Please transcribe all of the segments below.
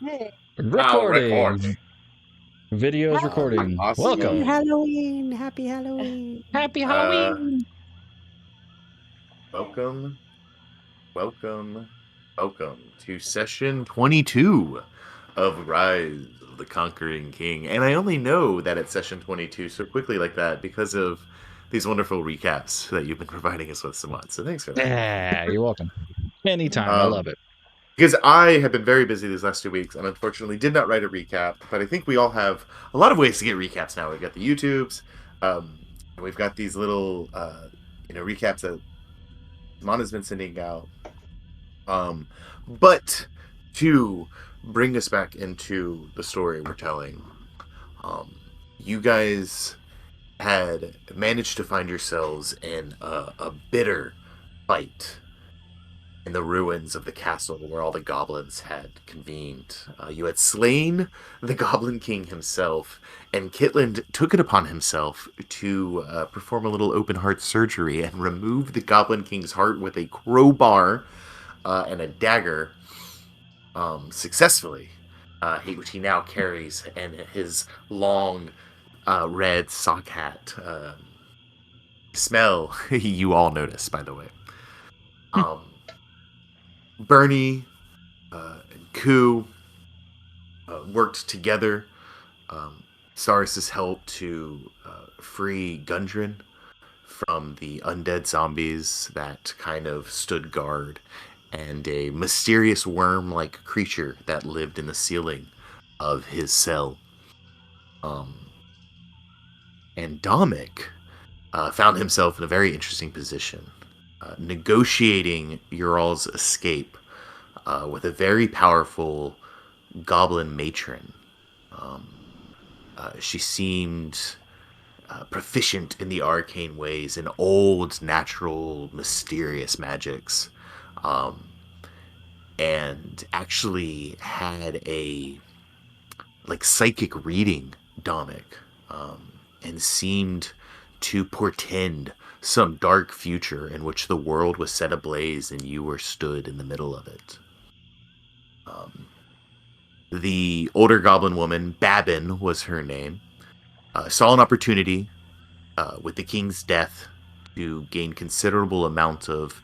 Hey, Now recording. Recording. Videos recording. happy Welcome. Awesome. Halloween! Happy Halloween! Happy Uh, Halloween. welcome, welcome, welcome to session 22 of Rise of the Conquering King. And I only know that it's session 22 so quickly like that because of these wonderful recaps that you've been providing us with so much. So thanks for that. Yeah, you're welcome. Anytime. I love Um, it. because I have been very busy these last 2 weeks and unfortunately did not write a recap, but I think we all have a lot of ways to get recaps now. We've got the YouTubes, and we've got these little, recaps that Mana's been sending out. Um, but to bring us back into the story we're telling, um, you guys had managed to find yourselves in a bitter fight in the ruins of the castle where all the goblins had convened. You had slain the Goblin King himself, and Kitland took it upon himself to perform a little open heart surgery and remove the Goblin King's heart with a crowbar and a dagger successfully, which he now carries in his long red sock hat. Smell you all notice, by the way. Um, Bernie and Ku worked together. Saris's help to free Gundren from the undead zombies that kind of stood guard, and a mysterious worm-like creature that lived in the ceiling of his cell. And Domik found himself in a very interesting position, negotiating Ural's escape with a very powerful goblin matron. She seemed proficient in the arcane ways and old, natural, mysterious magics, and actually had a psychic reading Domik, and seemed to portend some dark future in which the world was set ablaze and you were stood in the middle of it. The older goblin woman, Babin was her name, saw an opportunity with the king's death to gain considerable amount of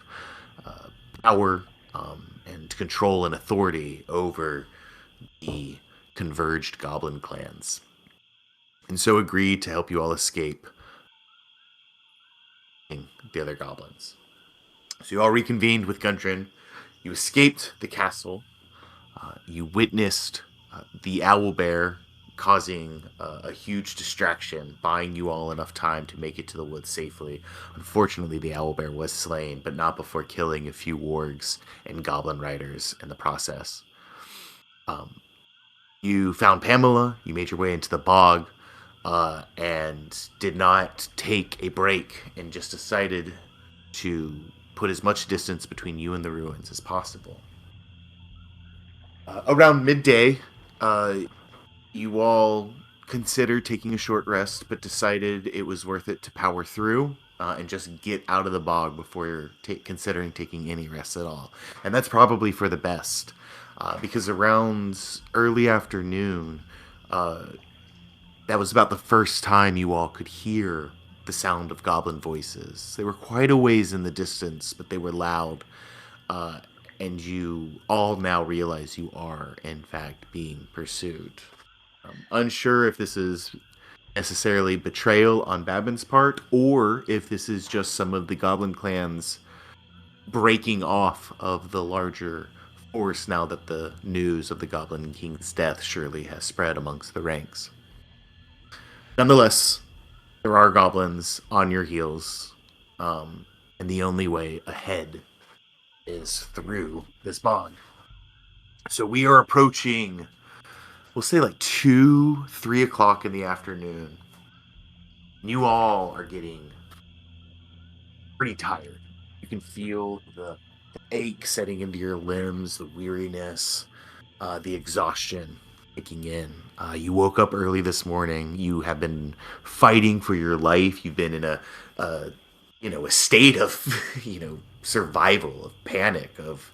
power and control and authority over the converged goblin clans, and so agreed to help you all escape the other goblins. So you all reconvened with Gundren. You escaped the castle. You witnessed the owl bear causing a huge distraction, buying you all enough time to make it to the woods safely. Unfortunately, the owl bear was slain, but not before killing a few wargs and goblin riders in the process. You found Pamela. You made your way into the bog, and did not take a break, and just decided to put as much distance between you and the ruins as possible. Around midday, you all considered taking a short rest, but decided it was worth it to power through and just get out of the bog before you're considering taking any rest at all. And that's probably for the best, because around early afternoon, that was about the first time you all could hear the sound of goblin voices. They were quite a ways in the distance, but they were loud. And you all now realize you are, in fact, being pursued. Unsure if this is necessarily betrayal on Babin's part, or if this is just some of the goblin clans breaking off of the larger force now that the news of the Goblin King's death surely has spread amongst the ranks. Nonetheless, there are goblins on your heels, and the only way ahead is through this bog. So we are approaching, we'll say like 2, 3 o'clock in the afternoon. You all are getting pretty tired. You can feel the ache setting into your limbs, the weariness, the exhaustion kicking in. You woke up early this morning. You have been fighting for your life. You've been in a state of survival, of panic, of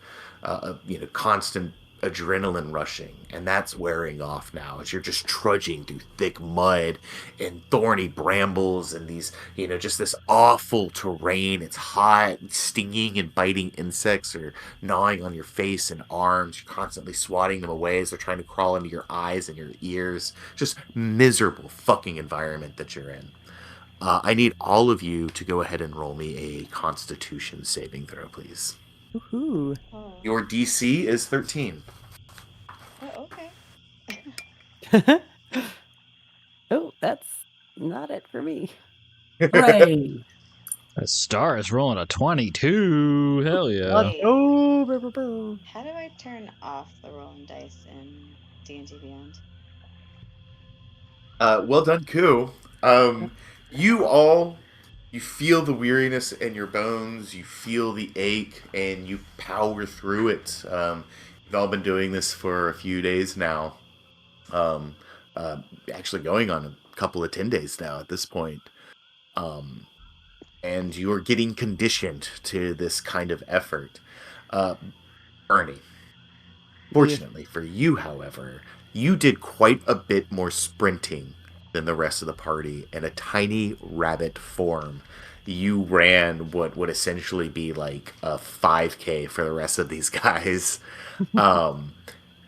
constant adrenaline rushing, and that's wearing off now as you're just trudging through thick mud and thorny brambles and these, just this awful terrain. It's hot, stinging and biting insects are gnawing on your face and arms. You're constantly swatting them away as they're trying to crawl into your eyes and your ears. Just miserable fucking environment that you're in. I need all of you to go ahead and roll me a Constitution saving throw, please. Woohoo. Oh. Your DC is 13. Oh, okay. Oh, that's not it for me. Hooray! That star is rolling a 22. Hell yeah. Wait, Oh, brr, brr, brr. how do I turn off the rolling dice in D&D Beyond? Well done, Koo. You feel the weariness in your bones, you feel the ache, and you power through it. You've all been doing this for a few days now. Actually going on a couple of 10 days now at this point. And you're getting conditioned to this kind of effort. Bernie, fortunately for you, however, you did quite a bit more sprinting than the rest of the party in a tiny rabbit form. You ran what would essentially be like a 5K for the rest of these guys.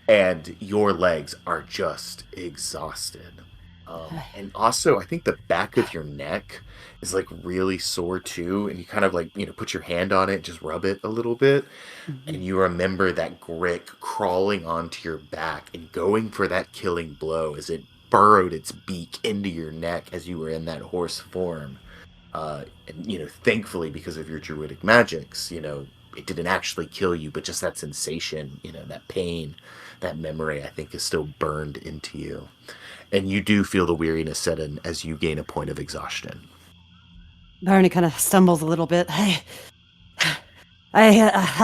And your legs are just exhausted. And also, I think the back of your neck is like really sore too. And you kind of like, put your hand on it, just rub it a little bit. And you remember that Grick crawling onto your back and going for that killing blow as it burrowed its beak into your neck as you were in that horse form. And, thankfully, because of your druidic magics, it didn't actually kill you, but just that sensation, that pain, that memory, I think is still burned into you. And you do feel the weariness set in as you gain a point of exhaustion. Barney kind of stumbles a little bit. I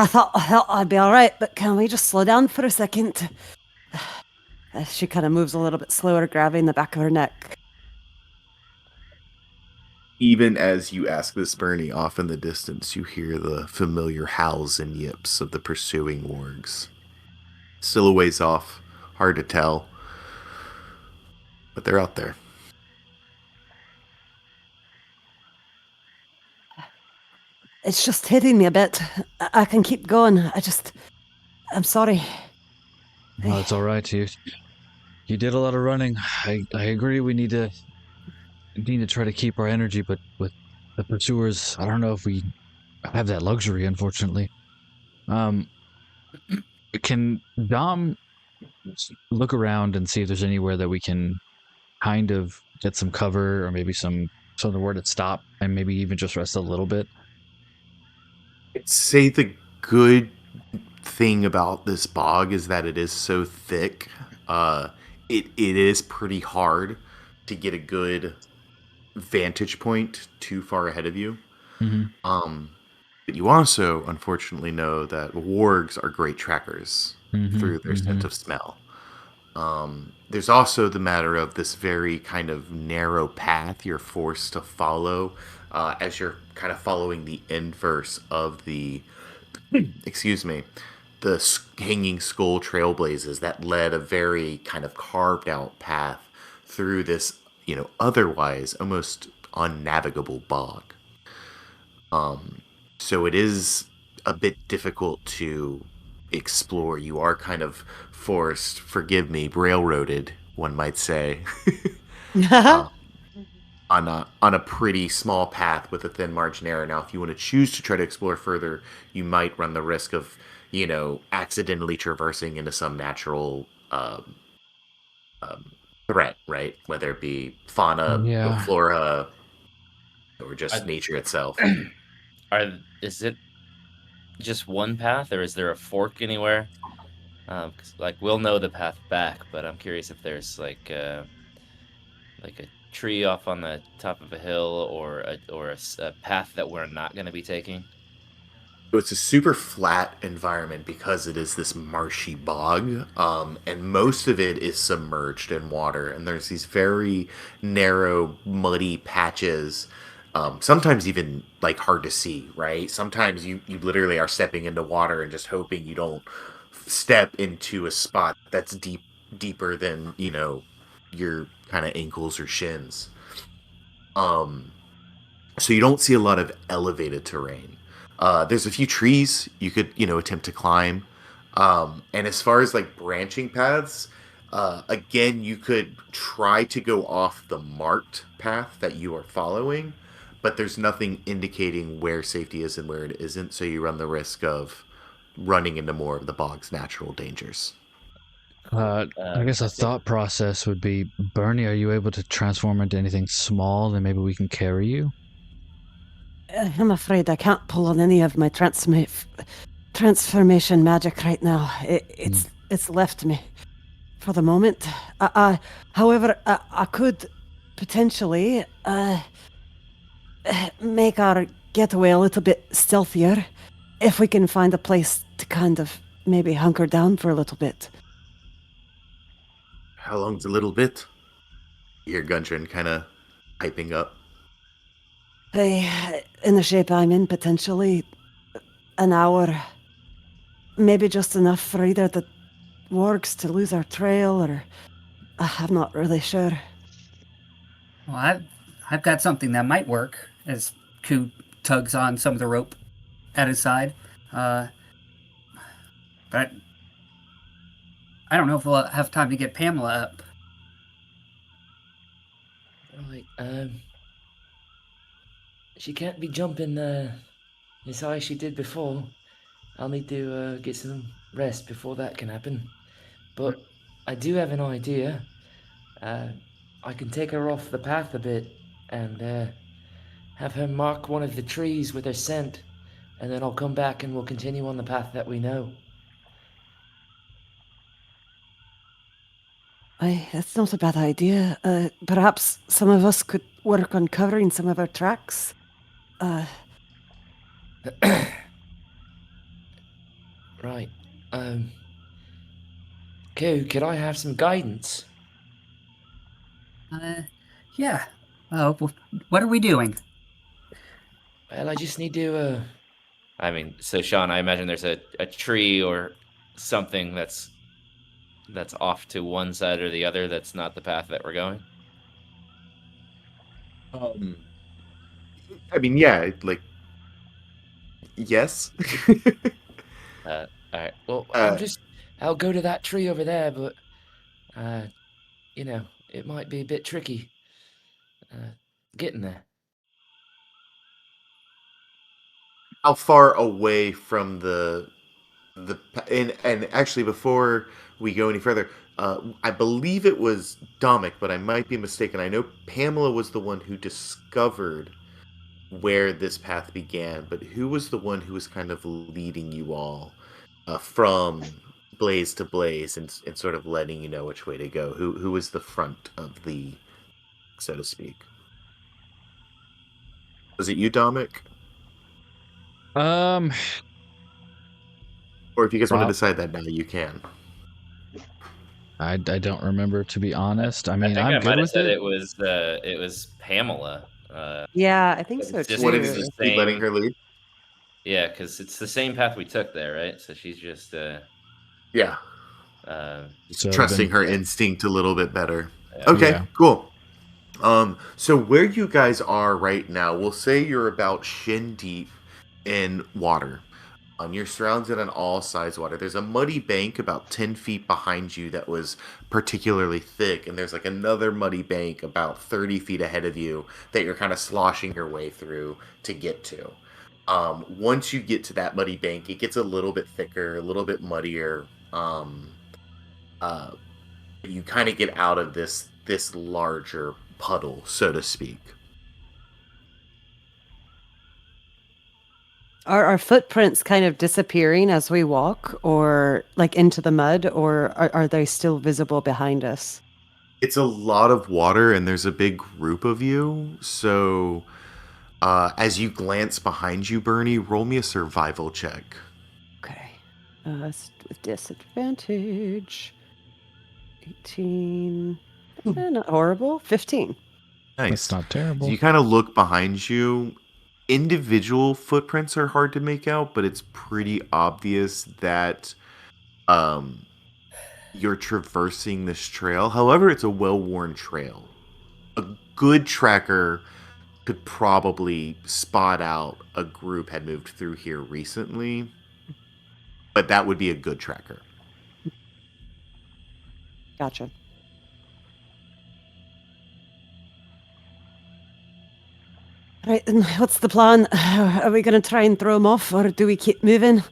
thought I'd be all right, but can we just slow down for a second? She kind of moves a little bit slower, grabbing the back of her neck. Even as you ask this, Bernie, off in the distance, you hear the familiar howls and yips of the pursuing wargs. Still a ways off, hard to tell, but they're out there. It's just hitting me a bit. I can keep going. I'm sorry. No, it's all right. You did a lot of running. I agree. We need to try to keep our energy, but with the pursuers, I don't know if we have that luxury, unfortunately. Can Dom look around and see if there's anywhere that we can kind of get some cover, or maybe somewhere to stop, and maybe even just rest a little bit? I'd say the good thing about this bog is that it is so thick. It is pretty hard to get a good vantage point too far ahead of you. Mm-hmm. But you also, unfortunately, know that wargs are great trackers through their scent of smell. There's also the matter of this very kind of narrow path you're forced to follow as you're kind of following the inverse of the, the hanging skull trailblazes that led a very kind of carved out path through this, otherwise almost unnavigable bog. So it is a bit difficult to explore. You are kind of forced, forgive me, railroaded, one might say, on a pretty small path with a thin margin error. Now, if you want to choose to try to explore further, you might run the risk of, accidentally traversing into some natural threat, right? Whether it be fauna, flora, or just nature itself. Is it just one path, or is there a fork anywhere? 'Cause, we'll know the path back, but I'm curious if there's like a tree off on the top of a hill, or a path that we're not going to be taking. So it's a super flat environment because it is this marshy bog, and most of it is submerged in water. And there's these very narrow, muddy patches. Sometimes even hard to see, right? Sometimes you literally are stepping into water and just hoping you don't step into a spot that's deeper than, your kind of ankles or shins. So you don't see a lot of elevated terrain. There's a few trees you could, attempt to climb. And as far as like branching paths, again, you could try to go off the marked path that you are following, but there's nothing indicating where safety is and where it isn't. So you run the risk of running into more of the bog's natural dangers. I guess a thought process would be, Bernie, are you able to transform into anything small and maybe we can carry you? I'm afraid I can't pull on any of my transformation magic right now. It's left me for the moment. However, I could potentially make our getaway a little bit stealthier if we can find a place to kind of maybe hunker down for a little bit. How long's a little bit? You hear Gundren kind of piping up. In the shape I'm in, potentially an hour. Maybe just enough for either the wargs to lose our trail, or I'm not really sure. Well, I've got something that might work. As Ku tugs on some of the rope at his side, but I don't know if we'll have time to get Pamela up. Right, she can't be jumping as high as she did before. I'll need to get some rest before that can happen. But I do have an idea. I can take her off the path a bit and have her mark one of the trees with her scent, and then I'll come back and we'll continue on the path that we know. That's not a bad idea. Perhaps some of us could work on covering some of our tracks. Right. Could I have some guidance? Yeah. Well, what are we doing? Well, I just need to, I mean, so Sean, I imagine there's a tree or something that's off to one side or the other that's not the path that we're going. I mean, yeah, like, yes. All right. Well, I'll go to that tree over there, but, it might be a bit tricky getting there. How far away from the and actually before we go any further, I believe it was Dominic, but I might be mistaken. I know Pamela was the one who discovered where this path began, but who was the one who was kind of leading you all from blaze to blaze and sort of letting you know which way to go? Who was the front of the, so to speak? Was it you, Dominic? Or if you guys want to decide that now, you can. I don't remember, to be honest. I mean, I think I'm I good might have with said it. it was Pamela. Yeah, I think so It's just too. What it's if the you keep letting same. her lead? Yeah, because it's the same path we took there, right? So she's just Yeah. So Trusting then- her instinct a little bit better. Yeah. Okay, Yeah. cool. So where you guys are right now, we'll say you're about shin deep in water. You're surrounded on all sides water. There's a muddy bank about 10 feet behind you that was particularly thick, and there's like another muddy bank about 30 feet ahead of you that you're kind of sloshing your way through to get to. Once you get to that muddy bank, it gets a little bit thicker, a little bit muddier. You kind of get out of this larger puddle, so to speak. Are our footprints kind of disappearing as we walk, or like into the mud, or are they still visible behind us? It's a lot of water, and there's a big group of you. So, as you glance behind you, Bernie, roll me a survival check. Okay. With disadvantage. 18. Not horrible. 15. Nice. That's not terrible. So you kind of look behind you. Individual footprints are hard to make out, but it's pretty obvious that you're traversing this trail. However, it's a well-worn trail. A good tracker could probably spot out a group had moved through here recently, but that would be a good tracker. Gotcha. Right, and what's the plan? Are we going to try and throw them off, or do we keep moving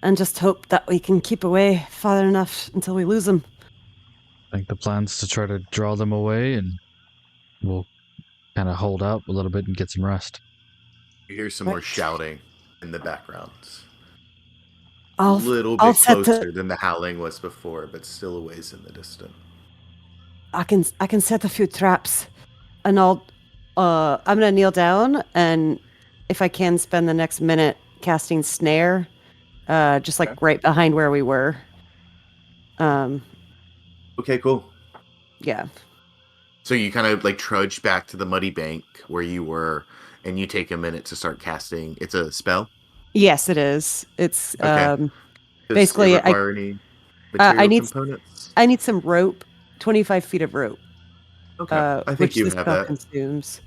and just hope that we can keep away far enough until we lose them? I think the plan's to try to draw them away, and we'll kind of hold out a little bit and get some rest. You hear some more Right. shouting in the background. A I'll little I'll bit set closer it. than the howling was before, but still a ways in the distance. I can set a few traps, and I'm gonna kneel down, and if I can spend the next minute casting snare, just like Okay. right behind where we were. Okay, cool. Yeah. So you kind of like trudge back to the muddy bank where you were, and you take a minute to start casting. It's a spell. Yes, it is. It's Okay. Does it basically require any I material need components? I need some rope, 25 feet of rope, Okay, I think which you this have spell that. consumes.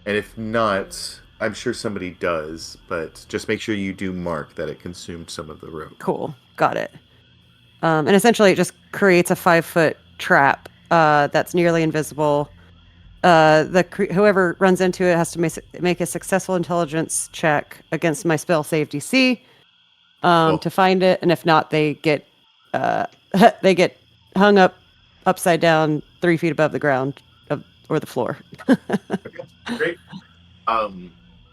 And if not, I'm sure somebody does, but just make sure you do mark that it consumed some of the rope. Cool, got it. And essentially, it just creates a 5-foot trap that's nearly invisible. Whoever runs into it has to make a successful intelligence check against my spell save DC Cool. to find it, and if not, they get they get hung up upside down 3 feet above the ground or the floor. Okay, great.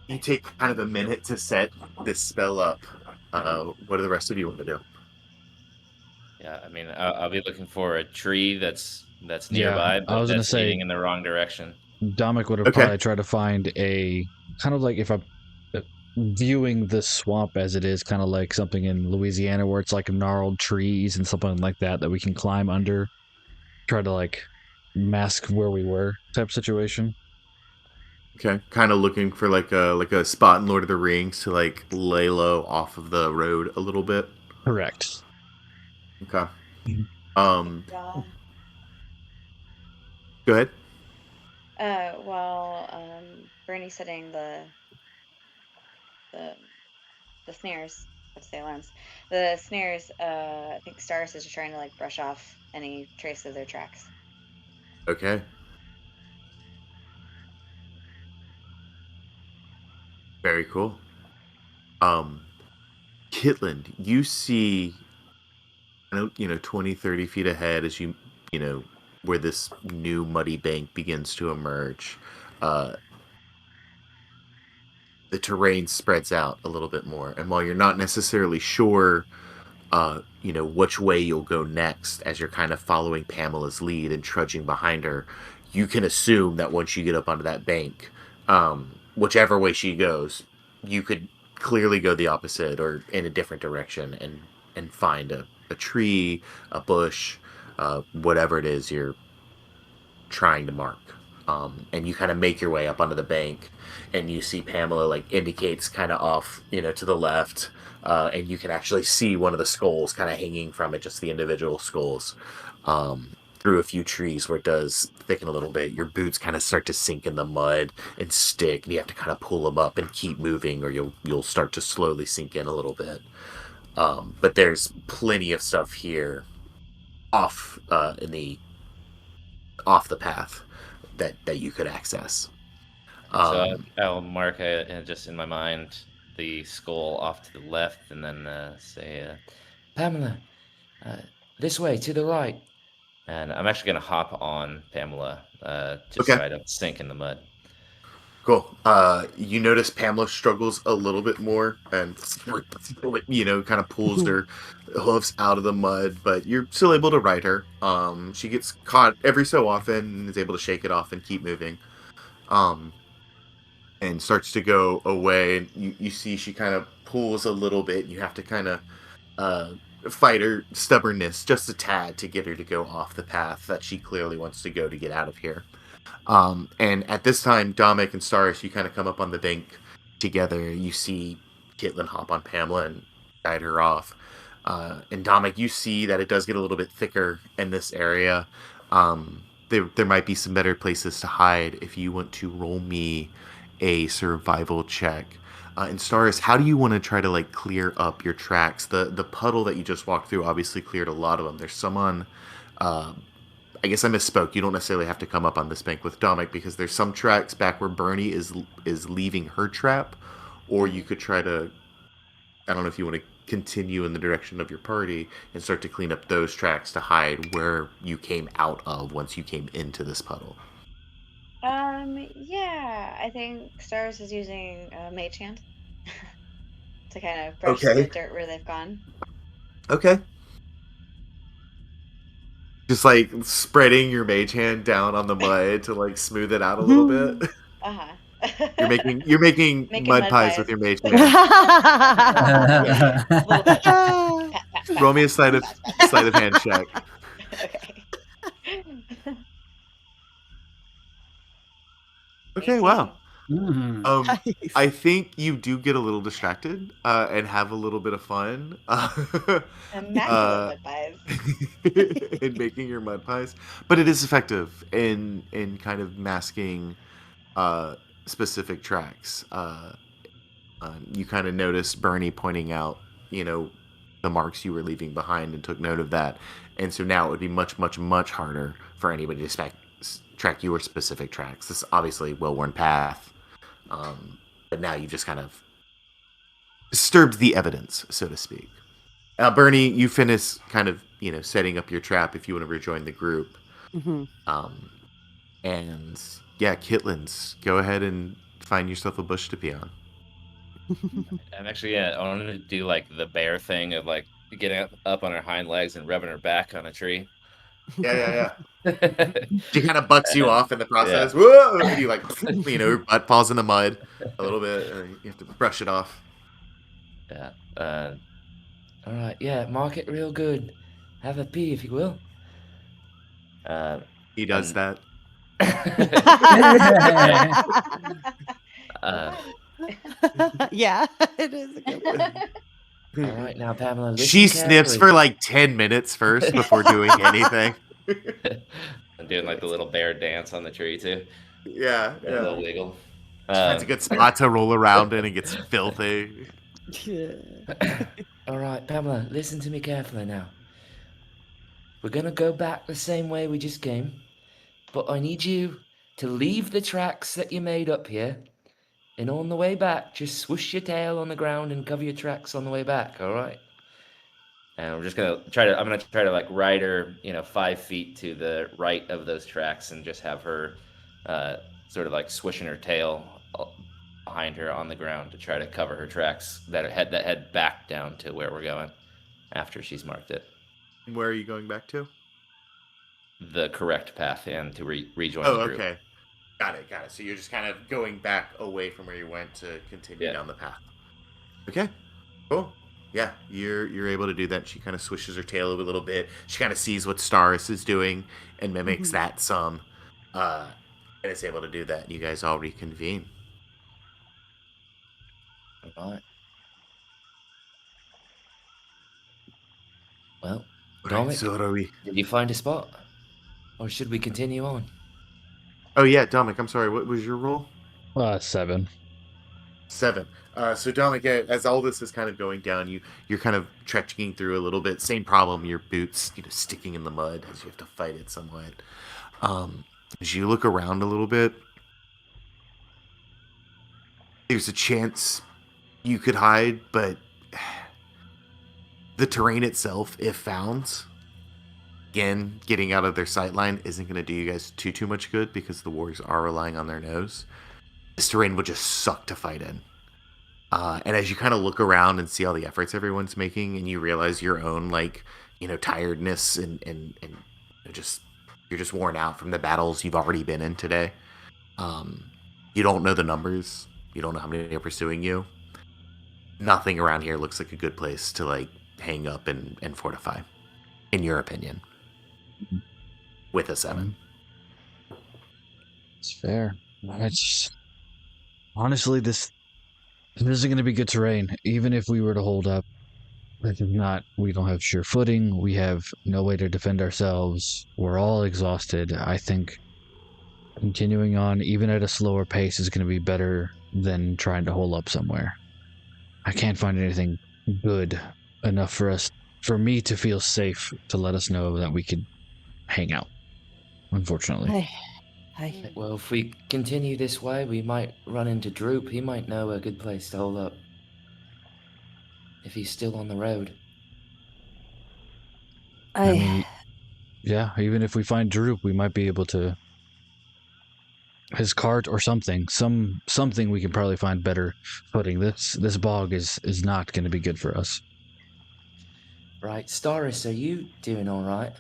You take kind of a minute to set this spell up. What do the rest of you want to do? Yeah, I mean, I'll be looking for a tree that's Yeah, nearby, I but was gonna that's say- leading in the wrong direction. Dominic would have Okay. probably tried to find a kind of like if I'm viewing the swamp as it is, kind of like something in Louisiana where it's like gnarled trees and something like that we can climb under, try to like mask where we were type situation. Okay, kind of looking for like a spot in Lord of the Rings to like lay low off of the road a little bit. Correct. Okay. Y'all. Go ahead. Bernie's setting the snares. Let's say alarms. The snares. I think Stars is just trying to like brush off any trace of their tracks. Okay. Very cool. Kitland, you see, 20, 30 feet ahead as where this new muddy bank begins to emerge. The terrain spreads out a little bit more. And while you're not necessarily sure, which way you'll go next as you're kind of following Pamela's lead and trudging behind her, you can assume that once you get up onto that bank, whichever way she goes, you could clearly go the opposite or in a different direction and find a tree, a bush, whatever it is you're trying to mark. And you kind of make your way up onto the bank, and you see Pamela like indicates kind of off, to the left, and you can actually see one of the skulls kind of hanging from it, just the individual skulls, through a few trees where it does thicken a little bit. Your boots kind of start to sink in the mud and stick, and you have to kind of pull them up and keep moving, or you'll start to slowly sink in a little bit. But there's plenty of stuff here off off the path that you could access. So I'll mark just in my mind the skull off to the left, and then say, "Pamela, this way to the right." And I'm actually gonna hop on Pamela, just Okay. so I don't sink in the mud. Cool. You notice Pamela struggles a little bit more and, kind of pulls her hoofs out of the mud, but you're still able to ride her. She gets caught every so often and is able to shake it off and keep moving. And starts to go away. And you see she kind of pulls a little bit. You have to kind of fight her stubbornness just a tad to get her to go off the path that she clearly wants to go to get out of here. And at this time, Dominic and Stars, you kind of come up on the bank together. You see Caitlin hop on Pamela and guide her off. And Dominic, you see that it does get a little bit thicker in this area. There might be some better places to hide if you want to roll me a survival check. And Stars, how do you want to try to like clear up your tracks? The puddle that you just walked through obviously cleared a lot of them. There's some on. I guess I misspoke. You don't necessarily have to come up on this bank with Dominic because there's some tracks back where Bernie is leaving her trap, or you could try to. I don't know if you want to continue in the direction of your party and start to clean up those tracks to hide where you came out of once you came into this puddle. Yeah, I think Stars is using Mage Hand to kind of brush Okay. the dirt where they've gone. Okay. Just like spreading your mage hand down on the mud to like smooth it out a little bit. Uh-huh. You're making Making mud mud pies pies. with your mage With hand. yeah, a little bit. Pat, pat, Roll me a pat, sleight of pat, pat. sleight of hand check. Okay. Okay, 18. wow. Mhm. I think you do get a little distracted and have a little bit of fun Immaculate mud pies. in making your mud pies, but it is effective in kind of masking uh, specific tracks. You kind of notice Bernie pointing out, the marks you were leaving behind and took note of that, and so now it would be much, much, much harder for anybody to track your specific tracks. This is obviously well-worn path. But now you've just kind of disturbed the evidence, so to speak. Bernie, you finish kind of, setting up your trap if you want to rejoin the group. Mm-hmm. And yeah, Kitlins, go ahead and find yourself a bush to pee on. I'm actually, I wanted to do like the bear thing of like getting up on her hind legs and rubbing her back on a tree. Yeah. Yeah. She kind of bucks you off in the process. Yeah. Whoa! And you like, your butt falls in the mud a little bit, and you have to brush it off. Yeah. All right. Yeah. Mark it real good. Have a pee if you will. He does that. Yeah, it is a good one. All right, now Pamela, listen She sniffs carefully. for like 10 minutes first before doing anything. I'm doing like the little bear dance on the tree too. Yeah. A little wiggle. She finds a good spot to roll around in and gets filthy. All right, Pamela, listen to me carefully now. We're gonna go back the same way we just came, but I need you to leave the tracks that you made up here, and on the way back, just swoosh your tail on the ground and cover your tracks on the way back. All right. And we're just gonna try to. I'm gonna try to like ride her, 5 feet to the right of those tracks, and just have her, sort of like swishing her tail behind her on the ground to try to cover her tracks that head back down to where we're going after she's marked it. Where are you going back to? The correct path and to rejoin Oh, the group. okay. Got it. So you're just kind of going back away from where you went to continue down the path. Okay, cool. Yeah, you're able to do that. She kind of swishes her tail a little bit. She kind of sees what Staris is doing and mimics that some. And is able to do that. You guys all reconvene. All right. Well, Right, Dominic, so what are we? did you find a spot? Or should we continue on? Oh yeah, Dominic. I'm sorry. What was your roll? 7. 7. So Dominic, as all this is kind of going down, you're kind of trekking through a little bit. Same problem. Your boots, sticking in the mud as you have to fight it somewhat. As you look around a little bit, there's a chance you could hide, but the terrain itself, if found, again, getting out of their sightline isn't going to do you guys too much good because the warriors are relying on their nose. This terrain would just suck to fight in. And as you kind of look around and see all the efforts everyone's making, and you realize your own tiredness and you're just worn out from the battles you've already been in today. You don't know the numbers. You don't know how many are pursuing you. Nothing around here looks like a good place to hang up and fortify, in your opinion. With a 7. It's fair. Honestly, this isn't going to be good terrain, even if we were to hold up. This is not. We don't have sure footing. We have no way to defend ourselves. We're all exhausted. I think continuing on, even at a slower pace, is going to be better than trying to hole up somewhere. I can't find anything good enough for me to feel safe to let us know that we could hang out. Unfortunately. Well, if we continue this way, we might run into Droop. He might know a good place to hold up. If he's still on the road. I mean, yeah, even if we find Droop, we might be able to his cart or something. Something we can probably find better footing. This bog is not going to be good for us. Right, Staris, are you doing all right?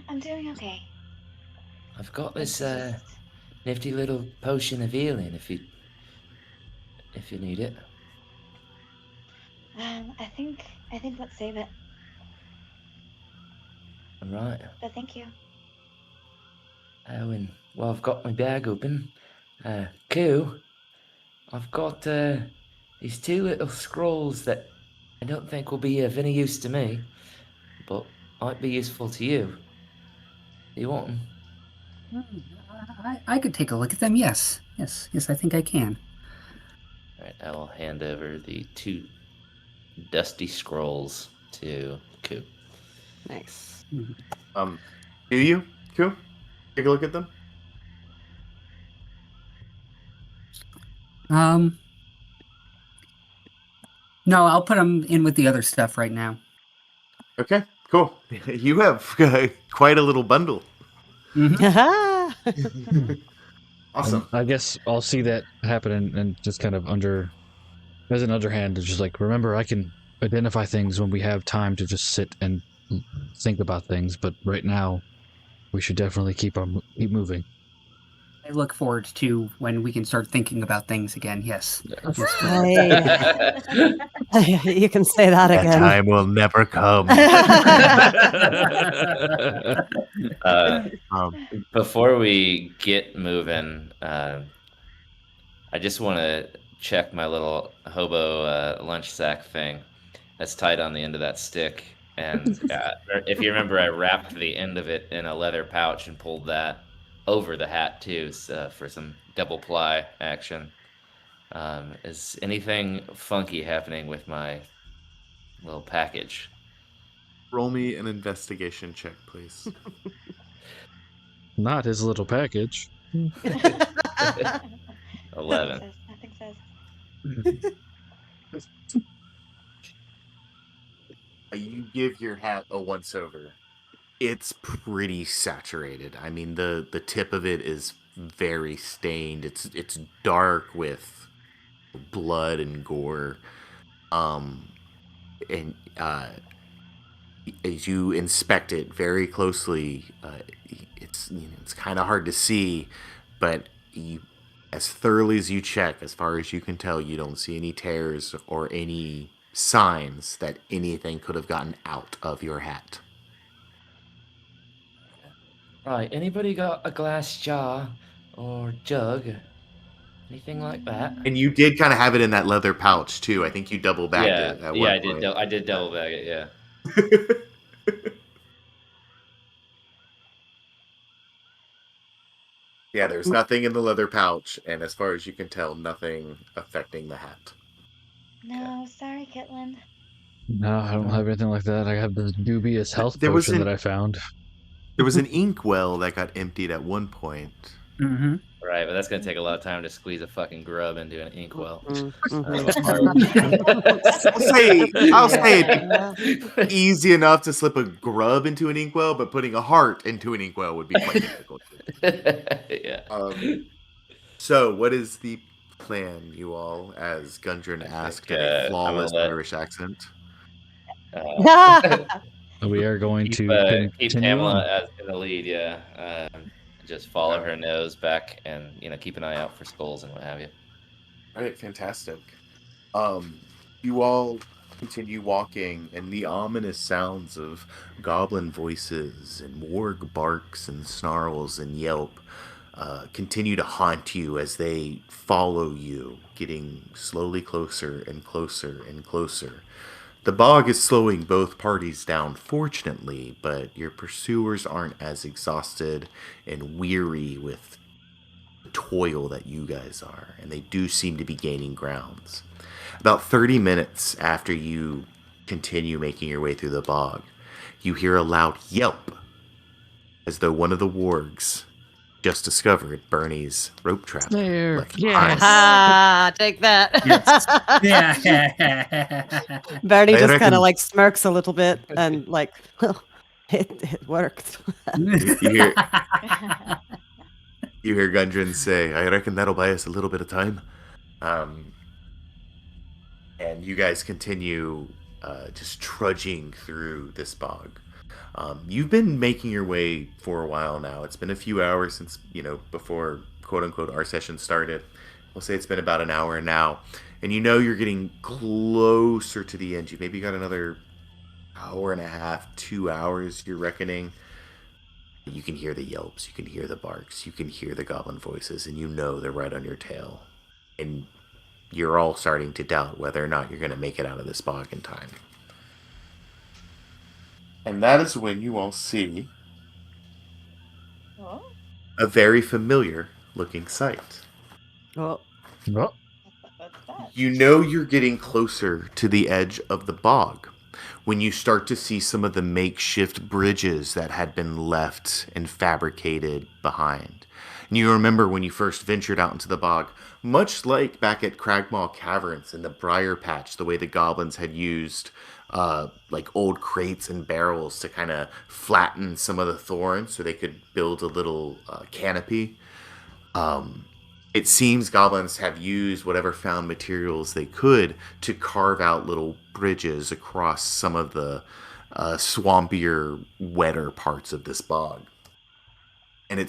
I'm doing okay. I've got It's this just- nifty little potion of healing if you need it. I think let's save it. All right. But thank you. Oh, and well, I've got my bag open. Cool. I've got these two little scrolls that I don't think will be of any use to me, but might be useful to you. Do you want them? I could take a look at them. Yes. I think I can. All right, I will hand over the two dusty scrolls to Coop. Nice. Do you? Cool. Take a look at them. No, I'll put them in with the other stuff right now. Okay, cool. You have quite a little bundle. Awesome. I guess I'll see that happen and just kind of as an underhand, it's just like, remember, I can identify things when we have time to just sit and think about things, but right now, we should definitely keep moving. I look forward to when we can start thinking about things again. Yes. Yes, You can say that That again. time will never come. Before we get moving, I just want to check my little hobo lunch sack thing that's tied on the end of that stick. And if you remember, I wrapped the end of it in a leather pouch and pulled that over the hat too, for some double ply action. Is anything funky happening with my little package? Roll me an investigation check, please. Not his little package. 11. Nothing says. You give your hat a once over. It's pretty saturated. I mean, the tip of it is very stained. It's dark with blood and gore. And as you inspect it very closely, it's kind of hard to see, but as thoroughly as you check, as far as you can tell, you don't see any tears or any signs that anything could have gotten out of your hat. Right, anybody got a glass jar or jug? Anything like that? And you did kind of have it in that leather pouch too. I think you double bagged it at one point. I did double bag it. Yeah. Yeah, there's nothing in the leather pouch, and as far as you can tell, nothing affecting the hat. No, sorry, Kitland. No, I don't have anything like that. I have the dubious health There was potion that I found. There was an inkwell that got emptied at one point. Mm-hmm. Right, but that's gonna take a lot of time to squeeze a fucking grub into an inkwell. I'll say it'd be easy enough to slip a grub into an inkwell, but putting a heart into an inkwell would be quite difficult. Yeah. So, what is the plan, you all? As Gundren asked in a flawless Irish accent. We are going to keep continue Pamela on. as in the lead. Yeah. Just follow her nose back, and keep an eye out for skulls and what have you. All right, fantastic. You all continue walking, and the ominous sounds of goblin voices and warg barks and snarls and yelp continue to haunt you as they follow you, getting slowly closer and closer and closer. The bog is slowing both parties down, fortunately, but your pursuers aren't as exhausted and weary with the toil that you guys are, and they do seem to be gaining grounds. About 30 minutes after you continue making your way through the bog, you hear a loud yelp as though one of the wargs just discovered Bernie's rope trap There. left Yes. behind. Ah, take that. Yeah. Bernie I just kind reckon- of like smirks a little bit and like, well, it worked. You hear Gundren say, "I reckon that'll buy us a little bit of time." And you guys continue just trudging through this bog. You've been making your way for a while now. It's been a few hours since, before quote unquote our session started. We'll say it's been about an hour now. And you know you're getting closer to the end. You maybe got another hour and a half, 2 hours, you're reckoning. You can hear the yelps, you can hear the barks, you can hear the goblin voices, and you know they're right on your tail. And you're all starting to doubt whether or not you're going to make it out of this bog in time. And that is when you all see Oh, a very familiar looking sight. Oh, Oh, what's that? You know you're getting closer to the edge of the bog when you start to see some of the makeshift bridges that had been left and fabricated behind. And you remember when you first ventured out into the bog, much like back at Cragmaw Caverns in the Briar Patch, the way the goblins had used like old crates and barrels to kind of flatten some of the thorns so they could build a little canopy. It seems goblins have used whatever found materials they could to carve out little bridges across some of the swampier, wetter parts of this bog. And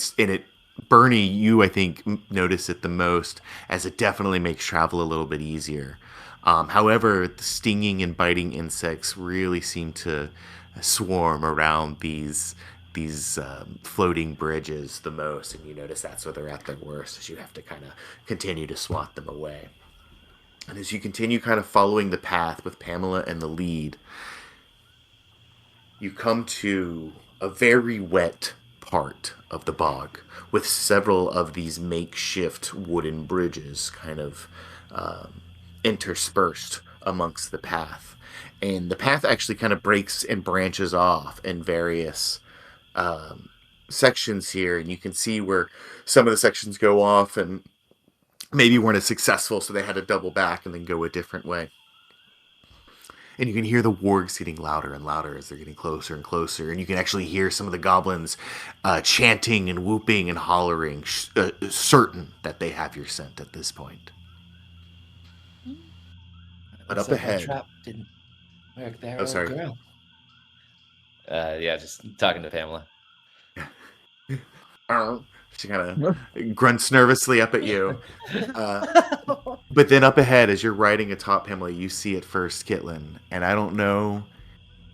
Bernie, you I think notice it the most, as it definitely makes travel a little bit easier. However, the stinging and biting insects really seem to swarm around these floating bridges the most, and you notice that's where they're at their worst, as you have to kind of continue to swat them away. And as you continue kind of following the path with Pamela in the lead, you come to a very wet part of the bog with several of these makeshift wooden bridges kind of interspersed amongst the path. And the path actually kind of breaks and branches off in various sections here, and you can see where some of the sections go off and maybe weren't as successful, so they had to double back and then go a different way. And you can hear the wargs getting louder and louder as they're getting closer and closer. And you can actually hear some of the goblins chanting and whooping and hollering, certain that they have your scent at this point. But Looks up like my ahead... trap didn't work there. Oh, sorry. Girl. Yeah, just talking to Pamela. She kind of grunts nervously up at you. But then up ahead, as you're riding atop Pamela, you see it first, Kitlin. And I don't know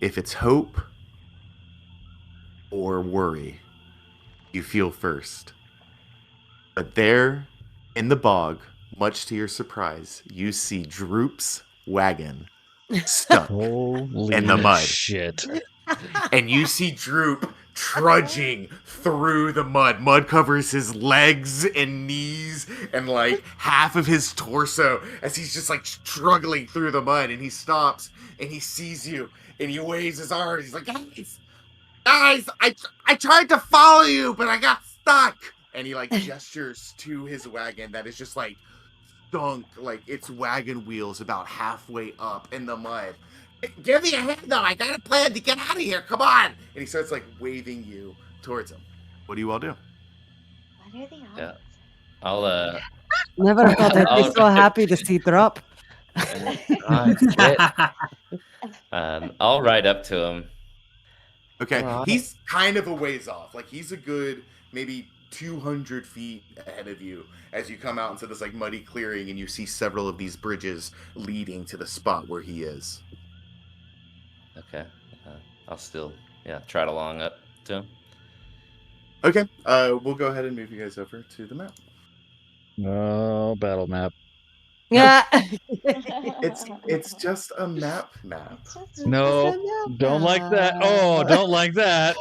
if it's hope or worry you feel first. But there, in the bog, much to your surprise, you see Droop's wagon stuck holy in the mud. shit. And you see Droop trudging through the mud. Mud covers his legs and knees and like half of his torso as he's just like struggling through the mud. And he stops and he sees you and he waves his arms. He's like, guys, I tried to follow you, but I got stuck. And he like gestures to his wagon that is just like sunk, like its wagon wheels about halfway up in the mud. Give me a hand, though. I got a plan to get out of here. Come on. And he starts, like, waving you towards him. What do you all do? What are the odds? Yeah. I'll never thought I'd be so happy to see Drop. I'll ride up to him. Okay. Alright. He's kind of a ways off. Like, he's a good maybe 200 feet ahead of you as you come out into this, like, muddy clearing and you see several of these bridges leading to the spot where he is. Okay. I'll still, trot along up to him. Okay. We'll go ahead and move you guys over to the map. Oh, battle map. Yeah. It's just a map. It's just No, don't like that. Oh, don't like that.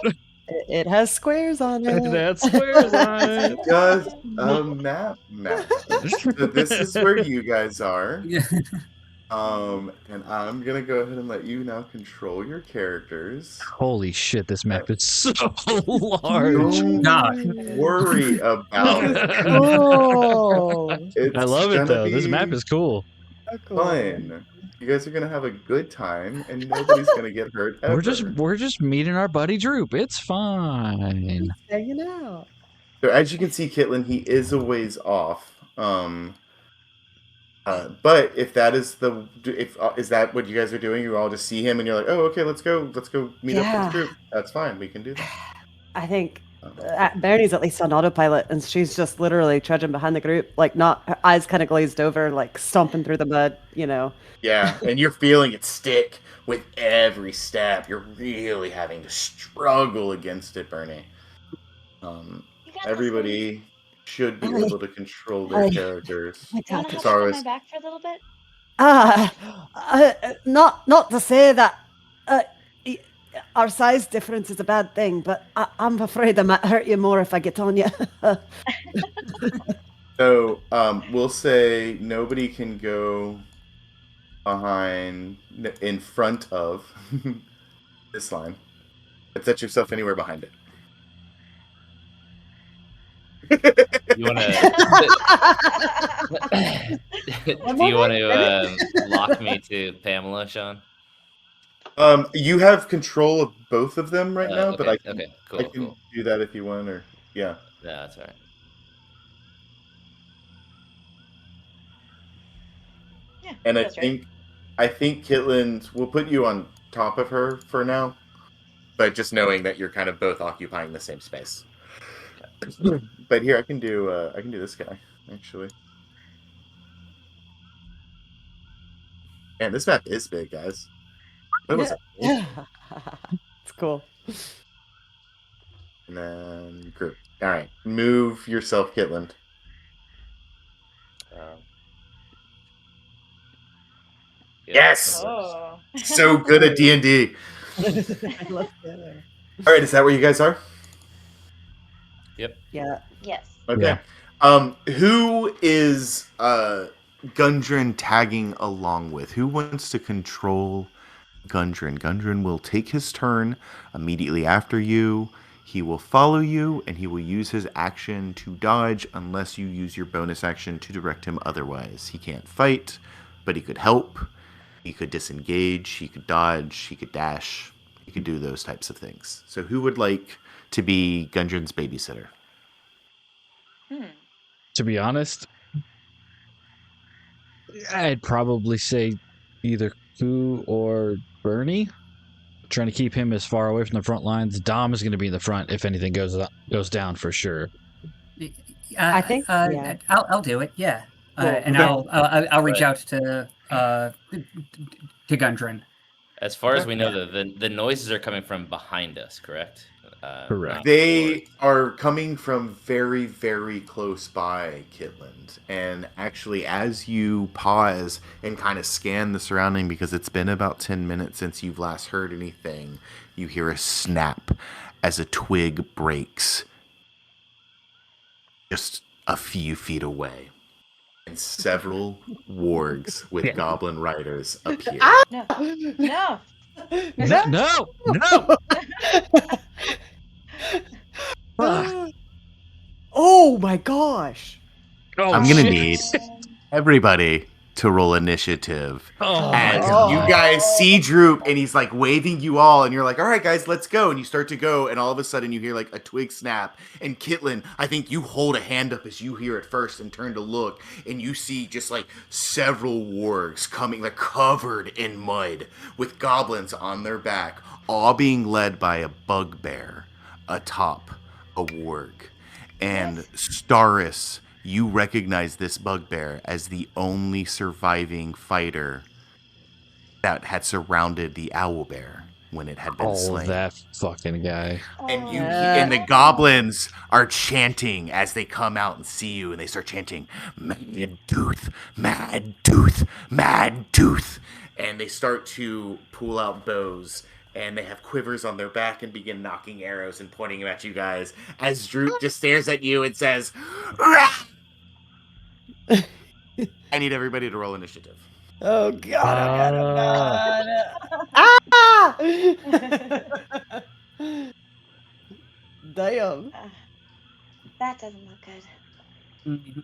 It has squares on it. That squares on it. Just a map. So this is where you guys are. And I'm gonna go ahead and let you now control your characters. Holy shit, this map is so large. Don't God. worry about it. Oh, It's I love it gonna though. This map be is cool. fun. You guys are gonna have a good time, and nobody's gonna get hurt ever. We're just meeting our buddy Droop. It's fine. hanging out. So as you can see, Kitlin, he is a ways off. But if that is is that what you guys are doing? You all just see him and you're like, oh, okay, let's go meet up with the group. That's fine, we can do that. I think Bernie's at least on autopilot, and she's just literally trudging behind the group, like not her eyes kind of glazed over, like stomping through the mud. Yeah, and you're feeling it stick with every step. You're really having to struggle against it, Bernie. You got this, Everybody should be Ellie. able to control their Ellie. characters. Do you want to hop Sorry. on my back for a little bit? Not to say that y- our size difference is a bad thing, but I'm afraid I might hurt you more if I get on you. So, we'll say nobody can go in front of this line. But set yourself anywhere behind it. You want to? Do you want to lock me to Pamela, Sean? You have control of both of them right now, Okay, but I can, okay, cool, cool. do that if you want, or yeah. Yeah, that's all right. Yeah. And I that's right. think Kitlin will put you on top of her for now, but just knowing that you're kind of both occupying the same space. But here I can do this guy actually. Man, this map is big, guys. That was It's cool. And then group. All right, move yourself, Kitlin. Yes! Oh. So good at D&D. All right, is that where you guys are? Yep. Yeah. Yes. Okay. Yeah. Who is Gundren tagging along with? Who wants to control Gundren? Gundren will take his turn immediately after you. He will follow you, and he will use his action to dodge unless you use your bonus action to direct him otherwise. He can't fight, but he could help. He could disengage. He could dodge. He could dash. He could do those types of things. So who would like to be Gundren's babysitter? To be honest, I'd probably say either Ku or Bernie. Trying to keep him as far away from the front lines. Dom is going to be in the front if anything goes down for sure. I think, yeah. I'll do it. Yeah, Cool. and Okay. I'll reach out to Gundren. As far as we know, the noises are coming from behind us, correct? Correct. not They forward. are coming from very, very close by, Kitland. And actually, as you pause and kind of scan the surrounding, because it's been about 10 minutes since you've last heard anything, you hear a snap as a twig breaks just a few feet away. And several wargs with goblin riders appear. No. No. No. Oh my gosh. Oh, I'm going to shit. need everybody to roll initiative. Oh, As my God. you guys see Droop, and he's like waving you all, and you're like, all right, guys, let's go. And you start to go, and all of a sudden you hear like a twig snap. And Kitlin, I think you hold a hand up as you hear it first and turn to look, and you see just like several wargs coming, like covered in mud with goblins on their back, all being led by a bugbear atop a warg. And Staris, you recognize this bugbear as the only surviving fighter that had surrounded the owlbear. when it had been Oh, slain. that fucking guy. And Yeah. the goblins are chanting as they come out and see you, and they start chanting, "Mad Tooth, Mad Tooth, Mad Tooth," and they start to pull out bows, and they have quivers on their back and begin knocking arrows and pointing them at you guys. As Droop just stares at you and says, "Rah!" I need everybody to roll initiative. Oh god, oh god, oh Ah. god. Ah! Damn. That doesn't look good. Mhm.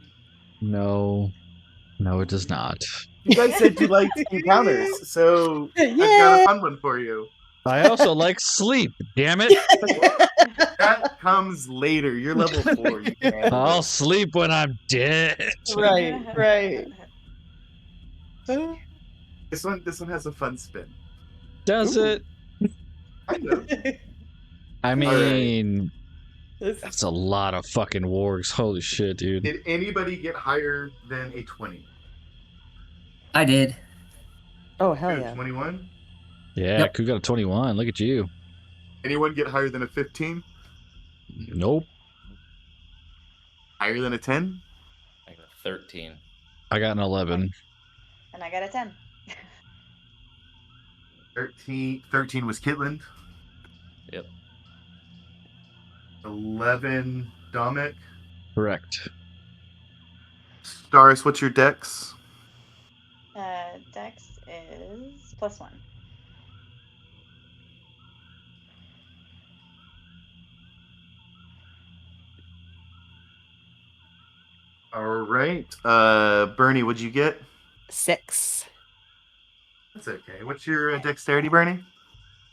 No, it does not. You guys said you liked encounters, so I've got Yeah. a fun one for you. I also like sleep. Damn it! That comes later. You're level 4. You can handle I'll it. sleep when I'm dead. Right. This one has a fun spin. Does Ooh. it? I know. I mean, This- that's a lot of fucking wargs. Holy shit, dude. Did anybody get higher than a 20? I did. Oh hell yeah. 21? Yeah, Yep. Ku got a 21. Look at you. Anyone get higher than a 15? Nope. Higher than a 10? I got a 13. I got an 11. And I got a 10. 13 was Kitland. Yep. 11 Dominic. Correct. Staris, what's your dex? Dex is +1. All right. Bernie, what'd you get? 6. That's okay. What's your dexterity, Bernie?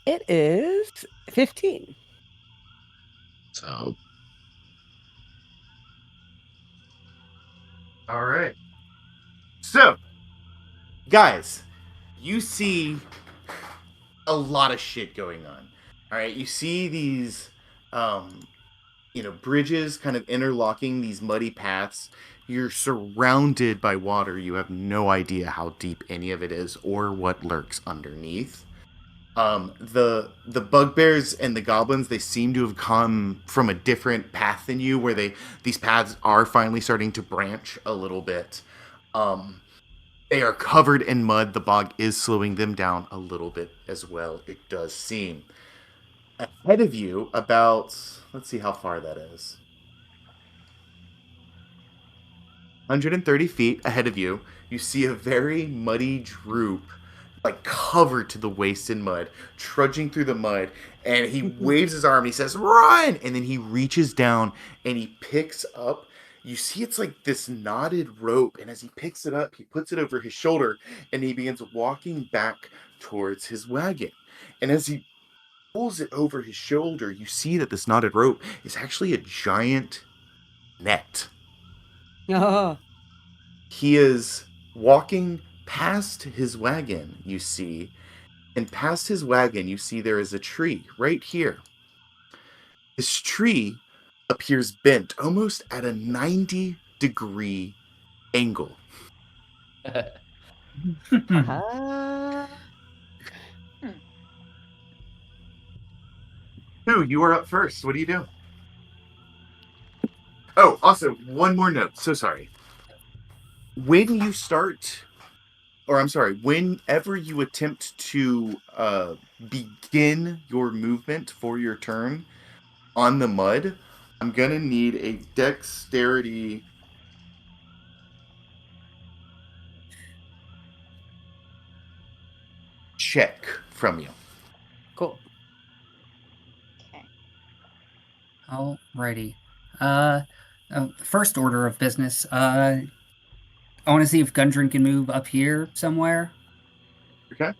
It is 15. So, All right. So, guys, you see a lot of shit going on. All right, you see these, bridges kind of interlocking these muddy paths. You're surrounded by water. You have no idea how deep any of it is or what lurks underneath. The bugbears and the goblins, they seem to have come from a different path than you, where these paths are finally starting to branch a little bit. They are covered in mud. The bog is slowing them down a little bit as well, it does seem. Ahead of you, about, let's see how far that is. 130 feet ahead of you, you see a very muddy Droop, like covered to the waist in mud, trudging through the mud, and he waves his arm and he says, "Run!" And then he reaches down and he picks up, you see it's like this knotted rope, and as he picks it up, he puts it over his shoulder and he begins walking back towards his wagon. And as he pulls it over his shoulder, you see that this knotted rope is actually a giant net. Oh. He is walking past his wagon, you see, and past his wagon, you see there is a tree right here. This tree appears bent almost at a 90-degree angle. Ah. Who, you are up first. What do you do? Oh, also, one more note. So sorry. When you start, or I'm sorry, whenever you attempt to begin your movement for your turn on the mud, I'm going to need a dexterity check from you. Cool. Okay. Alrighty. First order of business. I want to see if Gundren can move up here somewhere. Okay.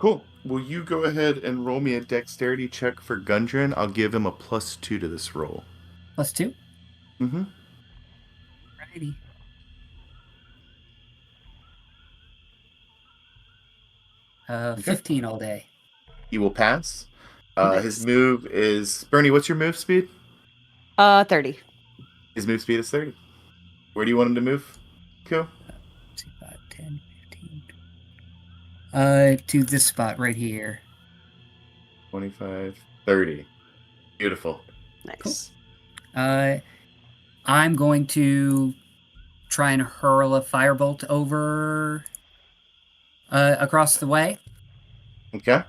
Cool. Will you go ahead and roll me a dexterity check for Gundren? I'll give him a +2 to this roll. +2. Mm-hmm. Alrighty. Okay. 15 all day. He will pass. Nice. His move is... Bernie, what's your move speed? 30. His move speed is 30. Where do you want him to move? Cool. 5, 10, 15. To this spot right here. 25, 30. Beautiful. Nice. I'm going to try and hurl a firebolt over across the way. Okay.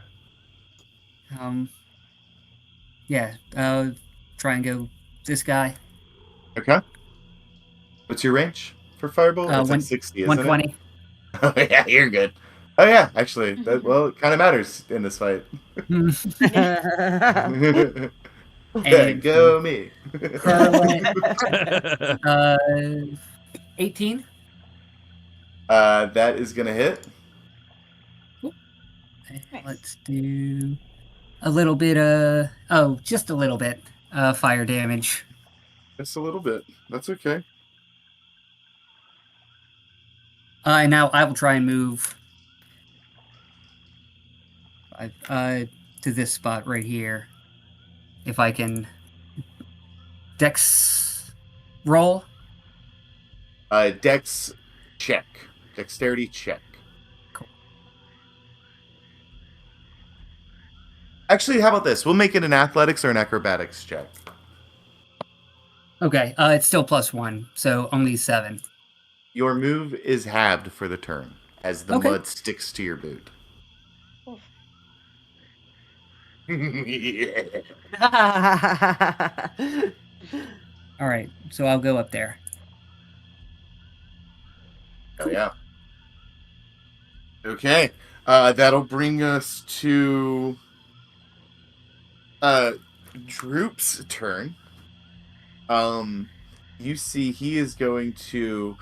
Yeah, try and go this guy. Okay. What's your range for Fireball? It's like 60, isn't it? 120. Oh, yeah, you're good. Oh, yeah, actually. It kind of matters in this fight. Okay, And go me. hurl it. 18. That is going to hit. Nice. Let's do a little bit just a little bit fire damage. Just a little bit. That's okay. And now I will try and move to this spot right here. If I can dex roll. Dex check. Dexterity check. Cool. Actually, how about this? We'll make it an athletics or an acrobatics check. Okay, it's still +1, so only 7. Your move is halved for the turn as the Okay. mud sticks to your boot. Oof. Yeah. All right, so I'll go up there. Oh, yeah. Okay. That'll bring us to Droop's turn. You see he is going to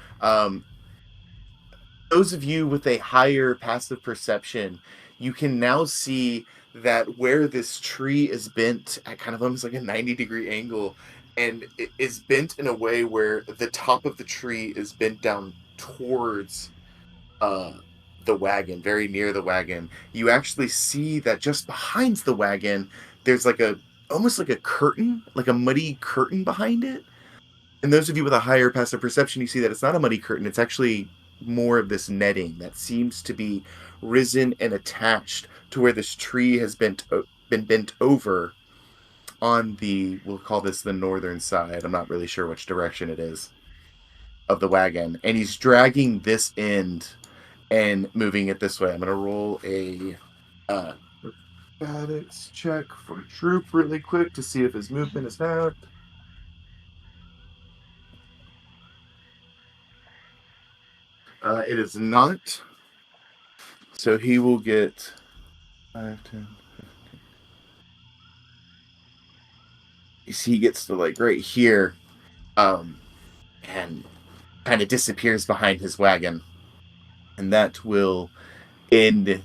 those of you with a higher passive perception, you can now see that where this tree is bent at kind of almost like a 90-degree angle, and it is bent in a way where the top of the tree is bent down towards the wagon, very near the wagon. You actually see that just behind the wagon, there's like almost like a curtain, like a muddy curtain behind it. And those of you with a higher passive perception, you see that it's not a muddy curtain. It's actually more of this netting that seems to be risen and attached to where this tree has been bent over on the, we'll call this the northern side. I'm not really sure which direction it is of the wagon. And he's dragging this end and moving it this way. I'm going to roll a acrobatics check for Troop really quick to see if his movement is halved. It is not. So he will get 5, 10, 15. You see, he gets to like right here, and kind of disappears behind his wagon. And that will end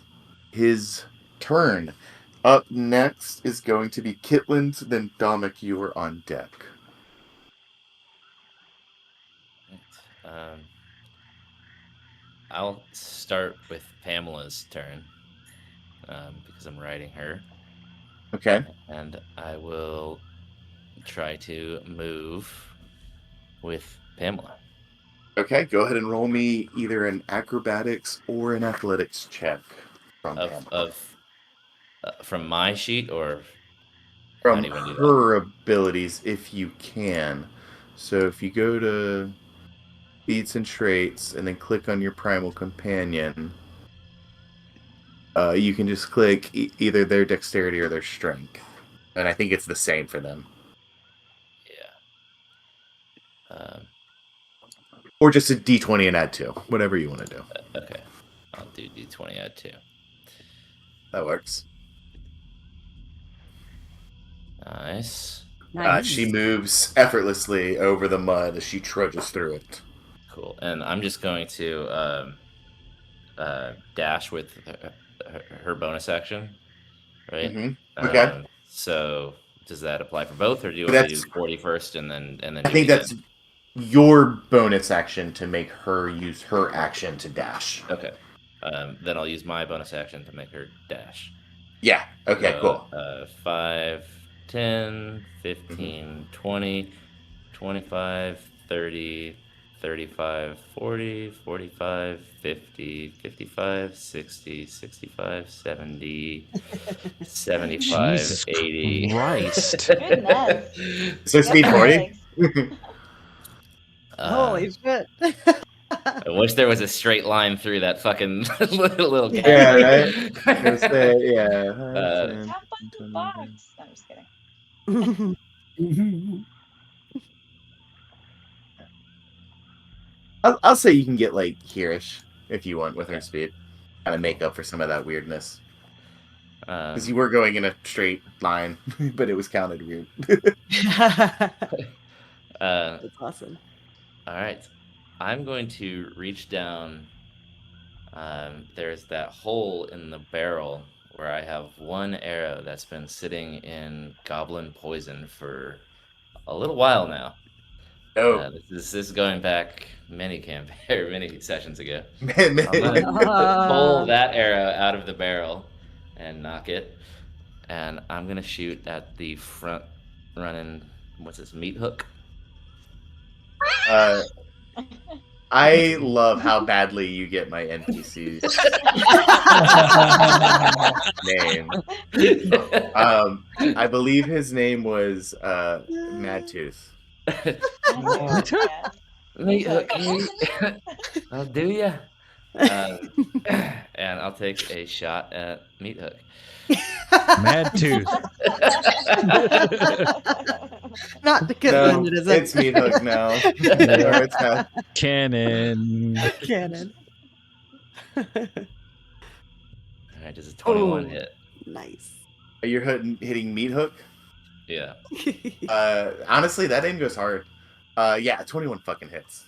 his turn. Up next is going to be Kitland, then Dominic, you are on deck. I'll start with Pamela's turn because I'm riding her, Okay. and I will try to move with Pamela. Okay, go ahead and roll me either an acrobatics or an athletics check from Pamela. From my sheet, or how From do you want to do that? her abilities, if you can. So if you go to feats and traits and then click on your primal companion, you can just click either their dexterity or their strength. And I think it's the same for them. Yeah. Or just a d20 and add 2. Whatever you want to do. Okay. I'll do d20 add 2. That works. Nice. Nice. She moves effortlessly over the mud as she trudges through it. Cool. And I'm just going to dash with her bonus action, right? Mm-hmm. Okay. So does that apply for both, or do you want me to do 40 first and then do I think that's your bonus action to make her use her action to dash. Okay. Then I'll use my bonus action to make her dash. Yeah. Okay, cool. 5, 10, 15, 20, 25, 30, 35, 40, 45, 50, 55, 60, 65, 70, 75, Jesus 80. Christ. Goodness. So You got speed some 40? legs. Holy shit. I wish there was a straight line through that fucking little gap. Yeah, right? I was gonna say, yeah. Tap on the box. No, I'm just kidding. I'll say you can get like here-ish if you want with her Okay. speed. Kind of make up for some of that weirdness. Um, Because you were going in a straight line, but it was counted weird. That's awesome. all right. I'm going to reach down. There's that hole in the barrel where I have one arrow that's been sitting in goblin poison for a little while now. Oh, This is going back many many sessions ago. man, I'm man. gonna pull that arrow out of the barrel and knock it, and I'm gonna shoot at the front running. What's this, meat hook? I love how badly you get my NPC's name. I believe his name was Madtooth. Meat hook. I'll do ya. And I'll take a shot at meat hook. Mad Tooth. Not the good No, one, it isn't. it's Meat Hook now. Or it's not. Cannon. Cannon. All right, does a 21 Oh. hit? Nice. You're hitting Meat Hook? Yeah. Honestly, that aim goes hard. Yeah, 21 fucking hits.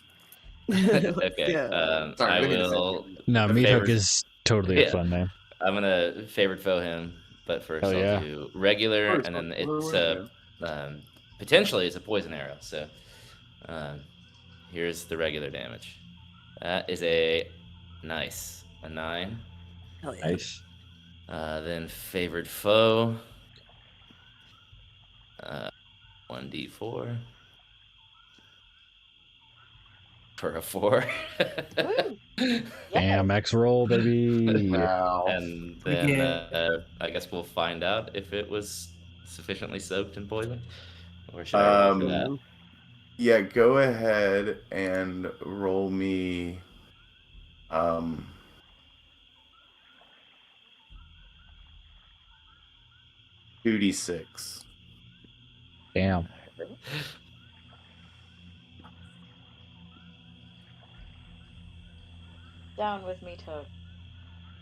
Okay. Yeah. Sorry, I didn't mean to say will. No, Meat Hook is totally a Yeah. fun name. I'm gonna favored foe him, but first Oh, I'll yeah. do regular, First, and then what- it's potentially it's a poison arrow. So here's the regular damage. That is a 9. Hell yeah. Nice. Then favored foe. 1d4 for a 4. Damn, X roll, baby. Wow. And We then get- I guess we'll find out if it was sufficiently soaked in poison, or should I roll for that? Yeah, go ahead and roll me 2d6. Damn. Down with me, Toad.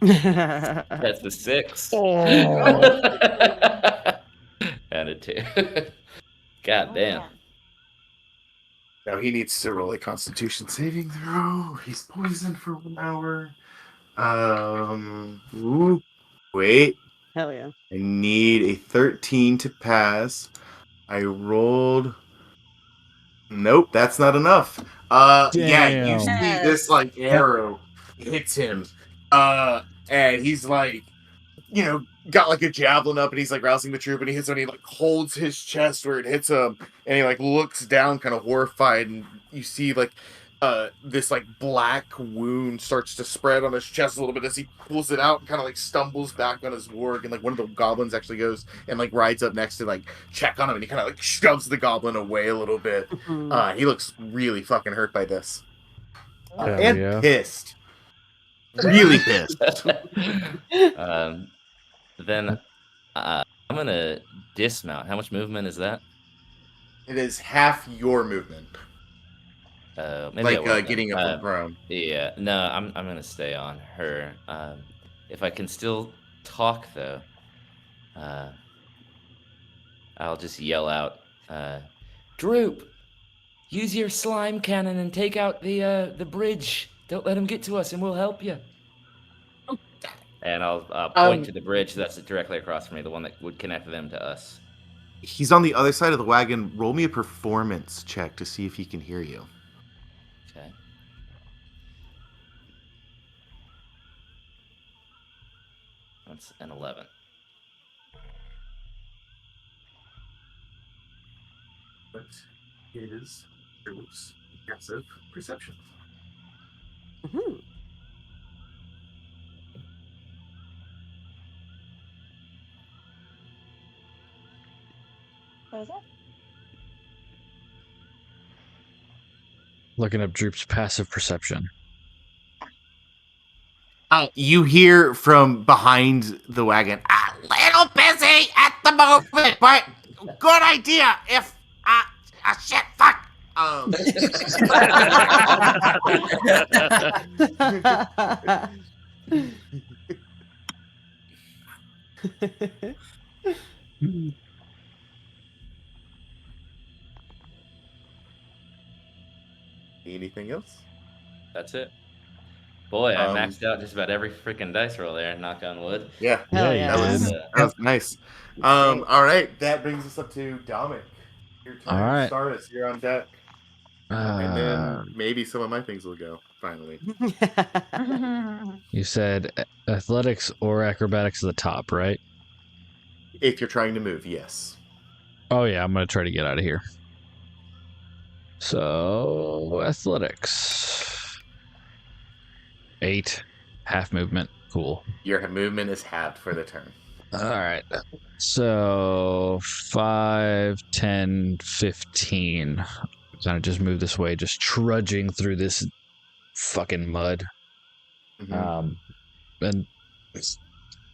That's the 6. Oh. And a 2. God Oh, damn. man. Now he needs to roll a Constitution saving throw. He's poisoned for 1 hour. Wait. Hell yeah. I need a 13 to pass. I rolled. Nope, that's not enough. Yeah, you Damn. see this like arrow hits him. And he's like, got like a javelin up and he's like rousing the troop and he hits him and he like holds his chest where it hits him and he like looks down kind of horrified and you see like this like black wound starts to spread on his chest a little bit as he pulls it out and kind of like stumbles back on his warg, and like one of the goblins actually goes and like rides up next to like check on him and he kind of like shoves the goblin away a little bit. He looks really fucking hurt by this. Hell And yeah. pissed. Really pissed. Then I'm gonna dismount. How much movement is that? It is half your movement. Maybe I will then. Getting up from prone. Yeah, no, I'm gonna stay on her. If I can still talk though, I'll just yell out, "Droop, use your slime cannon and take out the bridge. Don't let him get to us, and we'll help you." And I'll point to the bridge that's directly across from me, the one that would connect them to us. He's on the other side of the wagon. Roll me a performance check to see if he can hear you. Okay. That's an 11. What is Droop's Passive perception. Mhm. What was that? Looking up Droop's passive perception. You hear from behind the wagon, a little busy at the moment, but good idea if, shit, fuck. Anything else? That's it. Boy, I Um, maxed out just about every freaking dice roll there. Knock on wood. Yeah, Hell you that yeah. was did. that was nice. Great. All right, that brings us up to Dominic. Your turn. All right. Staris, you're on deck, and Uh, then maybe some of my things will go finally. you said athletics or acrobatics at the top, right? If you're trying to move, yes. Oh yeah, I'm gonna try to get out of here. So athletics. 8. Half movement. Cool. Your movement is halved for the turn. All right. So 5, 10, 15. Kind of just move this way, just trudging through this fucking mud. Mhm. And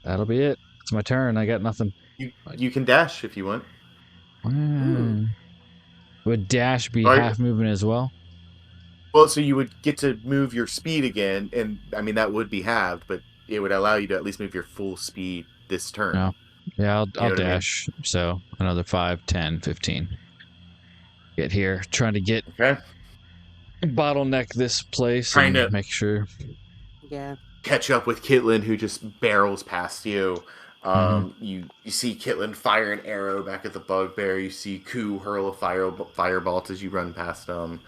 that'll be it. It's my turn. I got nothing. You can dash if you want. Would dash be Or- half movement as well? Well, so you would get to move your speed again, and I mean that would be halved, but it would allow you to at least move your full speed this turn. No. Yeah, I'll know what I mean? dash. So another 5, 10, 15. Get here. Trying to get Okay. bottleneck this place Trying and to- make sure. Yeah. Catch up with Kitlin, who just barrels past you. Mhm. You see Kitlin fire an arrow back at the bugbear. You see Ku hurl a firebolt as you run past him.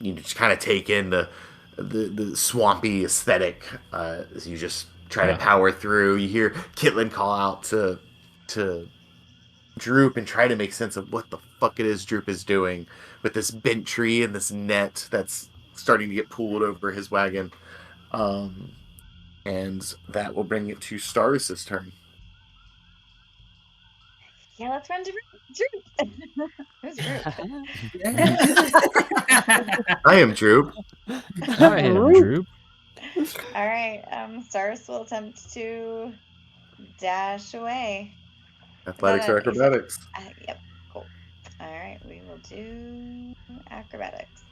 You just kind of take in the swampy aesthetic as you just try to power through. You hear Kitlin call out to Droop and try to make sense of what the fuck it is Droop is doing with this bent tree and this net that's starting to get pulled over his wagon. And that will bring it to Staris' turn. Yeah, let's run to Drew. Who's Drew? I am Droop. I am Droop. All right. Stars will attempt to dash away. Athletics or Is it- acrobatics? Yep. Cool. All right. We will do acrobatics.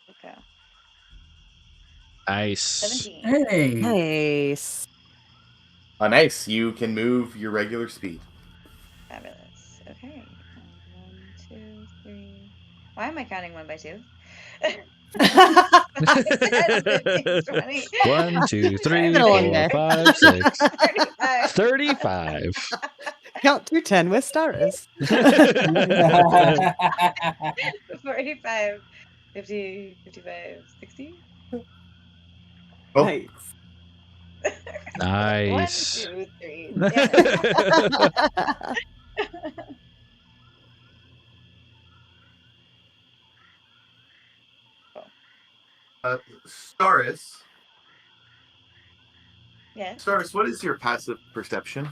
Okay. Nice. 17. Hey. Nice. Nice. You can move your regular speed. Fabulous. Okay. 1, 2, 3. Why am I counting 1 by 2? 20. 1, 2, 3, Been a long 4, day. 5, 6. 35. 35. Count to 10 with Staris. 45. 50, 55, 60. Oh. Nice. 1, Nice. 2, 3. Damn it. Staris. Yes. Staris, what is your passive perception?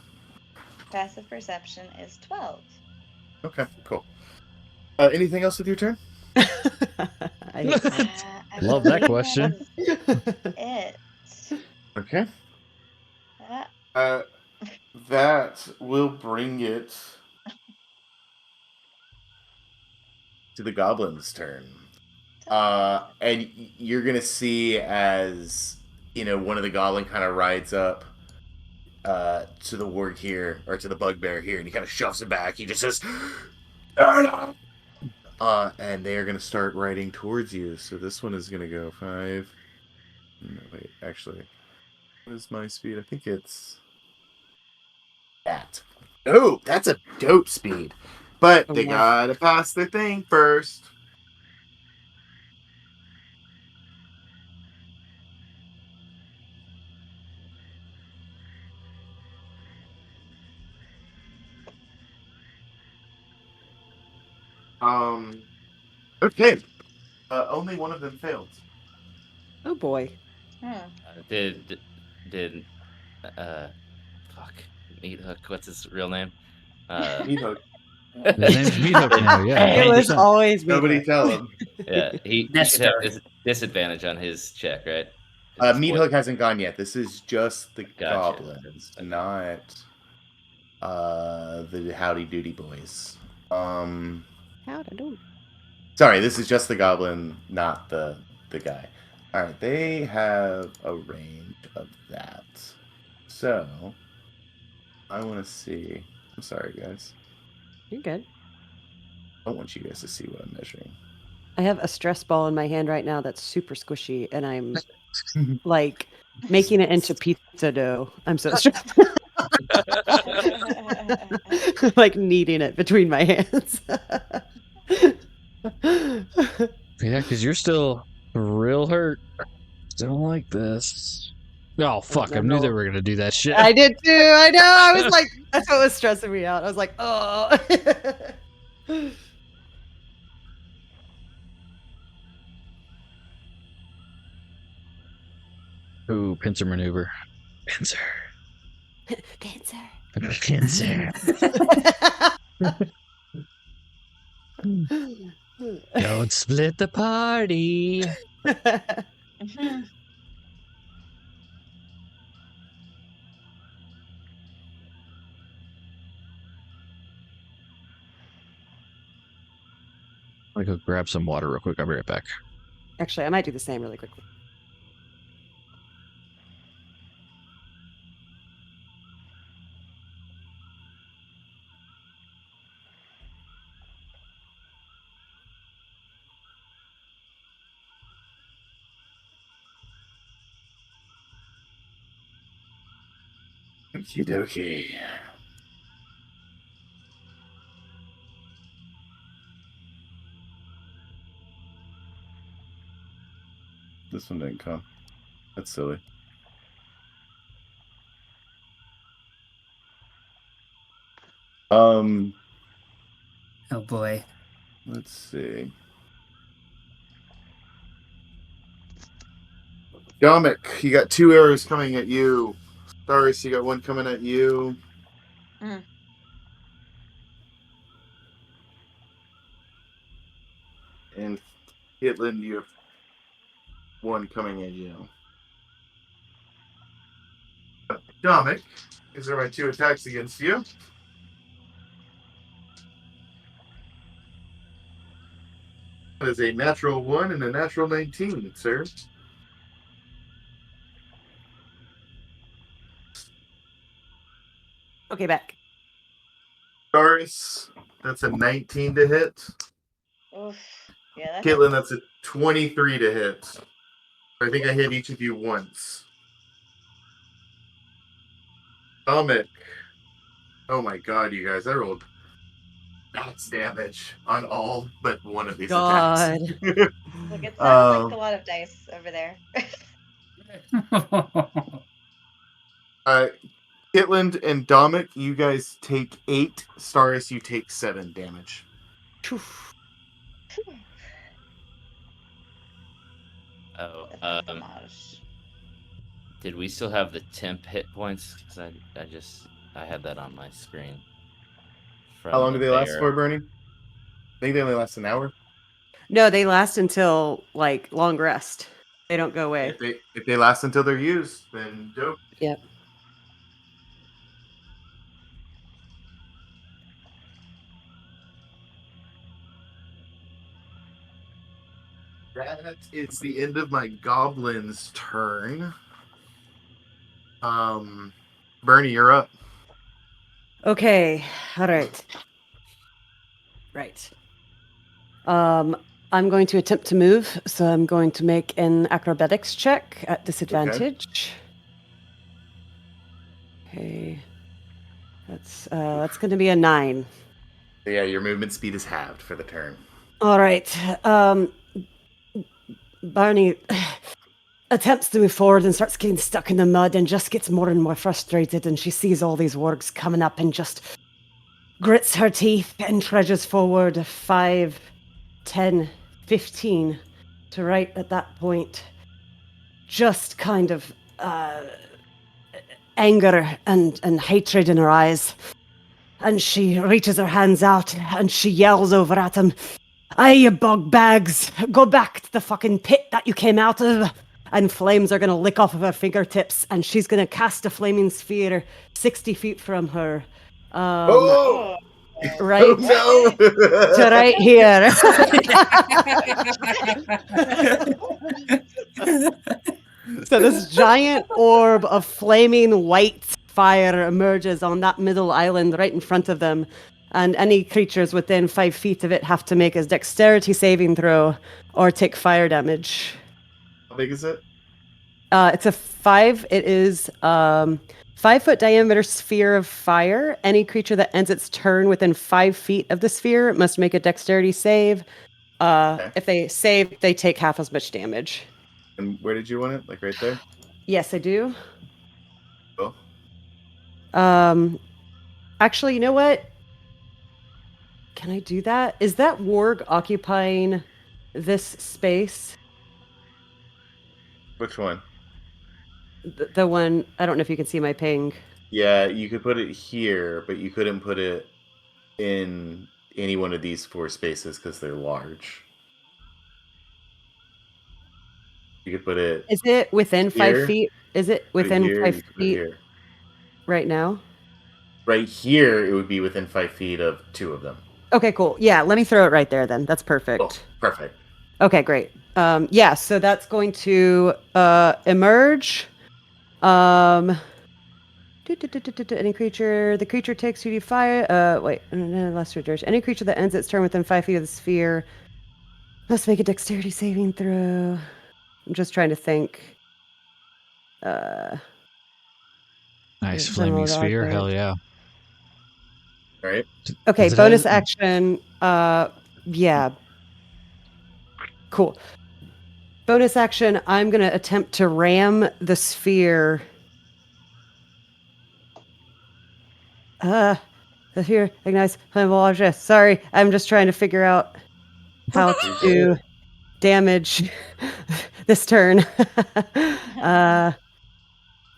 Passive perception is 12. Okay, cool. Anything else with your turn? I hate that. I Love that believe question. that is it. Okay. Uh, That will bring it to the goblin's turn. And you're gonna see as one of the goblin kind of rides up to the warg here, or to the bugbear here, and he kind of shoves it back. He just says, and they are gonna start riding towards you. So this one is gonna go 5. No, wait, actually, what is my speed? I think it's that. Oh, that's a dope speed. But they wow. gotta pass their thing first. Okay. Only one of them failed. Oh boy. Did fuck, Meat Hook? What's his real name? Meat Hook. His name's Meathook now. Yeah, It was 100%. always me. Nobody tell him. Yeah, he should have disadvantage on his check, right? 'Cause it's Meat Hook hasn't gone yet. This is just the Gotcha. goblins, not the Howdy Doody boys. How'd I do? Sorry, this is just the goblin, not the guy. All right, they have a range of that. So I want to see. I'm sorry, guys. You're good. I don't want you guys to see what I'm measuring. I have a stress ball in my hand right now that's super squishy, and I'm like making it into pizza dough. I'm so stressed. Like kneading it between my hands. Yeah, because you're still real hurt. Don't like this. Oh, fuck. I knew they were going to do that shit. I did too. I know. I was like, that's what was stressing me out. I was like, oh. Ooh, pincer maneuver. Pincer. Cancer. Pincer. Don't split the party. I'm gonna go grab some water real quick. I'll be right back. Actually, I might do the same really quickly. Okie dokie. This one didn't come. That's silly. Oh boy. Let's see. Dominic, you got 2 arrows coming at you. Doris, you got 1 coming at you. Mm. And Hitland, you have 1 coming at you. Dominic, these are my 2 attacks against you. That is a natural 1 and a natural 19, sir. Okay, back. Doris, that's a 19 to hit. Oof. Yeah, that Caitlin, that's a 23 to hit. I think I hit each of you once. Dominic. Oh my god, you guys, I rolled max damage on all but one of these attacks. Look, it sounds like a lot of dice over there. Kitland and Dominic, you guys take 8. Staris, you take 7 damage. Oh, did we still have the temp hit points? Because I had that on my screen. How long do they last for, Bernie? I think they only last an hour. No, they last until like long rest. They don't go away. If they last until they're used, then dope. Yep. That is the end of my goblin's turn. Bernie, you're up. Okay. All right. Right. I'm going to attempt to move, so I'm going to make an acrobatics check at disadvantage. Okay. That's going to be a 9. Yeah, your movement speed is halved for the turn. All right. Barney attempts to move forward and starts getting stuck in the mud and just gets more and more frustrated, and she sees all these wargs coming up and just grits her teeth and trudges forward 5, 10, 15 to right at that point. Just kind of anger and hatred in her eyes. And she reaches her hands out and she yells over at him, "Aye, you bog bags, go back to the fucking pit that you came out of." And flames are going to lick off of her fingertips, and she's going to cast a flaming sphere 60 feet from her. Oh! Right Oh, no! to right here. So this giant orb of flaming white fire emerges on that middle island right in front of them. And any creatures within 5 feet of it have to make a dexterity saving throw or take fire damage. How big is it? It's a 5. It is 5-foot diameter sphere of fire. Any creature that ends its turn within 5 feet of the sphere must make a dexterity save. Okay. If they save, they take half as much damage. And where did you want it? Like right there? Yes, I do. Cool. Actually, you know what? Can I do that? Is that warg occupying this space? Which one? The one, I don't know if you can see my ping. Yeah, you could put it here, but you couldn't put it in any one of these 4 spaces because they're large. You could put it Is it within 5 Here? feet? Is it put it within here, 5 you could put it feet here. right now? Right here, it would be within 5 feet of 2 of them. Okay, cool. Yeah, let me throw it right there then. That's perfect. Oh, perfect. Okay, great. Yeah, so that's going to emerge. Any creature, the creature takes 2d5. Wait, last duration. Any creature that ends its turn within 5 feet of the sphere must make a dexterity saving throw. I'm just trying to think. Nice General flaming sphere. dodge. Hell yeah. All right. Okay, Does it bonus have- action. Yeah. Cool. Bonus action, I'm going to attempt to ram the sphere. The sphere ignites flammable. Sorry, I'm just trying to figure out how to damage this turn.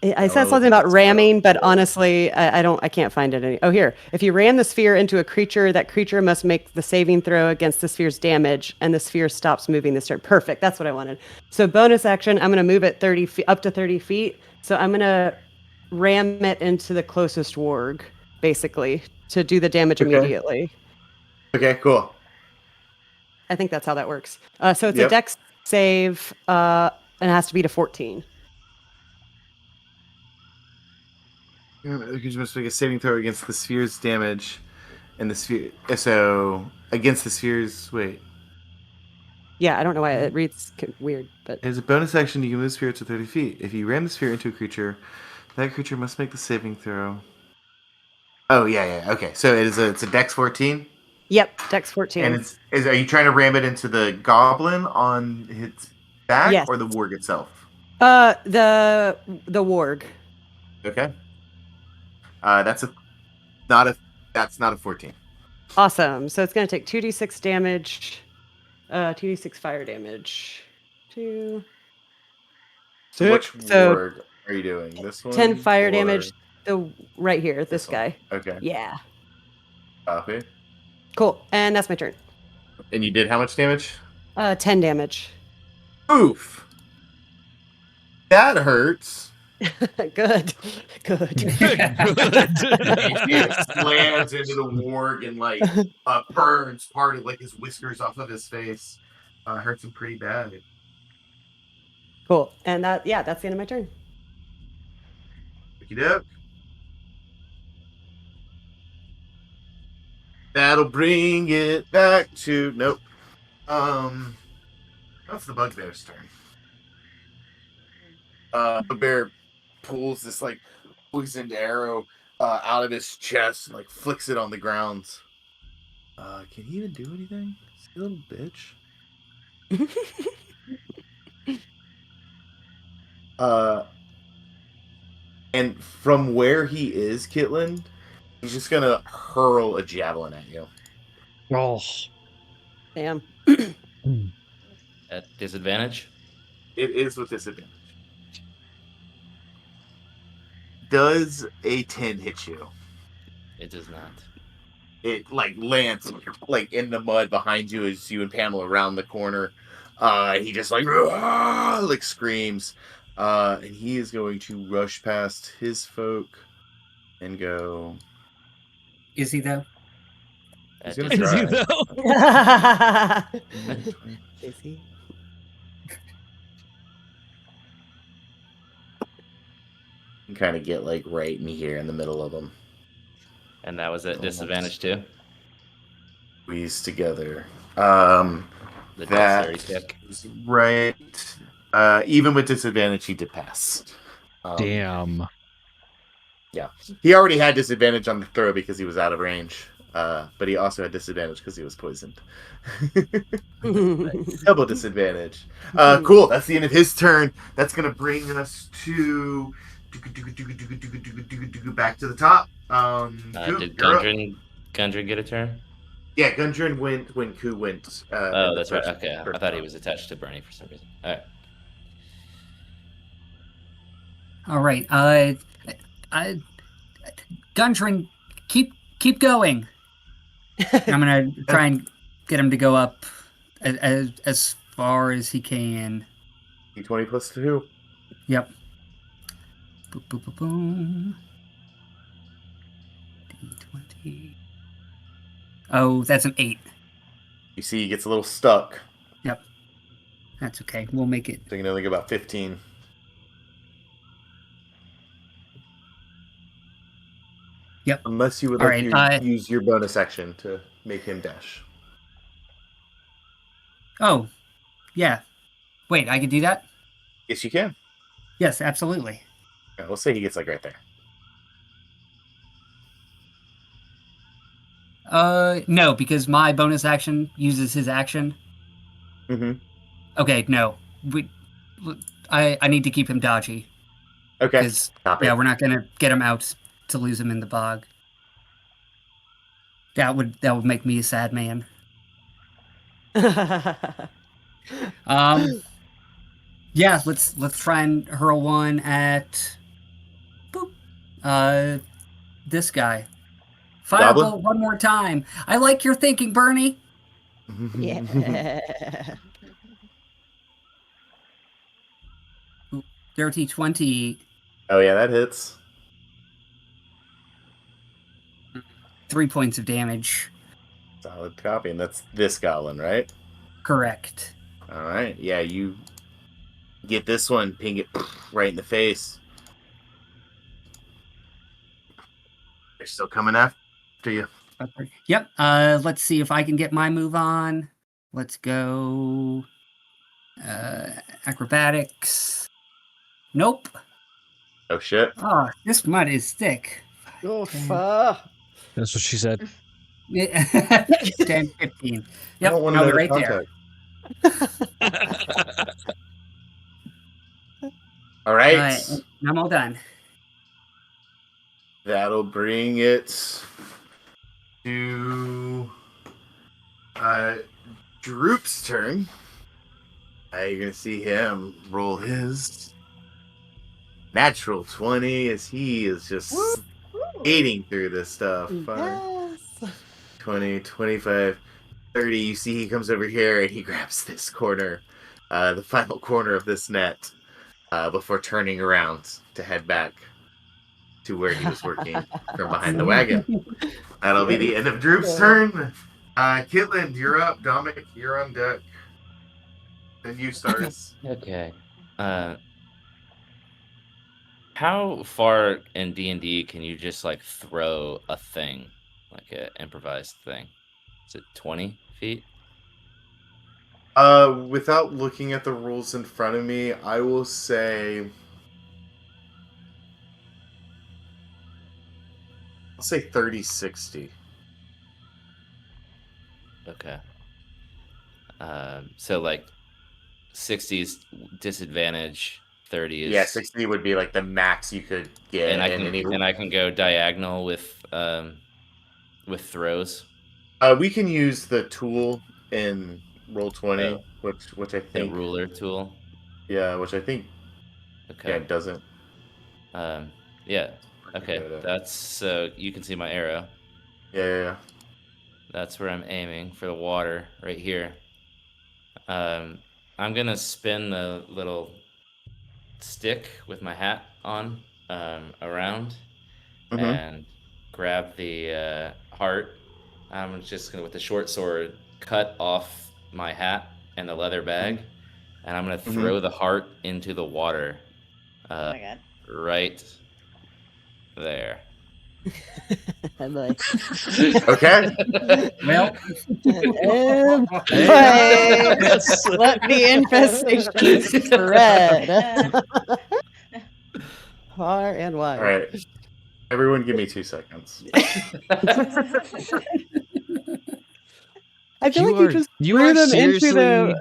I said something about ramming, but honestly, I can't find it. Oh, here. If you ram the sphere into a creature, that creature must make the saving throw against the sphere's damage, and the sphere stops moving this turn. Perfect. That's what I wanted. So bonus action, I'm going to move it 30 feet, up to 30 feet. So I'm going to ram it into the closest warg, basically, to do the damage Okay. immediately. Okay, cool. I think that's how that works. So it's a Yep. dex save, and it has to be to 14. The creature must make a saving throw against the sphere's damage, and the sphere. So against the sphere's. Wait. Yeah, I don't know why it reads weird, but As a bonus action, you can move the sphere to 30 feet. If you ram the sphere into a creature, that creature must make the saving throw. Oh yeah. Okay, so it's a Dex 14, yep, dex 14. and are you trying to ram it into the goblin on its back Yes. or the warg itself? The warg. Okay. That's not a 14. Awesome. So it's going to take 2d6 damage, 2d6 fire damage. 2. So which So warg are you doing? This one? 10 fire or damage. The right here, this one? guy. Okay. Yeah. Copy. Cool. And that's my turn. And you did how much damage? 10 damage. Oof. That hurts. Good. He slams into the warg and burns part of his whiskers off of his face. Hurts him pretty bad. Cool. And that's the end of my turn. Okie doke. That'll bring it back to nope. That's the bugbear's turn. Bugbear pulls this poisoned arrow out of his chest and flicks it on the ground. Can he even do anything? He's a little bitch. And from where he is, Kitland, He's just gonna hurl a javelin at you. Oh. Damn. At disadvantage? It is with disadvantage. Does a 10 hit you? It does not. It like lands like in the mud behind you as you and Pamela round the corner. He just like screams. And he is going to rush past his folk and go. Is he though? He's At gonna Is he disadvantage. though? Is he? And kind of get like right in here in the middle of them. And that was at Oh, disadvantage too? Squeeze together. The That dexterity check. is right. Even with disadvantage, he did pass. Damn. Yeah, he already had disadvantage on the throw because he was out of range. But he also had disadvantage because he was poisoned. Double disadvantage. Cool. That's the end of his turn. That's gonna bring us to back to the top. Coop, Did you're up. Gundren get a turn? Yeah, Gundren went when Ku went. Oh, in the that's right. first- Okay, I first thought he round. was attached to Bernie for some reason. All right. All right. Gundren, keep going. I'm gonna try and get him to go up as far as he can. D20 plus 2. Yep. Boop, boop, boop, boom. D20. Oh, that's an 8. You see, he gets a little stuck. Yep. That's okay. We'll make it. So you can only get about 15. Yep. Unless you would All like right, to use your bonus action to make him dash. Oh, yeah. Wait, I can do that? Yes, you can. Yes, absolutely. Yeah, we'll say he gets like right there. No, because my bonus action uses his action. Mm-hmm. Okay, no. I need to keep him dodgy. Okay. Because, Copy. yeah, we're not going to get him out to lose him in the bog. That would make me a sad man. Yeah, let's try and hurl one at boop. This guy. Goblin? Firebolt one more time. I like your thinking, Bernie. Yeah. Dirty 20. Oh yeah, that hits. 3 points of damage. Solid copy, and that's this goblin, right? Correct. All right. Yeah, you get this one, ping it right in the face. They're still coming after you. Yep. Let's see if I can get my move on. Let's go. Acrobatics. Nope. Oh shit. Oh, this mud is thick. Oh, 10. fuck. That's what she said. 10, 15. I Yep, don't want to I'll know be the right there. contact. All right. Alright, I'm all done. That'll bring it to Droop's turn. You're gonna see him roll his natural 20 as he is just skating through this stuff. Yes. 20, 25, 30. You see he comes over here and he grabs this corner, the final corner of this net, before turning around to head back to where he was working from behind the wagon. That'll be the end of Droop's turn. Kitland, you're up. Dominic, you're on deck. Then you start. Okay. How far in D&D can you just like throw a thing, like an improvised thing? Is it 20 feet? Without looking at the rules in front of me, I will say, I'll say 30, 60. Okay. So like 60's disadvantage, 30 is. Yeah, 60 would be like the max you could get, and I any. can go diagonal with throws. We can use the tool in Roll20, Oh. which I The think, ruler tool. yeah, it Okay. doesn't. Yeah. I Okay. forget it. That's so you can see my arrow. Yeah. That's where I'm aiming for the water right here. I'm gonna spin the little stick with my hat on around Mm-hmm. and grab the heart. I'm just gonna, with the short sword, cut off my hat and the leather bag, and I'm gonna throw the heart into the water. Oh my god. Right there. Like, Okay. Well, and Hey. play. Let the infestation spread far and wide. All right. Everyone, give me 2 seconds. I feel You like you are- just you threw are them into seriously- the.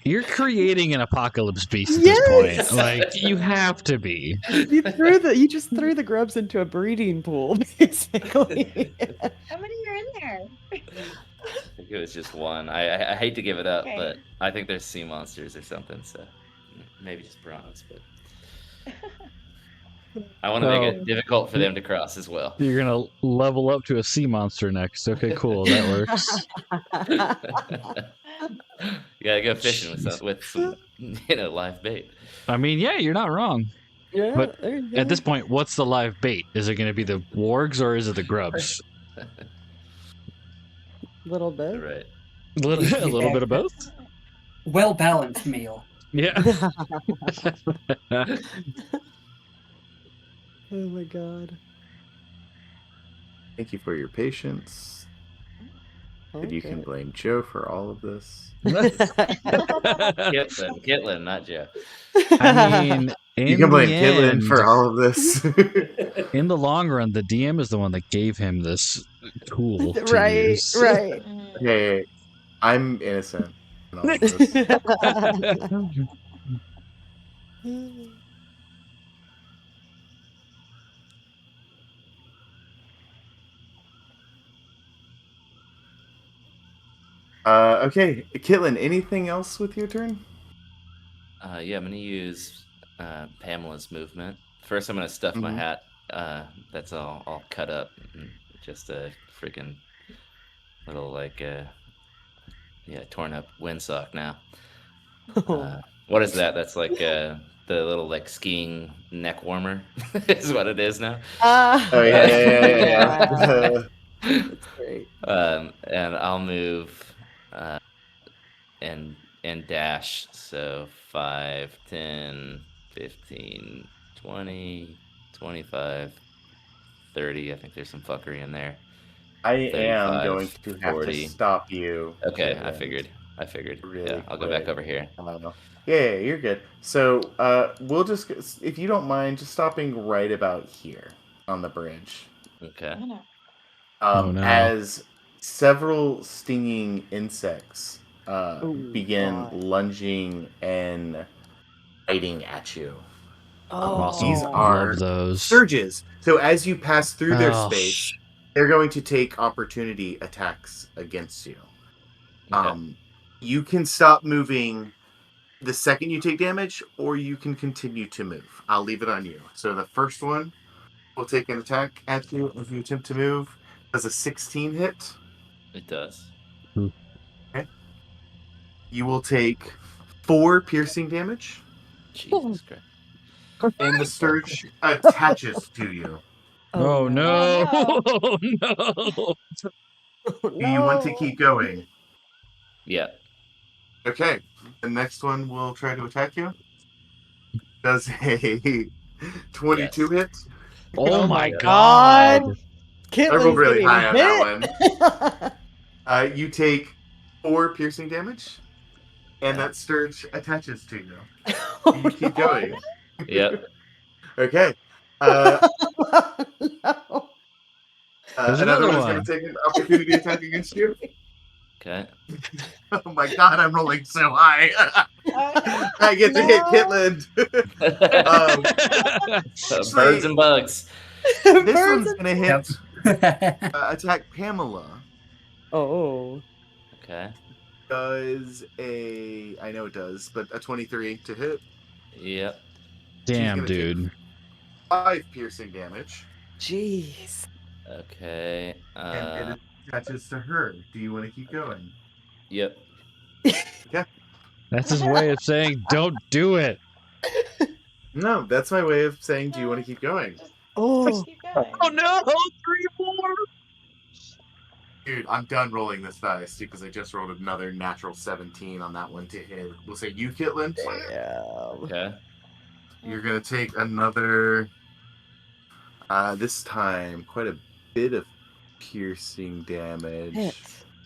You're creating an apocalypse beast at this point. Yes! Like, you have to be. You just threw the grubs into a breeding pool, basically. How many are in there? I think it was just one. I hate to give it up, Okay. but I think there's sea monsters or something, so maybe just bronze, but I want to make it difficult for them to cross as well. You're gonna level up to a sea monster next. Okay, cool. That works. You gotta go fishing with some live bait. I mean, yeah, you're not wrong. Yeah, But there you go. At this point, what's the live bait? Is it going to be the wargs or is it the grubs? Little bit. Right. A little bit of both. well balanced meal. Yeah. Oh my god. Thank you for your patience. And you can Okay. blame Joe for all of this. Kitlin, not Joe. I mean, You can blame Kitlin end, for all of this. in the long run, the DM is the one that gave him this tool to Right, use. right. Hey, I'm innocent in all of this. Okay, Kitlin, anything else with your turn? Yeah, I'm gonna use Pamela's movement. First, I'm gonna stuff my hat. That's all cut up, and just a freaking little torn up windsock now. What is that? That's like the little like skiing neck warmer is what it is now. Oh yeah. That's great. And I'll move and dash. So 5, 10, 15, 20, 25, 30. I think there's some fuckery in there. I am 35, going to have 40. to stop you. Okay, Kitlin. I figured. Really Yeah, I'll go back quick. over here. Yeah, you're good. So we'll just, if you don't mind, just stopping right about here on the bridge. Okay. Oh, no. As several stinging insects begin God. lunging and biting at you. Awesome. These are Love those. surges. So as you pass through their Oh, space, they're going to take opportunity attacks against you. Okay. You can stop moving the second you take damage, or you can continue to move. I'll leave it on you. So the first one will take an attack at you if you attempt to move. Does a 16 hit? It does. Okay. You will take 4 piercing damage, Jesus Christ. and the surge attaches to you. Oh, no. Oh, no. Do you want to keep going? Yeah. Okay. The next one will try to attack you. Does a 22 hit? Oh, my God. God. I rolled Kitlin's really getting high on hit. that one. You take 4 piercing damage, and that surge attaches to you. Do you keep going? Yep. Okay. No. There's Another another one's one. going to take an opportunity attack against you. Okay. Oh my god, I'm rolling so high. I get to hit No. Kitland. Birds and bugs. This one's gonna hit Yep. attack Pamela. Oh. Okay. I know it does, but a 23 to hit. Yep. Damn, gonna take- dude. 5 piercing damage. Jeez. Okay. And it attaches to her. Do you want to keep going? Yep. That's his way of saying, don't do it. No, that's my way of saying, do you want to keep going? Oh. Keep going. Oh no! 3 more! Dude, I'm done rolling this dice because I just rolled another natural 17 on that one to hit. We'll say you, Kitland. Yeah. Okay. You're going to take another, this time, quite a bit of piercing damage. Hit.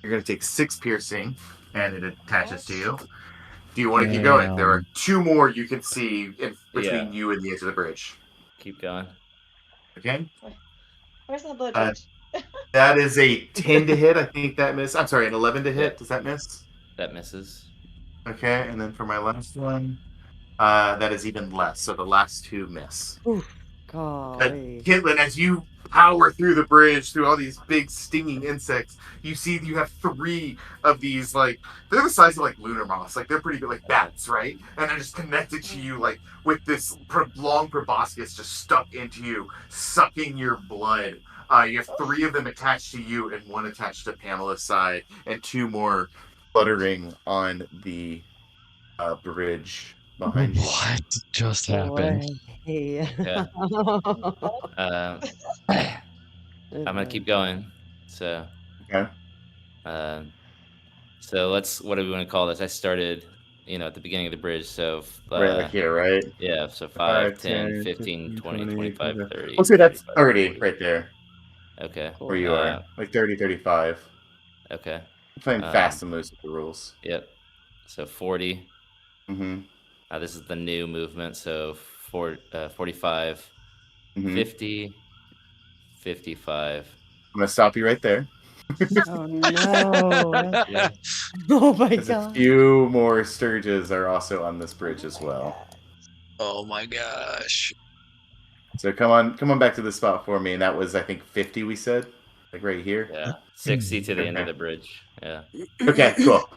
You're going to take 6 piercing, and it attaches to you. Do you want to keep going? There are 2 more you can see in between you and the edge of the bridge. Keep going. Okay? Where's the blood bridge? That is a 10 to hit. I think that missed. I'm sorry, an 11 to hit. Does that miss? That misses. Okay, and then for my last one, that is even less. So the last 2 miss. Golly. Kitlin, as you power through the bridge, through all these big stinging insects, you see you have 3 of these, like, they're the size of, like, lunar moths. Like, they're pretty big, like bats, right? And they're just connected to you, like, with this long proboscis just stuck into you, sucking your blood. You have 3 of them attached to you and 1 attached to Pamela's side, and 2 more fluttering on the bridge behind you. What just happened? Yeah. I'm gonna keep going. So, Okay. so what do we want to call this? I started, at the beginning of the bridge. So, Right, like here, right? yeah. So 5, 10, 15, 20, 25, 30. Let's say that's 35, 30 40. right there, Okay. where you are. Like 30, 35. Okay. I'm playing fast and loose with the rules. Yep. So 40. Mm-hmm. This is the new movement. So 45, Mm-hmm. 50, 55. I'm going to stop you right there. Oh no. Oh my Because a god. few more Sturges are also on this bridge as well. Oh my gosh. So come on back to the spot for me. And that was, I think, 50 we said? Like right here? Yeah. 60 to the end of Okay. the bridge. Yeah. Okay, cool.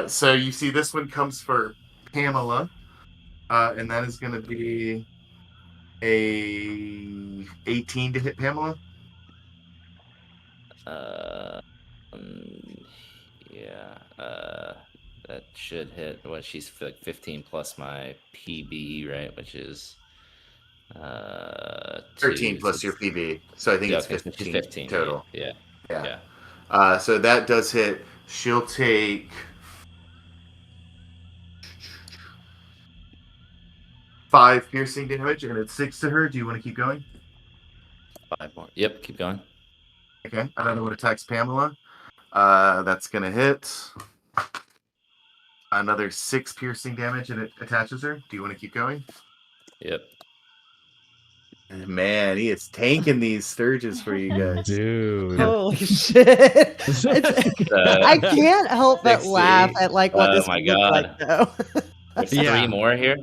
So you see this one comes for Pamela. And that is going to be a 18 to hit Pamela. Yeah. That should hit. What, she's like 15 plus my PB, right? Which is 13 plus your PB. So I think it's 15, she's 15 total. Yeah. So that does hit. She'll take 5 piercing damage, and it's 6 to her. Do you want to keep going? 5 more. Yep. Keep going. Okay. Another one attacks Pamela. That's gonna hit. Another 6 piercing damage, and it attaches her. Do you want to keep going? Yep. Man, he is tanking these Sturges for you guys. Dude. Holy shit. I can't help but 60. laugh at like what Oh this my would look like though. There's Yeah. 3 more here.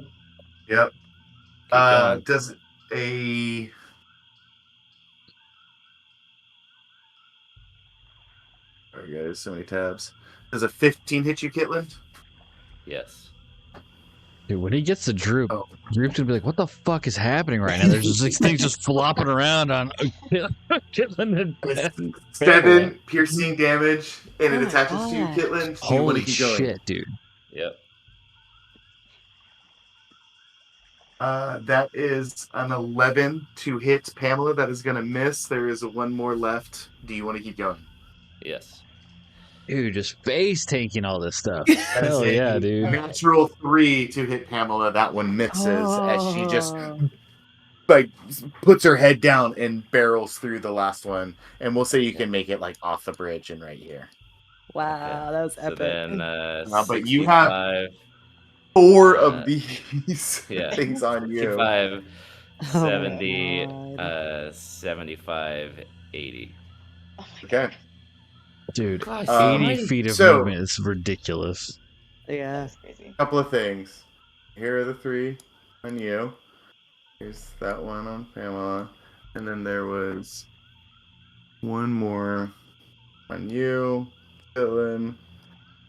Yep. Keep going. Does a Sorry guys, so many tabs. Does a 15 hit you, Kitland? Yes. Dude, when he gets the droop, Oh. Droop's gonna be like, what the fuck is happening right now? There's just these things just flopping around on Kitland and 7 piercing damage, and it Oh my attaches to you, God. Kitland. Do you want Holy to keep going? shit, dude. Yep. That is an 11 to hit Pamela. That is going to miss. There is 1 more left. Do you want to keep going? Yes. Dude, just face tanking all this stuff. That is Hell a yeah, dude. Natural 3 to hit Pamela. That one misses as she just Oh. like puts her head down and barrels through the last one. And we'll say you can make it like off the bridge and right here. Wow, that was So epic. then, but you have 65, 4 of these yeah. things on you. 65, Oh my 70, God. 75, 80. Okay. Dude, Gosh, 80 almighty. feet of so- movement is ridiculous. Yeah. That's crazy. Couple of things. Here are the 3 on you. Here's that one on Pamela. And then there was one more on you, Dylan.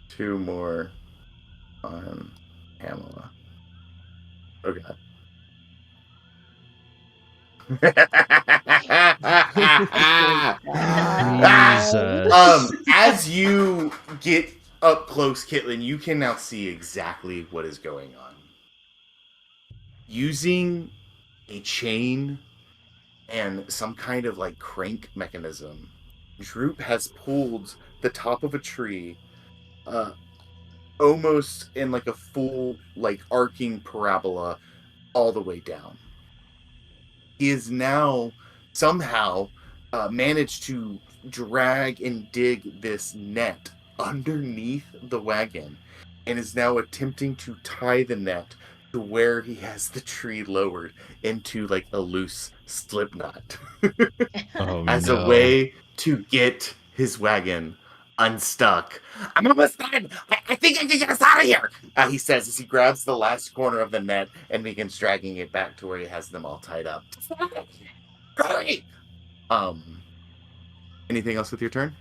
2 more on Pamela. Oh god. Jesus. As you get up close, Kitlin, you can now see exactly what is going on. Using a chain and some kind of like crank mechanism, Droop has pulled the top of a tree almost in like a full like arcing parabola all the way down. He is now somehow managed to drag and dig this net underneath the wagon and is now attempting to tie the net to where he has the tree lowered into like a loose slip knot Oh as a no. way to get his wagon unstuck. I'm almost done. I think I can get us out of here, he says as he grabs the last corner of the net and begins dragging it back to where he has them all tied up. Hurry! Anything else with your turn?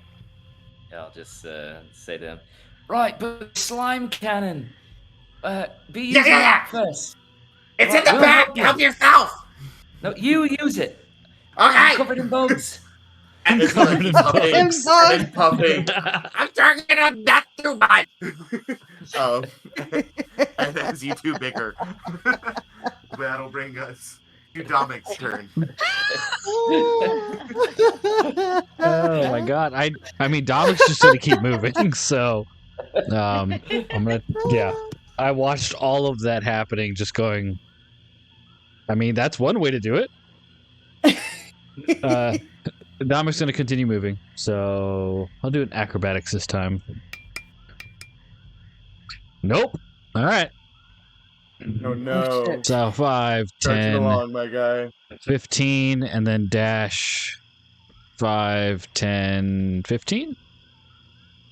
Yeah, I'll just say to him, right, but slime cannon. Be using that first. It's Right, in the we'll back. help you. Help yourself. No, you use it. I'm Okay. covered in bugs. And it's Covered like in puffing bugs. and puffing. I'm turning it up, not too much. And as you two bicker, that'll bring us to Domic's turn. Oh my god. I mean Domic's just gonna keep moving, so I'm gonna I watched all of that happening just going. I mean, that's one way to do it. Domic's gonna continue moving, so I'll do an acrobatics this time. Nope. All right. Oh no. shit. So 5, Charging 10, along, my guy. 15, and then dash 5, 10, 15.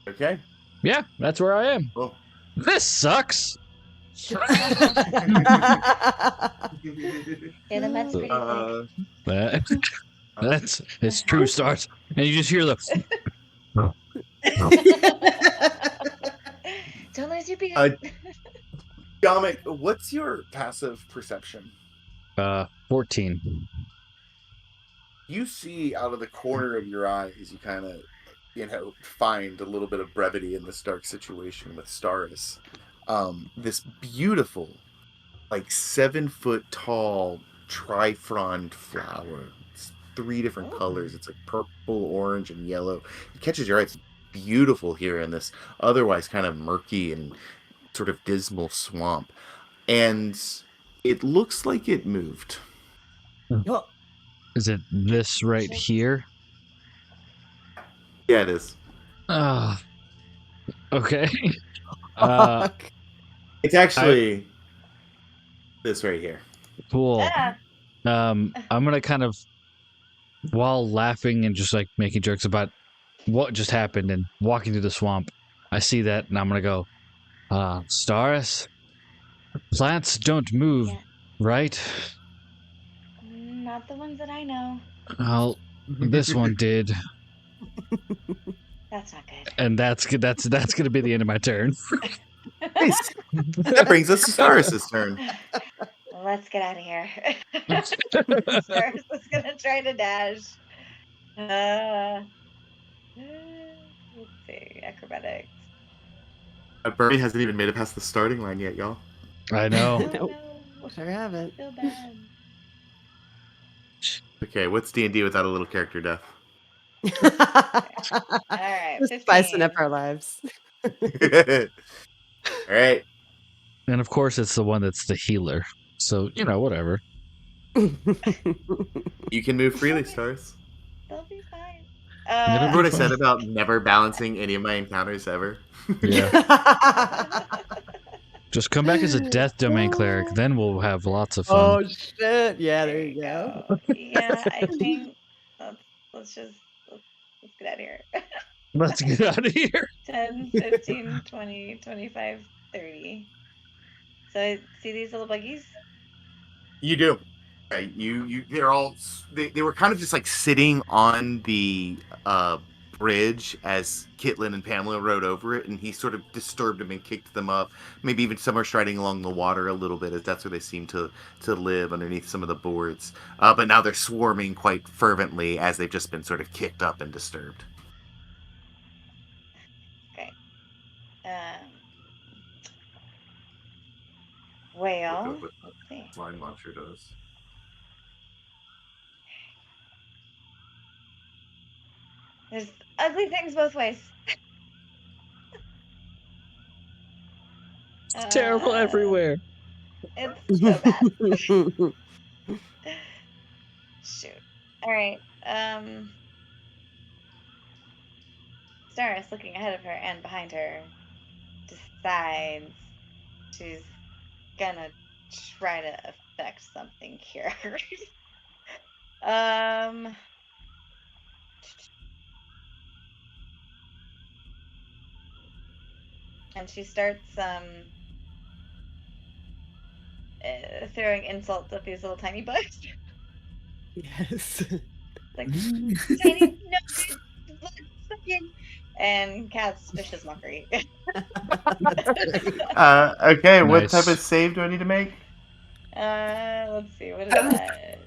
Okay. Yeah, that's where I am. Cool. This sucks. Yeah, the med's pretty thick. It's true stars. And you just hear the Don't lose your beard. Domic, what's your passive perception? 14. You see out of the corner of your eye as you kind of, find a little bit of brevity in this dark situation with Staris. This beautiful, like 7-foot tall trifrond flower. It's 3 different colors. It's like purple, orange, and yellow. It catches your eye. It's beautiful here in this otherwise kind of murky and sort of dismal swamp. And it looks like it moved. Is it this right here? Yeah, it is. Okay. It's actually this right here. Cool. Ah. I'm gonna kind of, while laughing and just like making jokes about what just happened and walking through the swamp, I see that and I'm gonna go, Staris, plants don't move, Yeah. right? Not the ones that I know. Well, this one did, That's not good. and that's gonna be the end of my turn. Nice. That brings us to Staris' turn. Let's get out of here. Stars is gonna try to dash. Let's see, acrobatics. Bernie hasn't even made it past the starting line yet, y'all. I know. Nope. No, Sure haven't. I feel bad. Okay, what's D&D without a little character death? All right, Just 15. spicing up our lives. All right. And of course, it's the one that's the healer. So whatever. You can move freely, Stars. They'll be fine. Remember what I said about never balancing any of my encounters ever? Yeah. Just come back as a death domain cleric, then we'll have lots of fun. Oh shit! Yeah, there you go. Yeah, I think let's get out of here. Let's get out of here. 10, 15, 20, 25, 30. So I see these little buggies. You do. They're all. They were kind of just like sitting on the bridge as Kitlin and Pamela rode over it, and he sort of disturbed them and kicked them up. Maybe even some are striding along the water a little bit, as that's where they seem to live underneath some of the boards. But now they're swarming quite fervently as they've just been sort of kicked up and disturbed. Okay. Well, let's see. Slime monster does. There's ugly things both ways. Terrible everywhere. It's so bad. Shoot. All right. Staris, looking ahead of her and behind her, decides she's gonna try to affect something here. And she starts throwing insults at these little tiny bugs. Yes. Like tiny and Cat's vicious mockery. Okay, what Nice. type of save do I need to make? Let's see, what is that?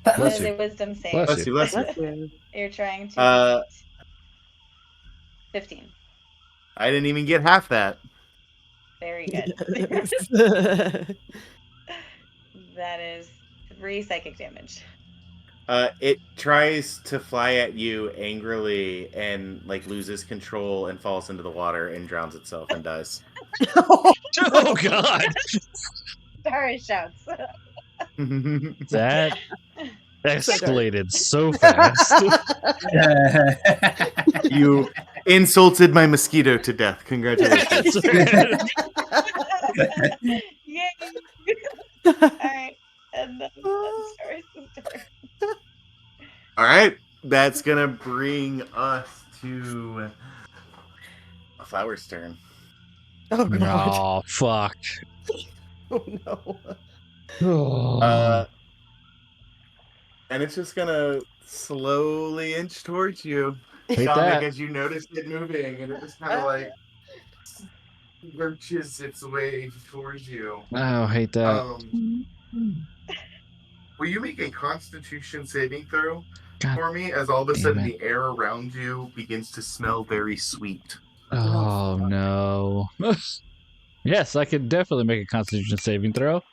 That Bless is you. a wisdom save. Bless you. Bless you. Bless you. You're trying to 15. I didn't even get half that. Very good. Yes. That is 3 psychic damage. It tries to fly at you angrily and like loses control and falls into the water and drowns itself and dies. Oh God! Dara shouts. That escalated so fast. You insulted my mosquito to death. Congratulations. Yay! Alright. And then Staris' turn. All right, that's gonna bring us to a flower's turn. Oh god. Oh fuck! Oh no. Oh. And it's just gonna slowly inch towards you, Hate Dominic, that. as you notice it moving, and it just kind of like lurches its way towards you. Oh, hate that. Will you make a Constitution saving throw God for me? As all of a damn sudden it. the air around you begins to smell very sweet. Oh no. Yes, I could definitely make a Constitution saving throw.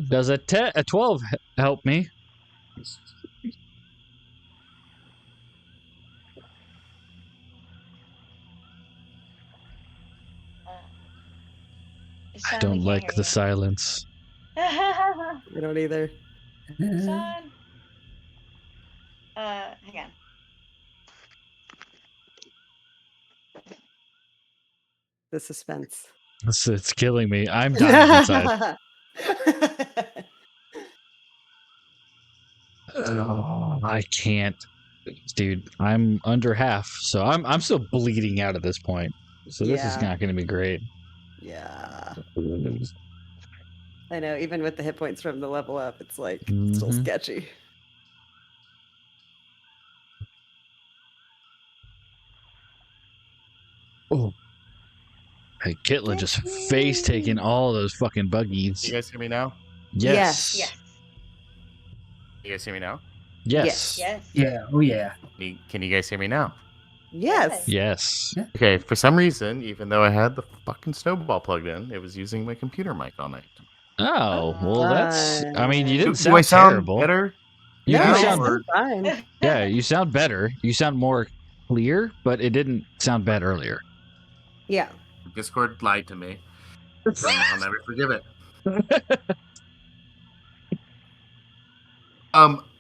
Does a 12 help me? I don't like the silence. I don't either. Sean. Hang on. The suspense. It's killing me. I'm dying inside. Oh, I can't, dude. I'm under half, so I'm still bleeding out at this point. So this is Yeah. not going to be great. Yeah. I know, even with the hit points from the level up, it's like still Mhm. sketchy. Oh, hey, Kitlin just face taking all those fucking buggies. You guys hear me now? Yes. Yes. You guys hear me now? Yes. Yes. Yeah. Oh yeah. Can you guys hear me now? Yes. Yes. Okay, for some reason, even though I had the fucking snowball plugged in, it was using my computer mic all night. Oh, well, that's. I mean, you didn't Do I sound sound terrible. better? You No, do it sound. sounds fine. Yeah, you sound better. You sound more clear, but it didn't sound bad earlier. Yeah. Discord lied to me. I'll never forgive it.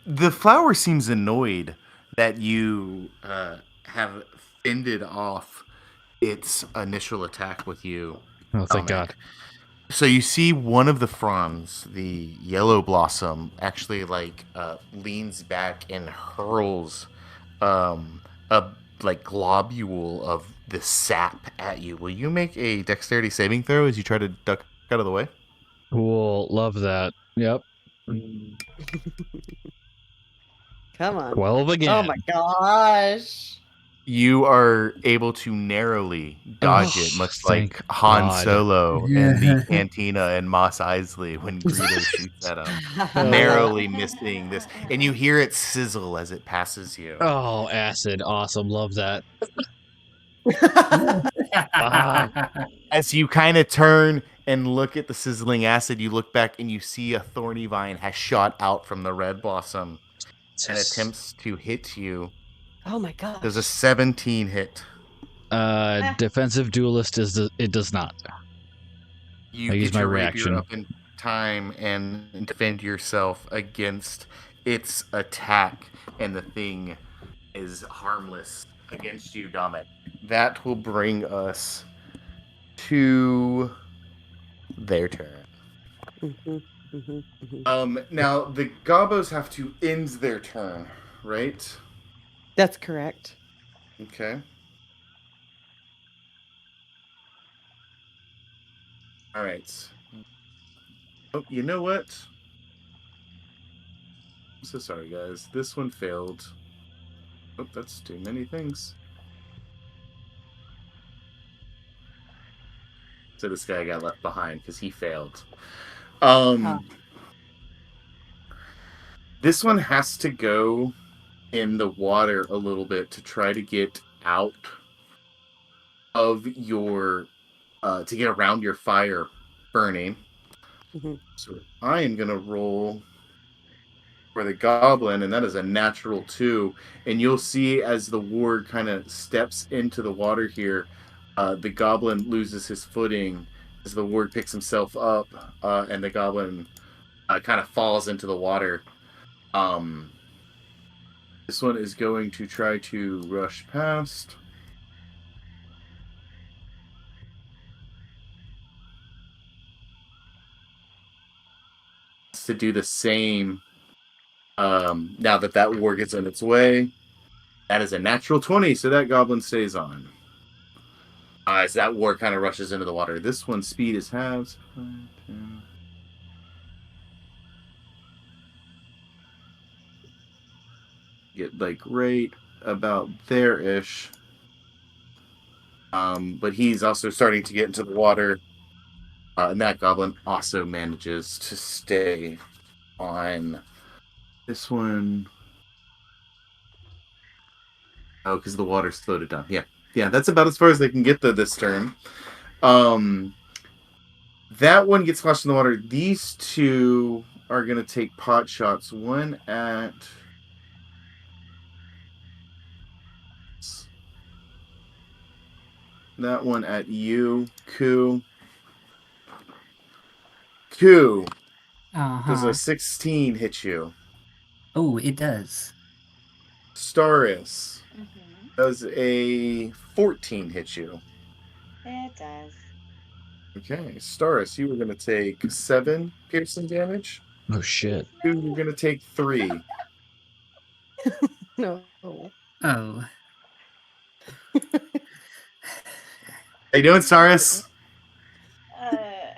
The flower seems annoyed that you have fended off its initial attack with you. Oh, thank Dominic. God. So you see one of the fronds, the yellow blossom, actually leans back and hurls a like globule of the sap at you. Will you make a dexterity saving throw as you try to duck out of the way? Cool. Love that. Yep. Come on. 12 again. Oh my gosh. You are able to narrowly dodge it, much like Thank Han God. Solo in the cantina and Mos Eisley when Greedo shoots at him. Narrowly missing this. And you hear it sizzle as it passes you. Oh, acid. Awesome. Love that. As you kind of turn and look at the sizzling acid, you look back and you see a thorny vine has shot out from the red blossom and attempts to hit you. Oh my gosh. There's a 17 hit. Defensive duelist it does not. You I use get my your reaction. rapier up in time and defend yourself against its attack, and the thing is harmless against you, Dominic. That will bring us to their turn. Now the Gobos have to end their turn, right? That's correct. Okay. All right. Oh, you know what? I'm so sorry, guys. This one failed. Oh, that's too many things. So this guy got left behind because he failed. This one has to go in the water a little bit to try to get out of your to get around your fire burning. So I am gonna roll for the goblin, and that is a natural 2. And you'll see as the ward kind of steps into the water here, the goblin loses his footing as the ward picks himself up, and the goblin kind of falls into the water. This one is going to try to rush past. To do the same now that war gets in its way. That is a natural 20, so that goblin stays on. As that war kind of rushes into the water. This one's speed is halved. 5, 10. Get like right about there-ish. But he's also starting to get into the water. And that goblin also manages to stay on. This one. Oh, because the water slowed it down. Yeah, that's about as far as they can get this turn. That one gets flushed in the water. These two are going to take pot shots. One at... That one at you, Ku. Ku, does a 16 hit you? Oh, it does. Staris, does a 14 hit you? It does. Okay, Staris, you were going to take 7 piercing damage. Oh, shit. Ku, you're going to take 3. No. Oh. How you doing, Staris?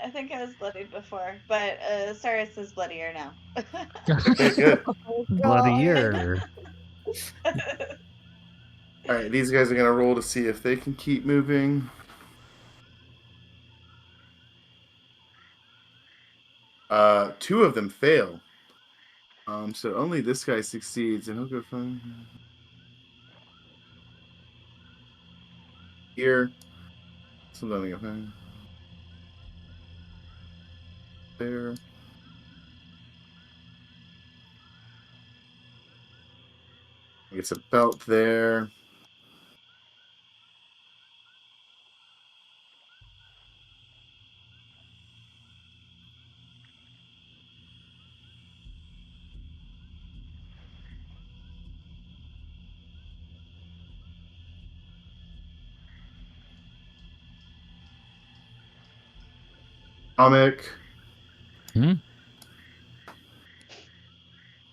I think I was bloodied before, but Cyrus is bloodier now. Okay, good. Bloodier. All right, these guys are going to roll to see if they can keep moving. Two of them fail. So only this guy succeeds, and he'll go fine. Here. Something like that. There. It's about there. Comic.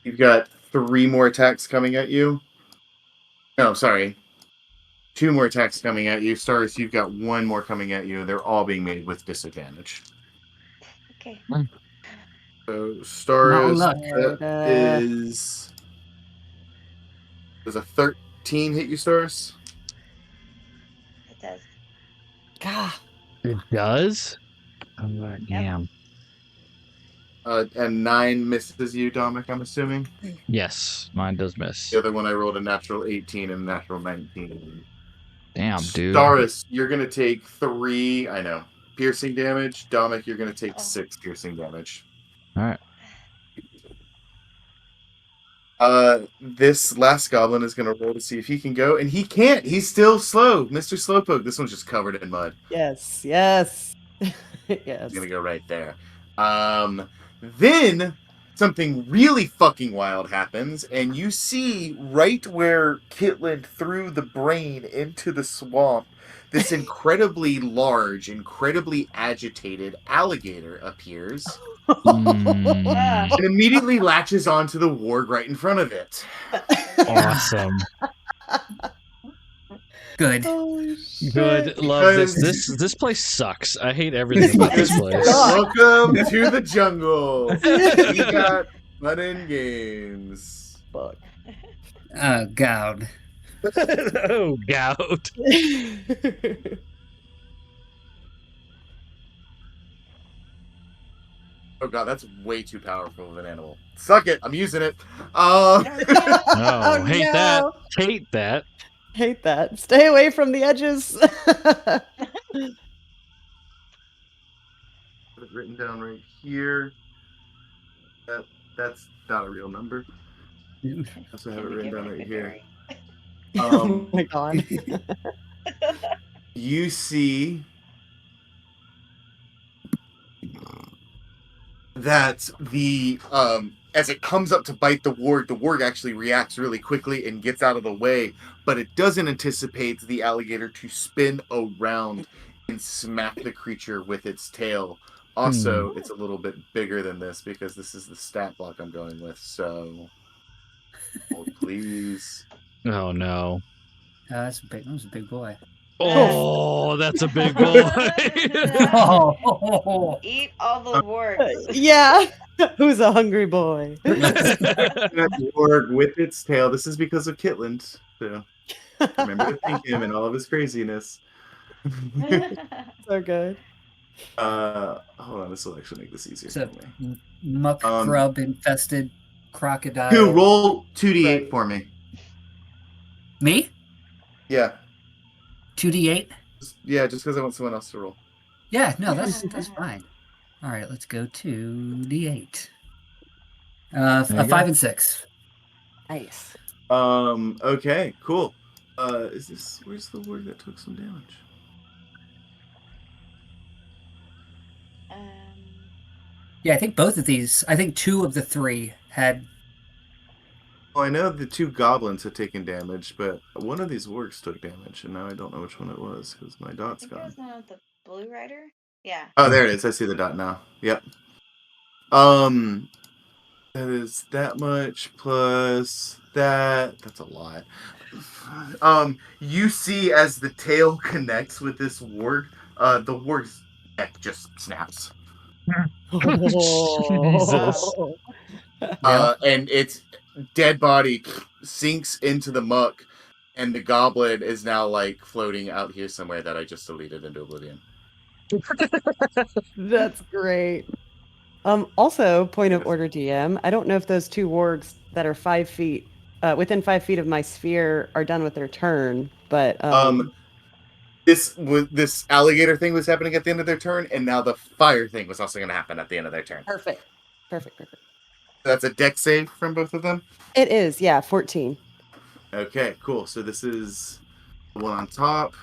You've got 3 more attacks coming at you. No, sorry. 2 more attacks coming at you. Stars, you've got 1 more coming at you. They're all being made with disadvantage. Okay. So, Not Stars, luck. that Right, is... Does a 13 hit you, Stars? It does. God. It does? Oh, Yep. damn. And 9 misses you, Dominic, I'm assuming. Yes, mine does miss. The other one I rolled a natural 18 and a natural 19. Damn, dude. Staris, you're going to take 3, I know, piercing damage. Dominic, you're going to take Oh. 6 piercing damage. All right. This last goblin is going to roll to see if he can go, and he can't. He's still slow. Mr. Slowpoke, this one's just covered in mud. Yes, yes. Yes. He's going to go right there. Then something really fucking wild happens, and you see right where Kitland threw the brain into the swamp, this incredibly large, incredibly agitated alligator appears Mm, and immediately latches onto the warg right in front of it. awesome. Good. Holy shit. Good. Love this. Because- This place sucks. I hate everything about this place. Welcome to the jungle. We got fun and games. Fuck. God. Oh, gout. Oh god, that's way too powerful of an animal. Suck it, I'm using it. Oh, Oh, hate no. that. Hate that. Hate that. Stay away from the edges. Have it written down right here. That's not a real number. I also have it written down right here. Oh my god. You see that the as it comes up to bite the warg actually reacts really quickly and gets out of the way, but it doesn't anticipate the alligator to spin around and smack the creature with its tail. Also, it's a little bit bigger than this because this is the stat block I'm going with, so hold please. Oh, no. That was a big boy. Oh, that's a big boy. Oh, Eat all the wargs. Yeah. Who's a hungry boy? That warg with its tail. This is because of Kitland. So remember to thank him and all of his craziness. So good. Hold on, this will actually make this easier so for me. muck grub infested crocodile. Two, roll 2d8 Right. for me. Me? Yeah. 2d8? Just because I want someone else to roll. Yeah, no, that's fine. All right, let's go to d8. There you 5 go. and 6. Nice. Okay, cool. Where's the word that took some damage? Yeah, I think both of these. I think 2 of the 3 had. Well, I know the 2 goblins had taken damage, but one of these wargs took damage, and now I don't know which one it was because my I dot's think it gone. was one of the blue rider. Yeah. Oh, there it is. I see the dot now. Yep. That is that much plus that. That's a lot. You see as the tail connects with this warg, the warg's neck just snaps. Jesus. And its dead body sinks into the muck, and the goblin is now like floating out here somewhere that I just deleted into oblivion. That's great. Also, point of order, DM. I don't know if those 2 wargs that are 5 feet, within 5 feet of my sphere, are done with their turn. But this alligator thing was happening at the end of their turn, and now the fire thing was also going to happen at the end of their turn. perfect. That's a dex save from both of them. It is, yeah, 14. Okay, cool. So this is the one on top.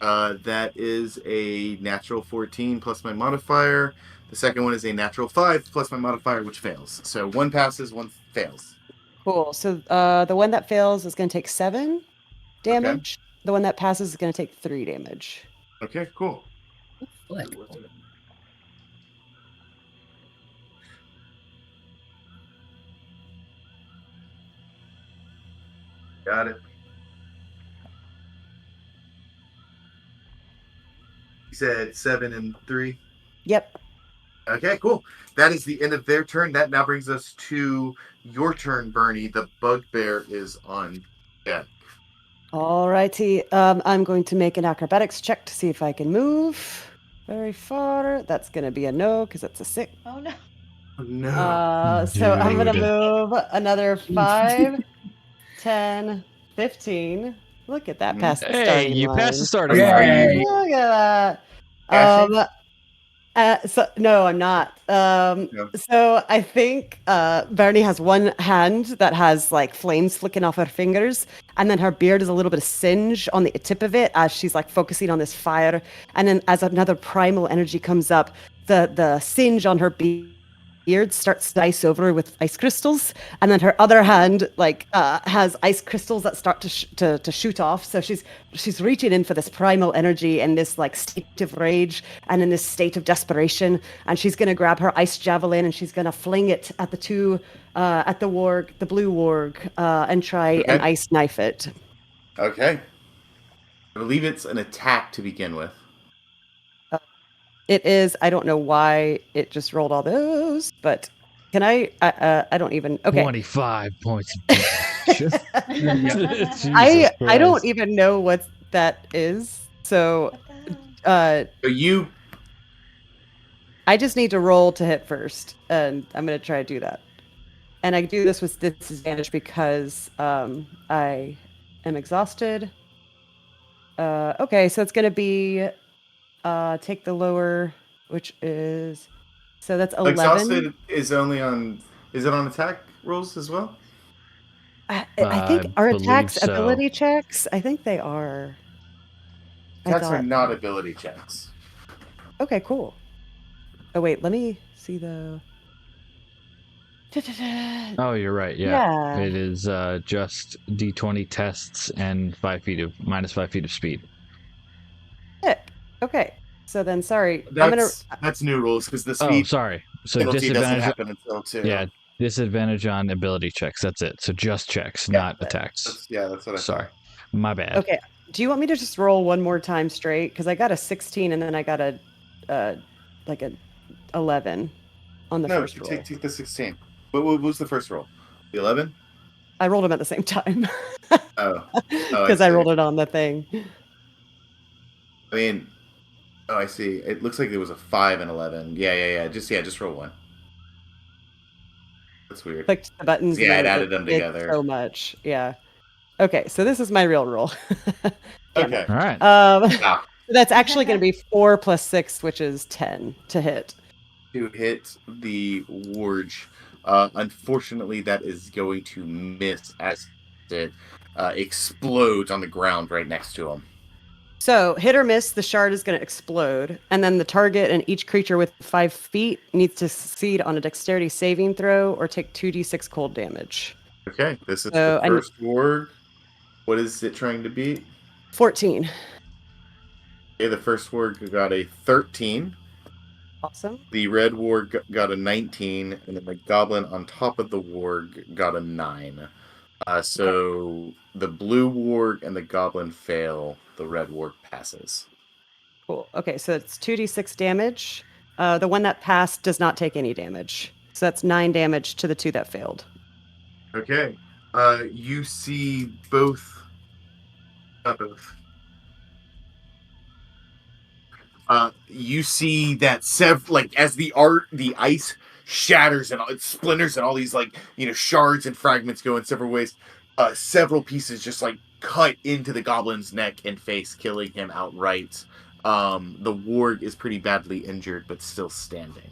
That is a natural 14 plus my modifier. The second one is a natural 5 plus my modifier, which fails. So one passes, one fails. Cool. So the one that fails is going to take 7 damage. Okay. The one that passes is going to take 3 damage. Okay, cool. Flick. Got it. You said 7 and 3. Yep. Okay, cool. That is the end of their turn. That now brings us to your turn, Bernie. The bugbear is on deck. Alrighty. I'm going to make an acrobatics check to see if I can move very far. That's going to be a no because it's a 6. Oh no. Oh, no. So I'm going to Dude. move another 5, 10, 15. Look at that, past the Hey, starting you passed the line. starting Yay. line. Look at that. Dashing? So no, I'm not. No. So I think Bernie has one hand that has like flames flicking off her fingers, and then her beard is a little bit of singe on the tip of it as she's like focusing on this fire. And then as another primal energy comes up, the singe on her beard starts to ice over with ice crystals, and then her other hand like has ice crystals that start to shoot off. So she's reaching in for this primal energy and this like state of rage and in this state of desperation, and she's gonna grab her ice javelin and she's gonna fling it at the two at the warg, the blue warg, and try and Okay. ice knife it. Okay. I believe it's an attack to begin with. It is. I don't know why it just rolled all those, but can I? I don't even. Okay. 25 points of damage. Jesus I don't Christ. even know what that is. So What the hell? So you I just need to roll to hit first, and I'm gonna try to do that. And I do this with disadvantage because I am exhausted. Okay, so it's gonna be take the lower, which is so that's 11. exhausted is only on. Is it on attack rolls as well? I think I our believe attacks so. ability checks. I think they are. I Attacks are thought- not ability checks. Okay, cool. Oh wait, let me see the. Oh, you're right. Yeah. It is just D20 tests and minus 5 feet of speed. Okay, so then sorry, That's new rules because the Oh, speed sorry. So penalty doesn't disadvantage. happen until 2. Yeah, disadvantage on ability checks. That's it. So just checks, Yeah, not attacks. that's what I Sorry, thought. my bad. Okay, do you want me to just roll one more time straight? Because I got a 16 and then I got a like a 11 on the No, first roll. take the 16. What was the first roll? The 11? I rolled them at the same time. Oh, Because I see. rolled it on the thing. I mean, I see. It looks like there was a 5 and 11. Yeah. Just roll 1. That's weird. Clicked the buttons. Yeah, and it added them did together. so much. Yeah. Okay, so this is my real roll. Damn Okay. All right. Ah, That's actually going to be 4 plus 6, which is 10 to hit. to hit the Warge. Unfortunately, that is going to miss as it explodes on the ground right next to him. So, hit or miss, the shard is going to explode, and then the target and each creature with 5 feet needs to succeed on a dexterity saving throw or take 2d6 cold damage. Okay, this is So, the first Warg. What is it trying to beat? 14. Okay, the first Warg got a 13. Awesome. The red warg got a 19, and then the goblin on top of the warg got a 9. So the blue warg and the goblin fail. The red warg passes. Cool. Okay, so it's 2d6 damage. The one that passed does not take any damage. So that's 9 damage to the 2 that failed. Okay. You see both. Not both. You see that as the ice shatters and it splinters and all these shards and fragments go in several ways. Several pieces just cut into the goblin's neck and face, killing him outright. The warg is pretty badly injured, but still standing.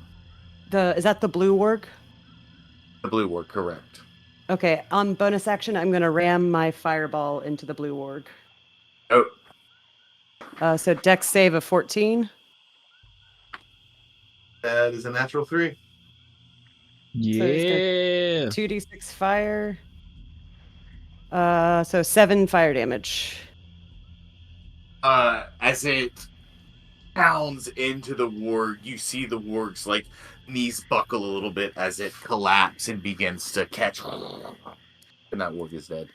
Is that the blue warg? The blue warg, correct. Okay, on bonus action, I'm going to ram my fireball into the blue warg. Oh. So dex save of 14. That is a natural 3. Yeah. 2d6 fire. So 7 fire damage. As it pounds into the warg, you see the warg's knees buckle a little bit as it collapses and begins to catch. And that warg is dead.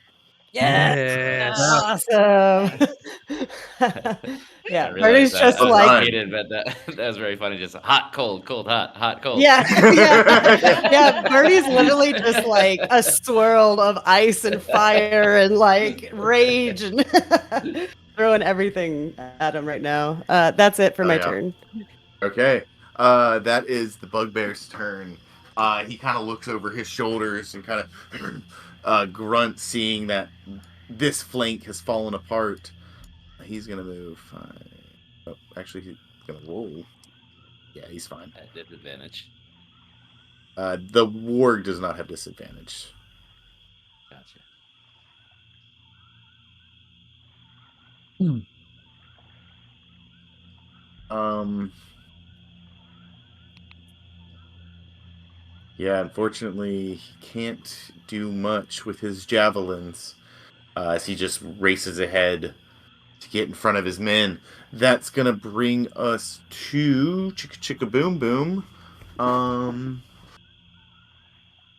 Yes! Awesome! Yeah, I realized Bernie's that just I was like, hated, but that was very funny. Just hot, cold, cold, hot, cold. yeah, yeah. Bernie's literally just like a swirl of ice and fire and like rage and throwing everything at him right now. That's it for Oh, my yeah. turn. Okay. That is the bugbear's turn. He kind of looks over his shoulders and kind of grunts, seeing that this flank has fallen apart. He's gonna move. Oh, actually, he's gonna roll. Yeah, he's fine. At disadvantage. The warg does not have disadvantage. Gotcha. Yeah, unfortunately, he can't do much with his javelins as he just races ahead to get in front of his men. That's gonna bring us to chicka chicka boom boom.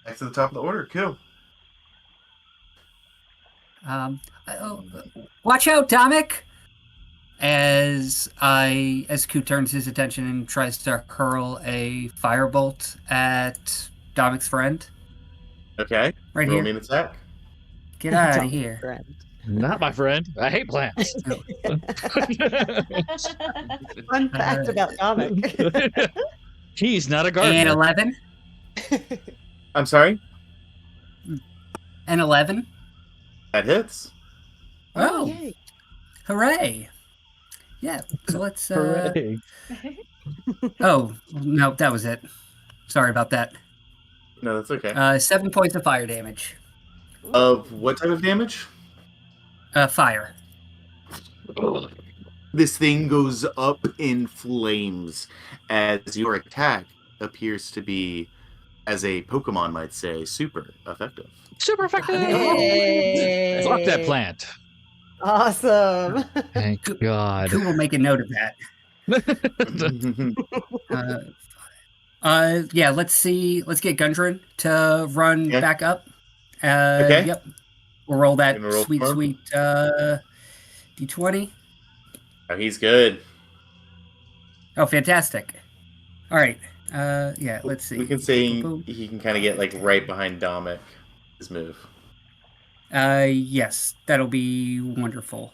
Next to the top of the order, kill. Watch out, Dominic! As Q turns his attention and tries to hurl a firebolt at Domic's friend. Okay, Right roll here. me an attack. Get out of Dominic here. friend. Not my friend. I hate plants. Fun fact about Dominic. He's not a And gardener. 11. I'm sorry. And 11. That hits. Oh, yay. hooray. Yeah, so let's... Hooray. Oh, no, that was it. Sorry about that. No, that's okay. 7 points of fire damage. Of what type of damage? Fire. This thing goes up in flames as your attack appears to be, as a Pokemon might say, super effective. Super effective. Yay. Fuck that plant. Awesome. Thank God. Who will make a note of that? Yeah, let's see. Let's get Gundren to run Okay. back up. Okay. Yep. We'll roll that Gonna roll sweet, for him? sweet D20. Oh, he's good. Oh, fantastic. All right. Yeah, let's see. We can say Boom, boom. he can kind of get like right behind Dominic. His move. Yes, that'll be wonderful.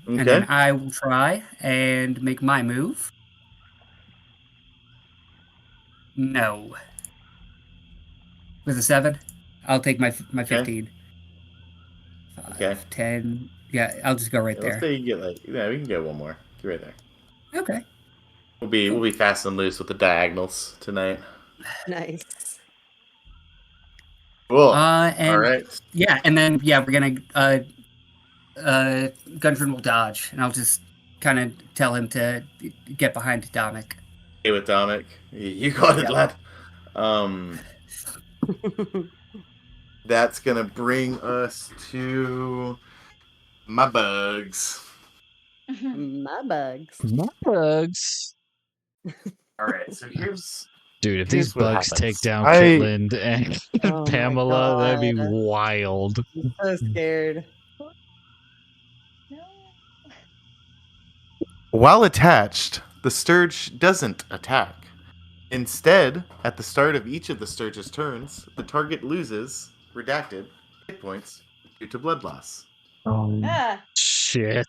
Okay. And then I will try and make my move. No. With a 7, I'll take my 15. 5, Okay. 10. Yeah, I'll just go right Yeah, there. let's say you get like we can get one more. Get right there. Okay. We'll be fast and loose with the diagonals tonight. Nice. Cool. And All right. yeah, and then we're gonna Gundren will dodge, and I'll just kind of tell him to get behind Dominic. Hey, with Dominic, you got it, Yep. lad. That's gonna bring us to my bugs. My bugs. My bugs. All right, so here's Dude, if Here's these what bugs happens. take down I- Kitland and Oh my Pamela, that'd be God. wild. I'm so scared. No. while attached, the Sturge doesn't attack. Instead, at the start of each of the Sturge's turns, the target loses, redacted, hit points due to blood loss. Oh, Ah, shit.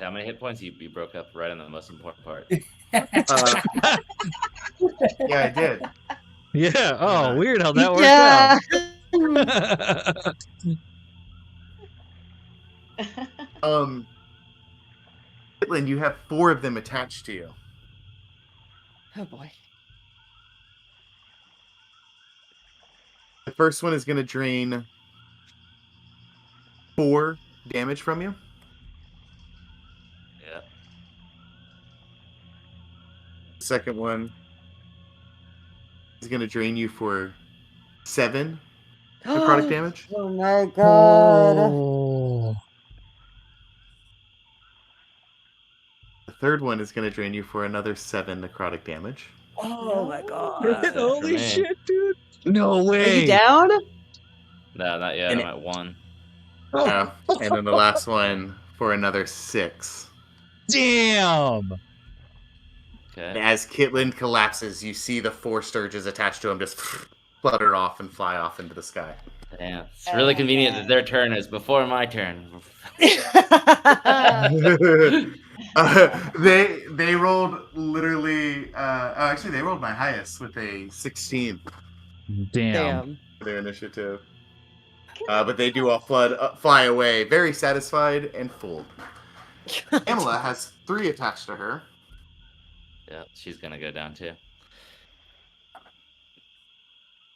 How many hit points? You broke up right on the most important part. Yeah, I did. Yeah. Oh, weird how that worked Yeah. out. Caitlin, you have 4 of them attached to you. Oh boy. The first one is going to drain 4 damage from you. Yeah. The second one is going to drain you for 7 necrotic damage. Oh my God. Oh. The third one is going to drain you for another 7 necrotic damage. Oh my God. That's it for Holy me. shit, dude. No Are way. you down? No, not yet. And I'm at 1. And then the last one for another 6. Damn. Okay. As Kitland collapses, you see the 4 sturges attached to him just flutter off and fly off into the sky. Damn. It's really convenient that their turn is before my turn. They rolled literally. Actually, they rolled my highest with a 16 Damn. for their initiative. But they do all fly away, very satisfied and full. Pamela has 3 attached to her. Yeah, she's gonna go down too.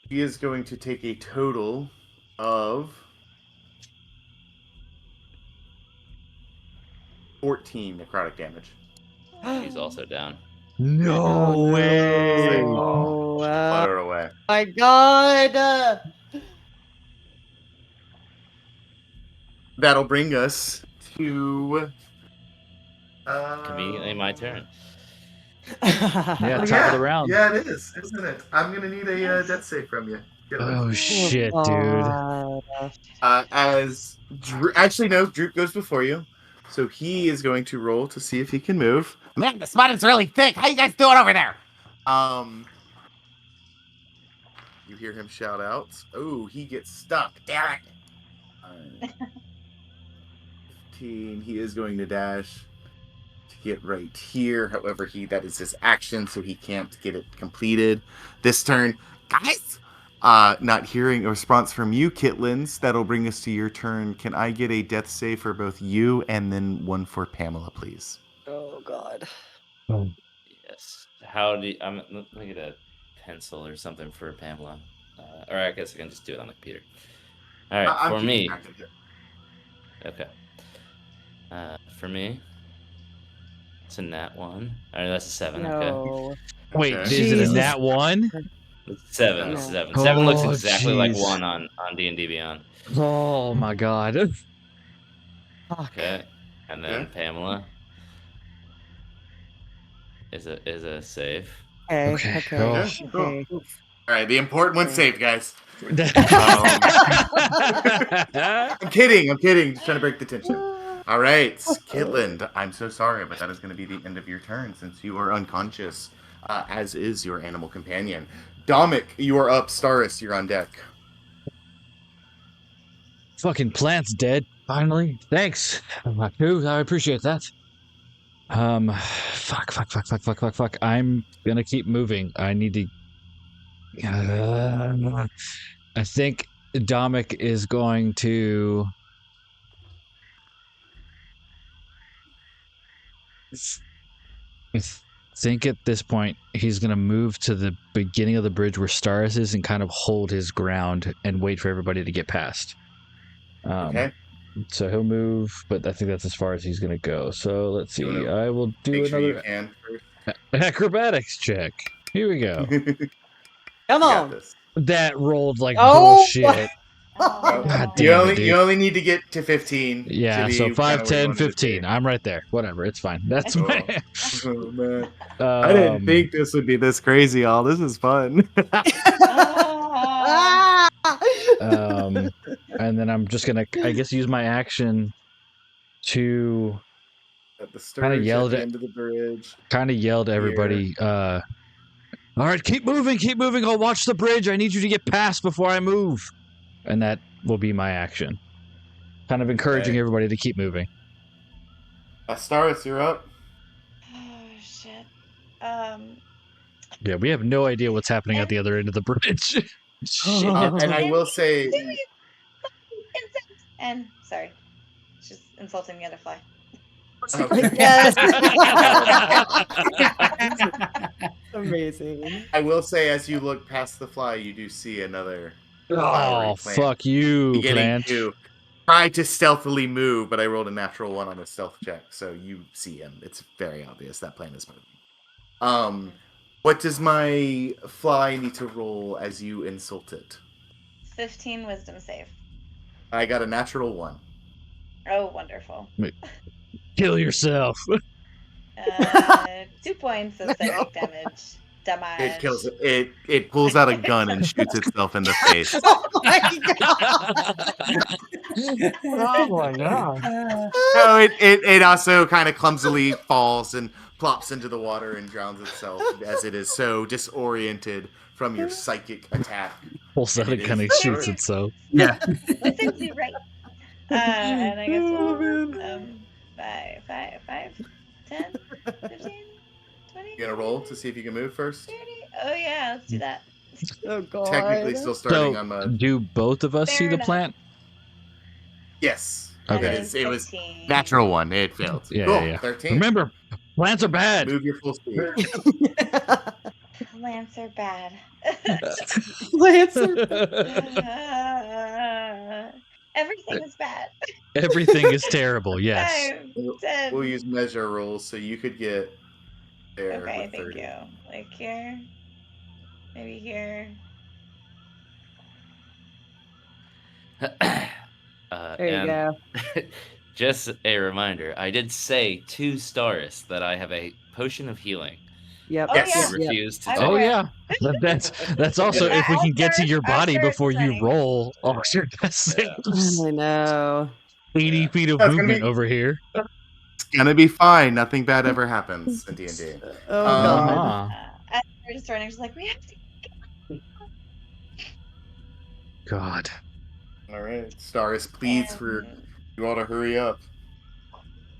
She is going to take a total of 14 necrotic damage. She's also down. No way. Oh, Flutter away. my God. That'll bring us to Conveniently my turn. Yeah, top of the round. Yeah, it is, isn't it? I'm gonna need a death save from you. Oh shit, dude. As actually no, Droop goes before you, so he is going to roll to see if he can move. Man, the spot is really thick. How you guys doing over there? You hear him shout out. Oh, he gets stuck. Damn it. 15. He is going to dash to get right here. However, that is his action, so he can't get it completed this turn. Guys, not hearing a response from you, Kitlins. That'll bring us to your turn. Can I get a death save for both you and then one for Pamela, please? Oh, God. Oh. Yes. How do you, let me get a pencil or something for Pamela. Or I guess I can just do it on the computer. All right, for me. Okay. For me, it's a nat 1. All right, that's a 7. Okay. No. Wait, Okay. is it a Jesus. nat 1? It's 7. No. 7. 7 looks Oh, exactly like jeez. 1 on D&D Beyond. Oh my god. Fuck. Okay. And then Okay. Pamela is a save. Okay. Okay. Okay. Oh. Yeah, cool. Okay. All right, the important one's saved, guys. I'm kidding. Just trying to break the tension. All right, Kitland, I'm so sorry, but that is going to be the end of your turn since you are unconscious, as is your animal companion. Dominic, you are up. Staris, you're on deck. Fucking plant's dead. Finally. Thanks. I appreciate that. Fuck. I'm gonna keep moving. I need to. I think Dominic is going to. I think at this point he's gonna move to the beginning of the bridge where Stars is and kind of hold his ground and wait for everybody to get past. Okay. So he'll move, but I think that's as far as he's gonna go. So let's see. You'll I will do Make sure you another can first. acrobatics check. Here we go. Come You got on. this. That rolled like Oh, bullshit. Oh, God You damn it, only dude. you only need to get to 15. Yeah, to be so kinda 5, where you 10, wanted to 15. be. I'm right there. Whatever, it's fine. That's Cool. my. Oh, man. I didn't think this would be this crazy, y'all. This is fun. Ah. And then I'm just gonna, I guess, use my action to At the sturge yelled at the at- end of the bridge. kind of yell to everybody. All right, keep moving. I'll watch the bridge. I need you to get past before I move. And that will be my action. Kind of encouraging Okay. everybody to keep moving. Astaris, you're up. Oh shit. Yeah, we have no idea what's happening at the other end of the bridge. Shit. And I will say, And sorry, she's insulting the other fly. Yes. Amazing. I will say, as you look past the fly, you do see another Oh, flowery plant fuck you, beginning plant. to try to stealthily move, but I rolled a natural 1 on a stealth check, so you see him. It's very obvious that plant is moving. What does my fly need to roll as you insult it? 15 wisdom save. I got a natural 1. Oh, wonderful. Kill yourself. 2 points of psychic damage. It kills it. It pulls out a gun and shoots itself in the face. Oh my God. Oh my god. No, it also kind of clumsily falls and plops into the water and drowns itself as it is so disoriented from your psychic attack. Pulls out And and it kind of is shoots your- itself. Yeah. Listen to right. And I guess Oh, we'll man. 5, 10, 15, 20, You gonna roll to see if you can move first? 30. Oh yeah, let's do that. Oh god. Technically still starting on mud. Do both of us see Fair the enough. plant? Yes. That Okay. is It was 15. natural one. It failed. Yeah, Cool. yeah, yeah. 13. Remember, plants are bad. Move your full speed. Plants are bad. Lancer. Everything is bad. Everything is terrible. Yes. 5, 10. We'll use measure rolls, so you could get there Okay, with thank 30. you. Like here, maybe here. There you go. Just a reminder, I did say to Staris that I have a potion of healing. Yep. Oh, Yes. yeah. You refused to I take Oh will. yeah. That's also if we can get to your body I'll start before you running. roll all your death saves. I know. 80 feet of That's gonna movement be- over here. It's gonna be fine. Nothing bad ever happens in D&D. Oh Um, god. And we're just running, just like, we have to. God. All right. Staris pleads for And you all to hurry up.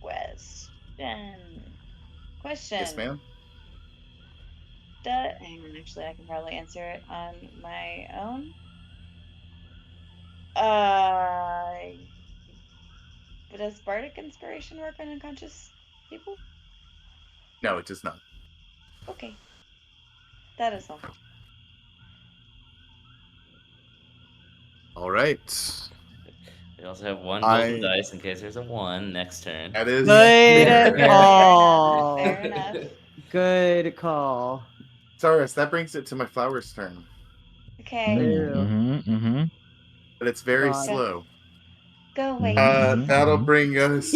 Question. Yes, ma'am. Hang on, actually, I can probably answer it on my own. Does bardic inspiration work on unconscious people? No, it does not. Okay. That is all. All right. We also have one I- golden dice in case there's a 1 next turn. That is Good Fair call. Fair enough. Good call. Staris. That brings it to my flower's turn, Okay. Mm-hmm. but it's very God. slow. Go away. That'll bring us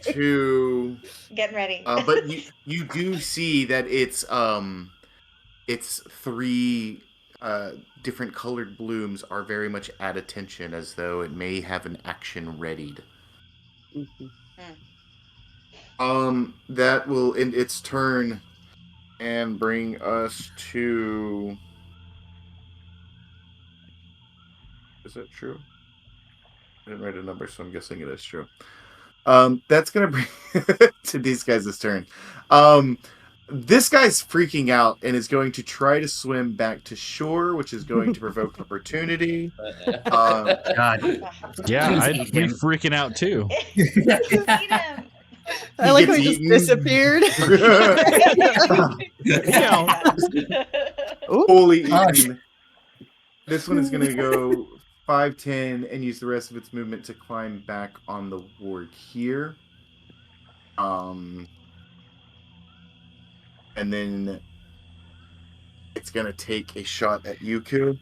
to. Getting ready. But you do see that it's 3 different colored blooms are very much at attention, as though it may have an action readied. That will end its turn and bring us to. Is that true? I didn't write a number, so I'm guessing it is true. That's gonna bring to these guys' turn. This guy's freaking out and is going to try to swim back to shore, which is going to provoke opportunity. God. Yeah, Please I'd eat be him. freaking out too. Eat him. I like how gets he just eaten. disappeared. Ooh. Fully Gosh. eaten. This one is going to go 5, 10, and use the rest of its movement to climb back on the ward here. And then it's going to take a shot at Yuku.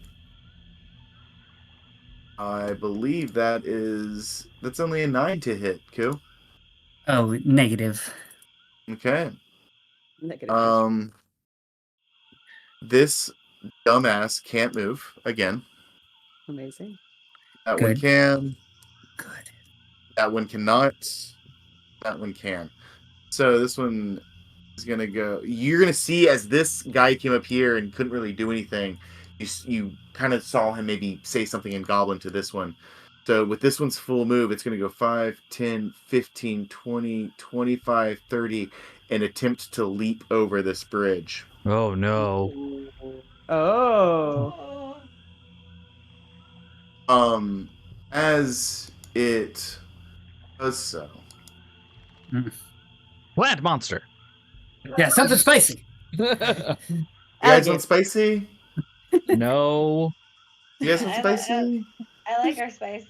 I believe that's only a 9 to hit, Ku. Oh, negative. Okay. Negative. This dumbass can't move again. Amazing. That one Good. can. Good. That one cannot. That one can. So this one is gonna go. You're gonna see as this guy came up here and couldn't really do anything. You kind of saw him maybe say something in Goblin to this one. So with this one's full move, it's gonna go 5, 10, 15, 20, 25, 30, and attempt to leap over this bridge. Oh no. Oh. As it does so. Plant monster. Yeah, something spicy. You guys Alligator. want spicy? No. You guys want I spicy? I like our spice.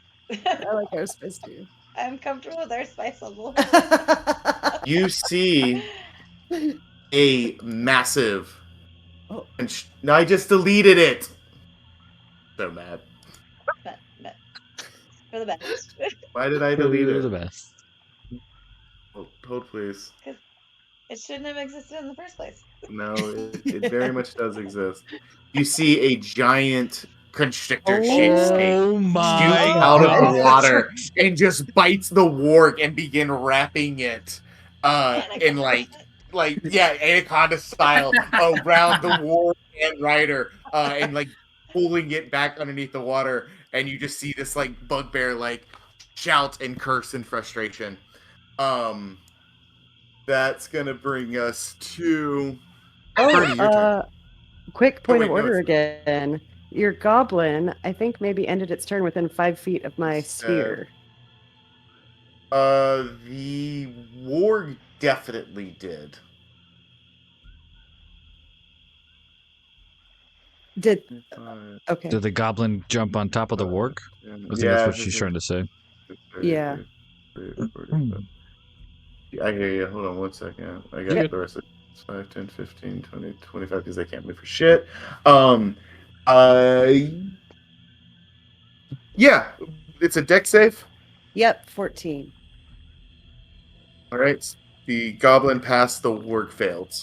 I like our space too. I'm comfortable with our spice level. You see a massive. Oh. No, I just deleted it. So mad. But for the best. Why did I delete The it? best. Hold please. It shouldn't have existed in the first place. No, it very much does exist. You see a giant constrictor-shaped snake Oh my shoots out of god. the water and just bites the warg and begin wrapping it in anaconda style around the warg and rider and like pulling it back underneath the water, and you just see this like bugbear like shout and curse in frustration. That's gonna bring us to Bernie, your turn. Quick point wait, of no, order it's not. again. Your goblin, I think, maybe ended its turn within 5 feet of my sphere. The warg definitely did. Did okay? Did the goblin jump on top of the warg? I think that's what she's trying to say. Yeah. I hear you. Hold on one second. I got Yep. the rest of 5, 10, 15, 20, 25 because they can't move for shit. Yeah, it's a deck save. Yep, 14. All right. The goblin passed, the warg failed.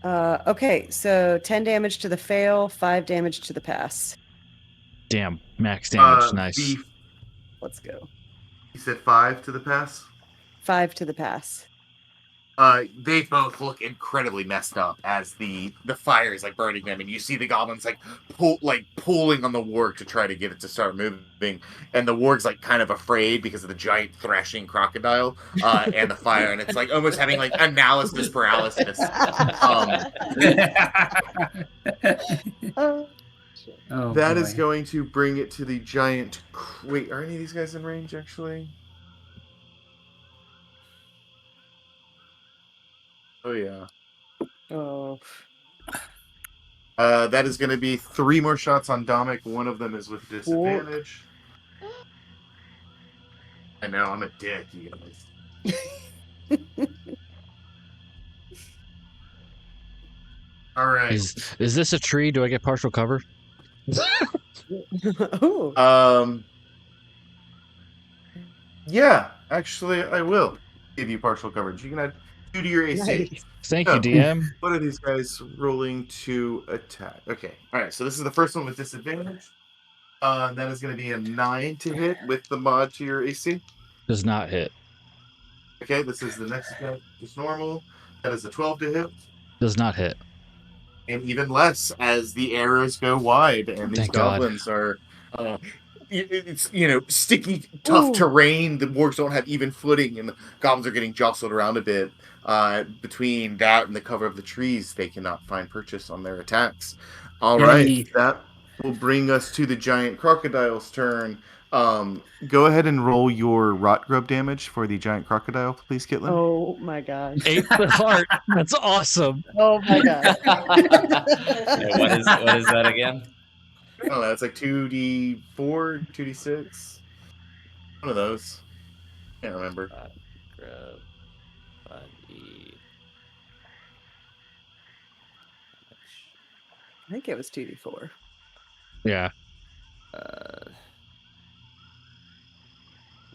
Okay, so 10 damage to the fail, 5 damage to the pass. Damn, max damage. Nice. Let's go. You said 5 to the pass? 5 to the pass. They both look incredibly messed up as the fire is like burning them, and you see the goblins like pulling on the warg to try to get it to start moving, and the warg's like kind of afraid because of the giant thrashing crocodile and the fire, and it's like almost having like analysis paralysis. Oh, that boy. is going to bring it to the giant. Wait, are any of these guys in range actually? Oh yeah. Oh. That is going to be 3 more shots on Dominic. One of them is with disadvantage. I know, I'm a dick, you guys. All right. Is this a tree? Do I get partial cover? Ooh. Yeah, actually, I will give you partial coverage. You can add 2 to your AC. Nice. Thank you, DM. What are these guys rolling to attack? Okay, all right. So this is the first one with disadvantage. That is going to be a 9 to hit with the mod to your AC. Does not hit. Okay, this is the next attack, just normal. That is a 12 to hit. Does not hit. And even less as the arrows go wide, and these Thank God. goblins are. It's sticky, tough terrain. The wargs don't have even footing, and the goblins are getting jostled around a bit. Between that and the cover of the trees, they cannot find purchase on their attacks. All right, that will bring us to the giant crocodile's turn. Go ahead and roll your rot grub damage for the giant crocodile, please, Kitlin. Oh my gosh. 8 the heart. That's awesome. Oh my god. What is that again? I don't know. It's like 2d4, 2d6. One of those. Can't remember. Grub, 5e. I think it was 2d4. Yeah.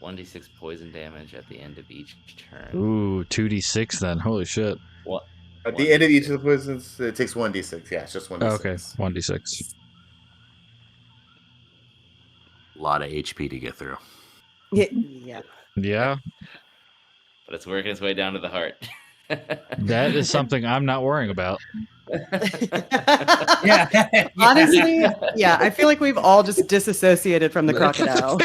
1d6 poison damage at the end of each turn. Ooh, 2d6 then. Holy shit. What? At the end of each of the poisons, it takes 1d6. Yeah, it's just 1d6. Okay, 1d6. A lot of HP to get through. Yeah. Yeah, But it's working its way down to the heart. that is something I'm not worrying about. Yeah. Honestly, yeah, I feel like we've all just disassociated from the crocodile.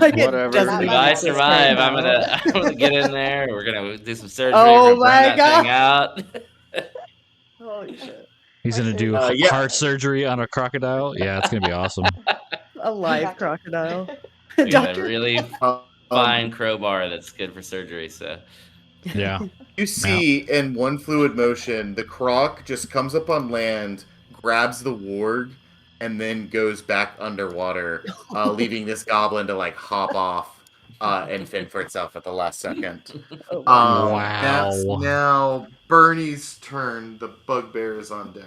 Like, it Whatever. doesn't If I exist right survive, now. I'm gonna get in there. We're gonna do some surgery. Oh we're gonna my burn that thing out. Holy shit. He's gonna do yeah. heart surgery on a crocodile. Yeah, it's gonna be awesome. A live crocodile. We got a Doctor. really fine crowbar that's good for surgery. So Yeah. You see in one fluid motion, the croc just comes up on land, grabs the warg, and then goes back underwater, leaving this goblin to like hop off and fend for itself at the last second. Oh, Wow. That's now Bernie's turn. The bugbear is on deck.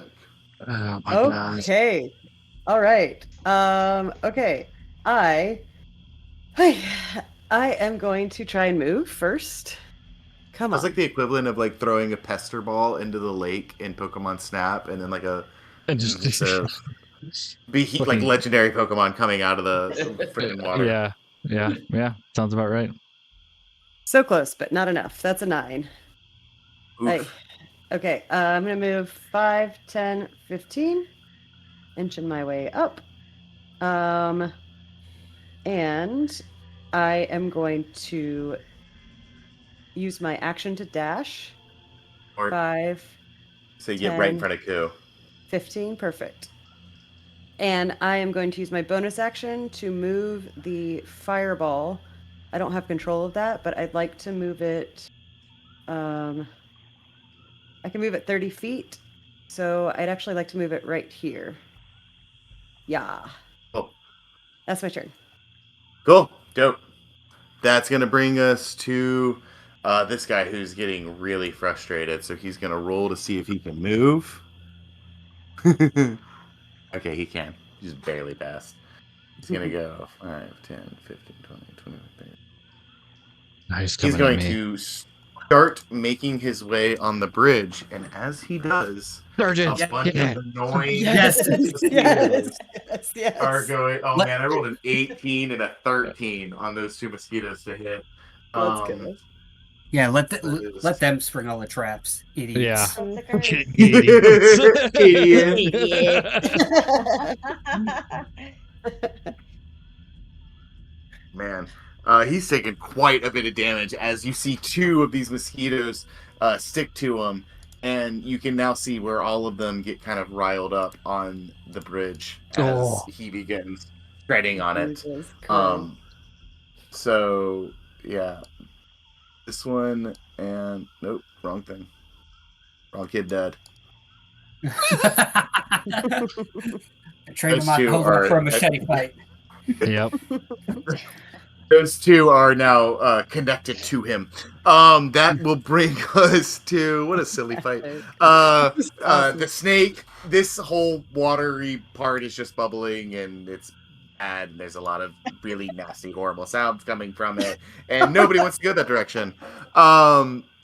Oh my god. okay. All right. Okay. I am going to try and move first. Come on. That's like the equivalent of like throwing a pester ball into the lake in Pokemon Snap, and then like a And just So be like fucking- legendary Pokemon coming out of the freaking water. Yeah. Sounds about right. So close, but not enough. That's a 9. Oof. Hey. Okay, I'm going to move 5, 10, 15. Inching my way up. And I am going to use my action to dash. Or 5, so you get right in 10, front of Ku. 15. Perfect. And I am going to use my bonus action to move the fireball. I don't have control of that, but I'd like to move it. I can move it 30 feet. So I'd actually like to move it right here. Yeah. Oh, That's my turn. cool. Dope. That's going to bring us to this guy who's getting really frustrated. So he's going to roll to see if he can move. Okay, he can. He's barely passed. He's going to go 5, 10, 15, 20, 25, 30. He's He's coming going at me. to start making his way on the bridge. And as he does, Sergeant, a bunch of annoying Yes. mosquitoes Yes. are going. Oh Let- man, I rolled an 18 and a 13 on those 2 mosquitoes to hit. Let's go. Yeah, That is- let them spring all the traps, idiots. Yeah. That's a curse. Idiots. Idiot. Man, he's taken quite a bit of damage as you see 2 of these mosquitoes stick to him, and you can now see where all of them get kind of riled up on the bridge as he begins treading on it. Jesus Christ. So yeah, this one and nope, wrong thing. Wrong kid dead. I trained Those him on two over are- for a machete fight. Yep. Those 2 are now connected to him. That will bring us to what a silly fight. Awesome. The snake. This whole watery part is just bubbling, and it's bad. And there's a lot of really nasty, horrible sounds coming from it, and nobody wants to go that direction.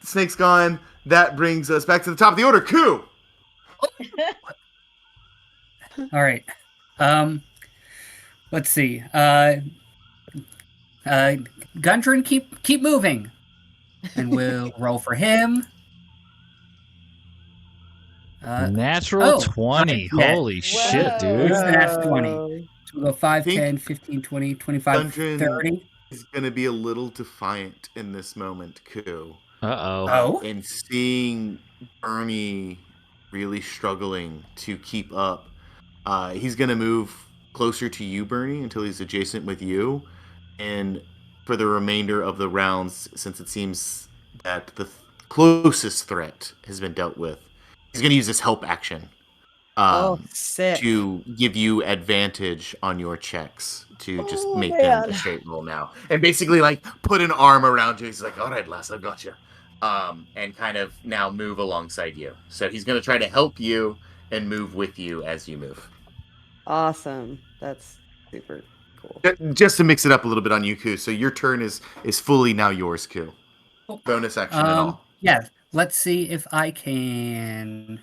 Snake's gone. That brings us back to the top of the order. Ku. All right. Let's see. Gundren, keep moving, and we'll roll for him. Natural oh, 20. yeah. Holy shit, dude. Who's the next 20? Whoa. So we'll go 5, think 10, 15, 20, 25, Gundren 30. is going to be a little defiant in this moment, Ku. Uh-oh. Oh, And seeing Bernie really struggling to keep up, he's going to move closer to you, Bernie, until he's adjacent with you. And for the remainder of the rounds, since it seems that the closest threat has been dealt with, he's going to use his help action Sick. to give you advantage on your checks to just Oh, make them a man. straight roll now. And basically, like, put an arm around you. He's like, all right, lass, I've got you. And kind of now move alongside you. So he's going to try to help you and move with you as you move. Awesome. That's super cool. Just to mix it up a little bit on you, Ku. So your turn is fully now yours, Ku. Bonus action and all. yeah. Let's see if I can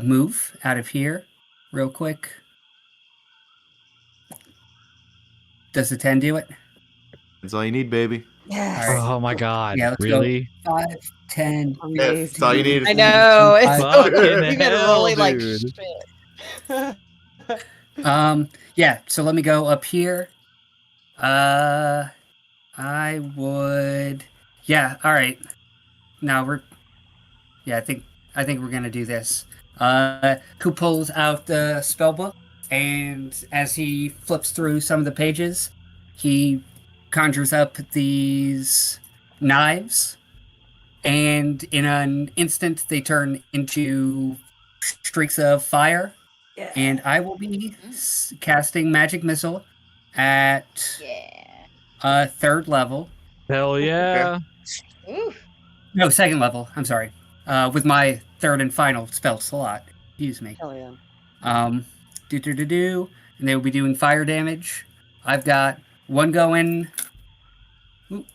move out of here real quick. Does the 10 do it? That's all you need, baby. Yes. All right. Oh my god. Yeah, let's really? go. 5, 10. Yes, that's all you need. I know. It's Fucking you've been hell, rolling like dude. shit. Yeah, so let me go up here. I would. Yeah, all right. Now I think we're gonna do this. Ku pulls out the spell book, and as he flips through some of the pages, he conjures up these knives, and in an instant they turn into streaks of fire. Yeah. And I will be casting Magic Missile at Yeah. 3rd level. Hell yeah. Ooh. No, 2nd level. I'm sorry. With my 3rd and final spell slot. Excuse me. Hell yeah. And they will be doing fire damage. I've got one going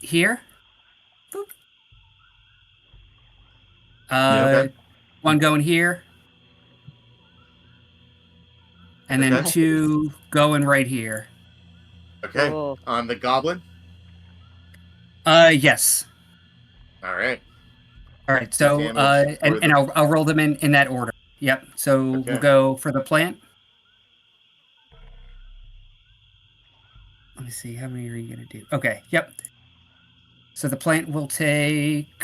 here. Boop. Yeah, okay. One going here. and then Okay. 2 going right here. Okay. Cool. On the goblin. Yes. All right. All right. So, Damage for and I'll roll them in that order. Yep. So we'll Okay. go for the plant. Let me see. How many are you gonna do? Okay. Yep. So the plant will take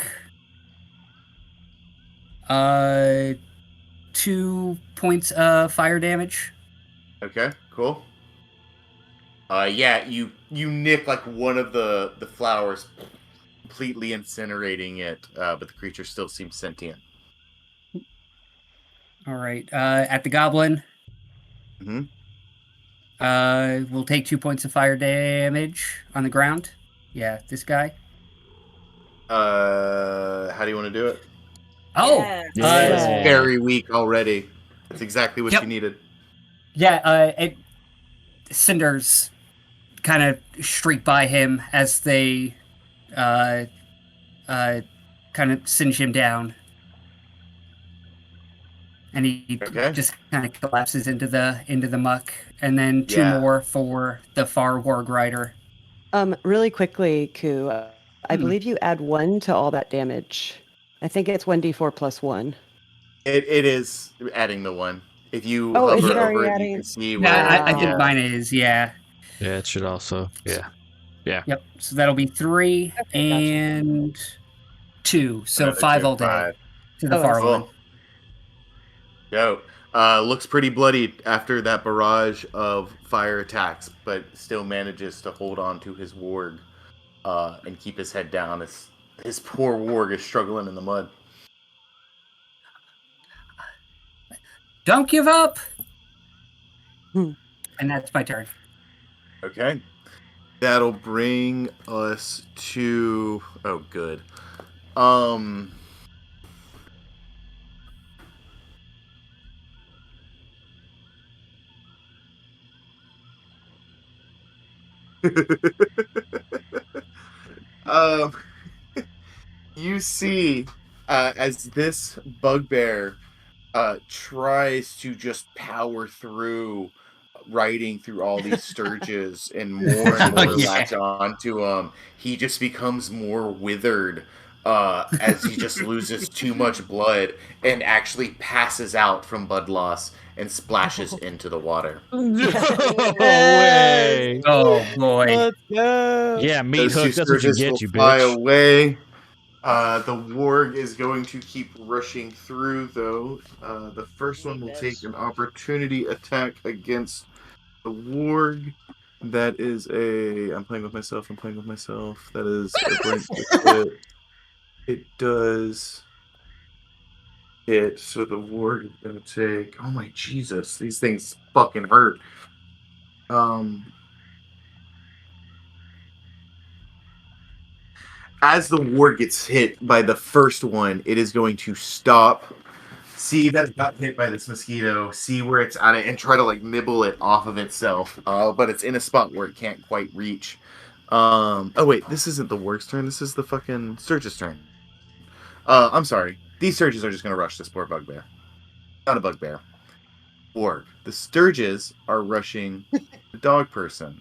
2 points of fire damage. Okay. Cool. Yeah, you nick like one of the flowers, completely incinerating it, but the creature still seems sentient. All right. At the goblin, Mm-hmm. we'll take 2 points of fire damage on the ground. Yeah, this guy. How do you want to do it? Oh, Yeah. It's Yeah. very weak already. That's exactly what Yep. you needed. yeah. Cinders kind of streak by him as they uh, kind of singe him down, and he Okay. just kind of collapses into the muck. And then 2 Yeah. more for the far warg rider. Really quickly, Ku, I Hmm. believe you add 1 to all that damage. I think it's 1d4 plus 1. It is adding the 1. If you Oh, is hover it already over it, you adding? can see Yeah, where. I think Yeah. mine is. Yeah. Yeah, it should also. Yeah. Yeah. Yep. So that'll be 3 Okay, gotcha. and 2. So Another 5 2. all day 5. to the Oh, I far see. one. Cool. Go. Looks pretty bloody after that barrage of fire attacks, but still manages to hold on to his warg and keep his head down. His poor warg is struggling in the mud. Don't give up. Hmm. And that's my turn. Okay. That'll bring us to. Oh, good. um, you see, as this bugbear tries to just power through, riding through all these sturges and more Yeah. latch onto him, he just becomes more withered as he just loses too much blood and actually passes out from blood loss and splashes into the water. No Yes! way. Oh boy. Let's go! Yeah, meat Those 2 hook. That's what you sturges get, will you fly bitch. away. The warg is going to keep rushing through, though. The first one will take an opportunity attack against the warg. That is a. I'm playing with myself. That is a blank hit. It does hit, so the warg is going to take. Oh my Jesus, these things fucking hurt. As the warg gets hit by the first one, it is going to stop. See that it got hit by this mosquito. See where it's at it, and try to like nibble it off of itself. But it's in a spot where it can't quite reach. Oh wait, this isn't the warg's turn. This is the fucking Sturge's turn. I'm sorry. These Sturges are just gonna rush this poor bugbear. Not a bugbear. Warg. The Sturges are rushing the dog person.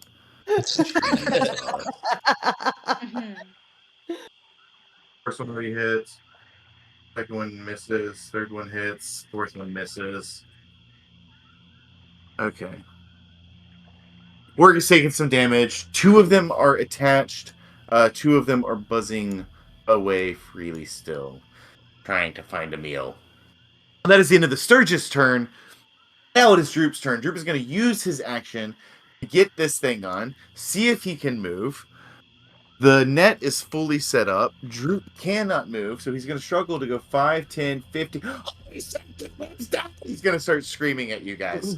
First one already hits. Second one misses. Third one hits. Fourth one misses. Okay. Warg is taking some damage. 2 of them are attached. 2 of them are buzzing away freely still, trying to find a meal. That is the end of the Sturgis turn. Now it is Droop's turn. Droop is going to use his action to get this thing on, see if he can move. The net is fully set up. Droop cannot move, so he's going to struggle to go 5, 10, 50. He's going to start screaming at you guys.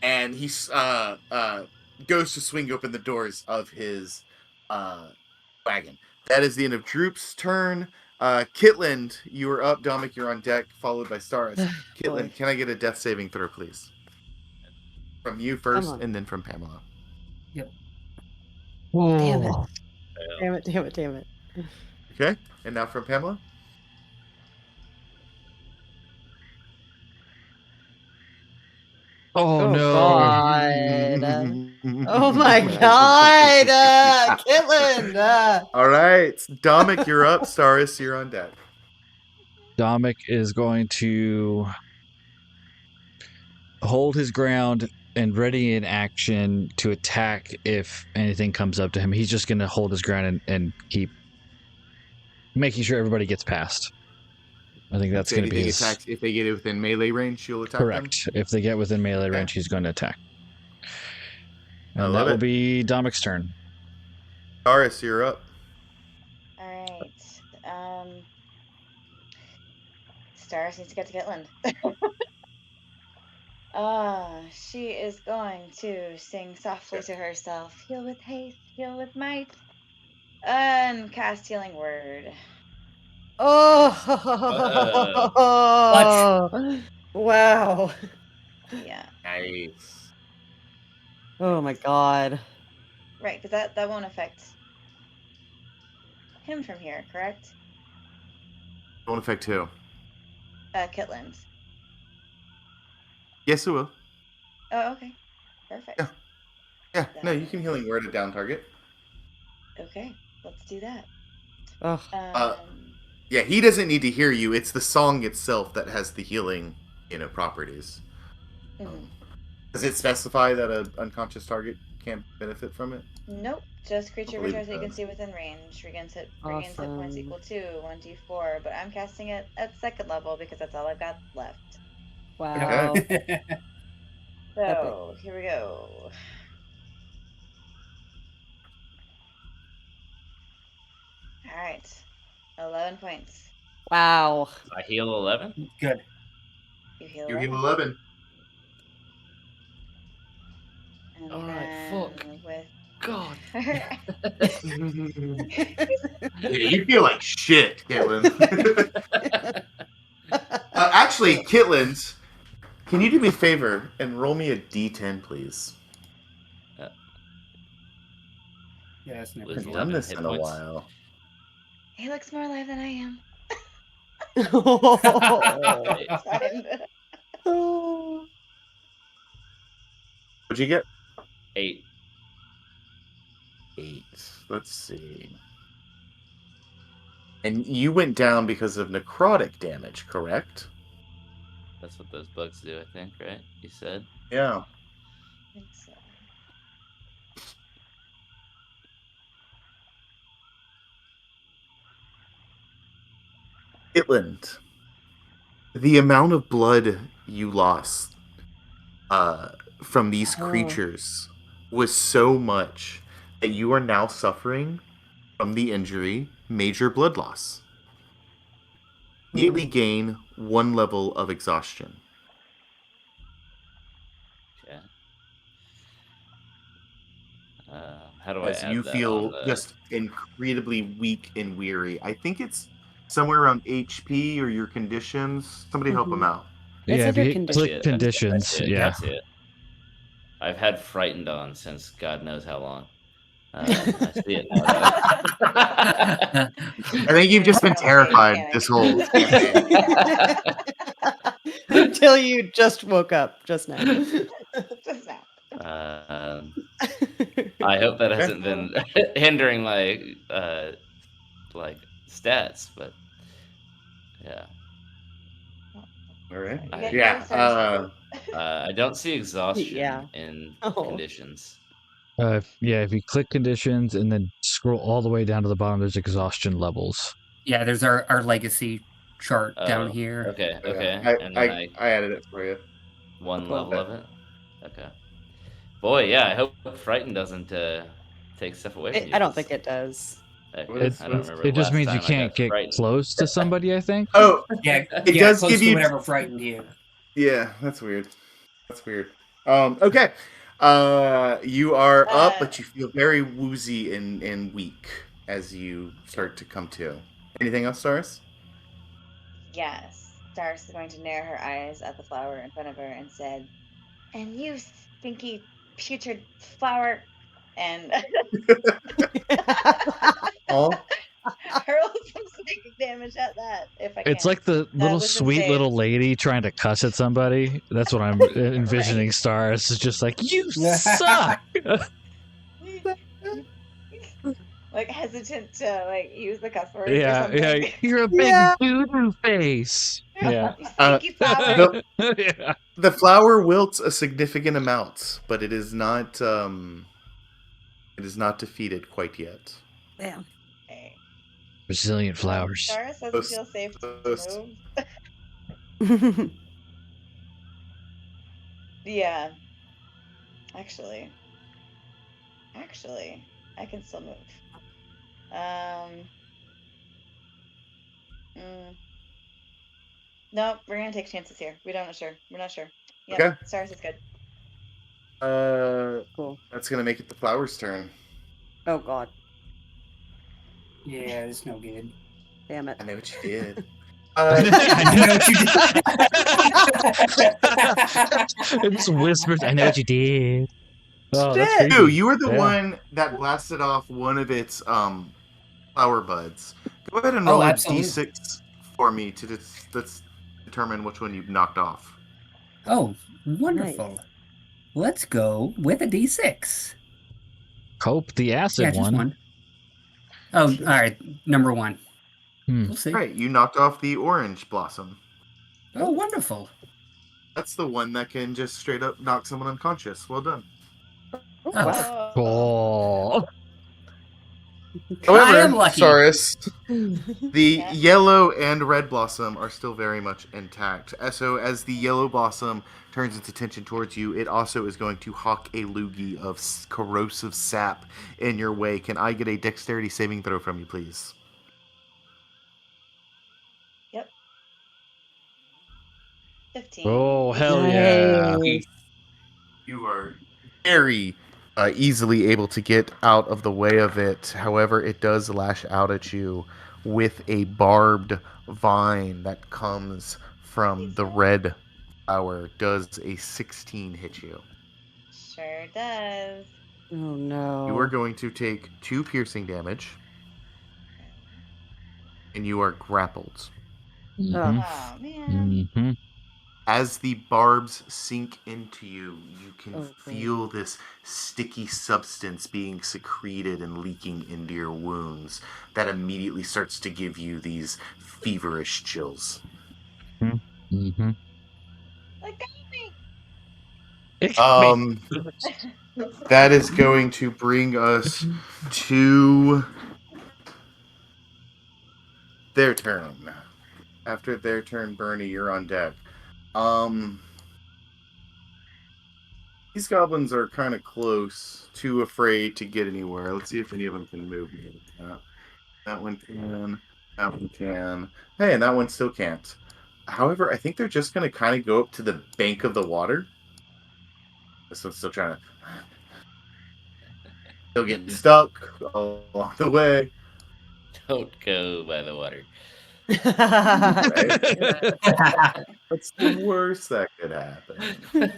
And he goes to swing open the doors of his wagon. That is the end of Droop's turn. Kitland, you are up. Dominic, you're on deck, followed by Staris. Kitland, can I get a death saving throw, please? From you first, and then from Pamela. Yep. Damn it. Oh. Damn it. Okay, and now from Pamela. Oh, no. God. Oh my God. Kitlin. All right, Dominic, you're up. Staris, you're on deck. Dominic is going to hold his ground and ready in action to attack if anything comes up to him. He's just going to hold his ground and keep making sure everybody gets past. I think that's If going to be anything his... attacks, if they get within melee range, you'll attack them. Correct. If they get within melee Okay. range, he's going to attack. I And love that will it. be Domic's turn. Staris, you're up. All right. Stars needs to get to Kitlin. She is going to sing softly to herself, heal with haste, heal with might, and cast Healing Word. Oh. Wow. Yeah, Nice. Oh my God. right, because that won't affect him from here, correct? Won't affect who? Kitlin's. Yes, it will. Oh, okay. Perfect. Yeah. Yeah. No, you can healing word a down target. Okay, let's do that. Ugh. Yeah, he doesn't need to hear you. It's the song itself that has the healing, properties. Mhm. Does it specify that an unconscious target can't benefit from it? Nope, just creature believe creatures it that you can does. see within range. Regains hit points Awesome. equal to 1d4, but I'm casting it at second level because that's all I've got left. Wow. So here we go. All right, 11 points. Wow. I heal 11. Good. You heal You 11. heal 11. And All right, then fuck. with God. Yeah, you feel like shit, Kitlin. Actually, Kitlins, can you do me a favor and roll me a d10, please? Yeah, that's never With good. Haven't done 11 this hit in a points. while. he looks more alive than I am. Right. It's fine. What'd you get? 8. 8. Let's see. And you went down because of necrotic damage, correct? That's what those bugs do, I think, right? You said? Yeah. I think so. Kitland, the amount of blood you lost from these creatures was so much that you are now suffering from the injury major blood loss. Immediately gain 1 level of exhaustion. Okay. How do I As add you that feel on the... just incredibly weak and weary. I think it's somewhere around HP or your conditions. Somebody help him out. It's Yeah, if under you hit click conditions. conditions, yeah. I see it. I've had frightened on since God knows how long. I see it now. I think you've just been terrified this whole campaign. Until you just woke up just now. Just now. I hope that hasn't been hindering my stats, but yeah. All right. Okay, Yeah. I don't see exhaustion Yeah. in Oh. conditions. If you click conditions and then scroll all the way down to the bottom, there's exhaustion levels. Yeah, there's our legacy chart down here. Okay, okay. And I then I added it for you. one Cool. level of it. Okay. Boy, yeah. I hope frightened doesn't take stuff away from you. I don't think it does. I What don't is- remember. It just last means you time I got can't get frightened. close to somebody, I think. Oh, Yeah, It does close give to you- whatever frightened you. yeah, that's weird. Okay. You are up, but you feel very woozy and weak as you start to come to. Anything else, Stars? Yes. Stars is going to narrow her eyes at the flower in front of her and said, "And you stinky, putrid flower." And Oh, hurl some psychic damage at that if I can. It's like the little wisdom sweet save. little lady trying to cuss at somebody. That's what I'm envisioning. Stars is just like, you suck. Like hesitant to like use the cuss words or Yeah, something. yeah. You're a big Yeah. doo-doo face. Yeah. You stinky flower. No. Yeah. The flower wilts a significant amount, but it is not defeated quite yet. Damn. Okay. Resilient flowers. Doris doesn't feel safe to So- move. Yeah. Actually, I can still move. Nope, we're gonna take chances here. We're not sure. Yep, Okay. Stars is good. Cool. That's gonna make it the flower's turn. Oh god. Yeah, it's no good. Damn it. I know what you did. I know what you did. It's whispers. I know what you did. Oh, that's Shit. creepy. Dude, you were the Yeah. one that blasted off one of its flower buds. Go ahead and Oh, roll a absolutely. d6 for me to let's determine which one you've knocked off. Oh, wonderful. Let's go with a D6. Cope the acid Yeah, just one. Oh, all right. Number one. Hmm. We'll see. Right, you knocked off the orange blossom. Oh, wonderful. That's the one that can just straight up knock someone unconscious. Well done. Oh, wow. Oh. However, I am lucky. Saurus, the Yeah. yellow and red blossom are still very much intact. So as the yellow blossom turns its attention towards you, it also is going to hawk a loogie of corrosive sap in your way. Can I get a dexterity saving throw from you, please? Yep. 15. Oh, hell yeah. Nice. You are very easily able to get out of the way of it. However, it does lash out at you with a barbed vine that comes from the red flower. Does a 16 hit you? Sure does. Oh no. You are going to take 2 piercing damage, and you are grappled. Mhm. Oh man. Mhm. As the barbs sink into you, you can Oh, boy. feel this sticky substance being secreted and leaking into your wounds. That immediately starts to give you these feverish chills. Mhm. Like, That is going to bring us to their turn. After their turn, Bernie, you're on deck. These goblins are kind of close, too afraid to get anywhere. Let's see if any of them can move. That one can. That one can. Hey, and that one still can't. However, I think they're just going to kind of go up to the bank of the water. This one's still trying to... Still getting stuck all along the way. Don't go by the water. Right? What's the worst that could happen?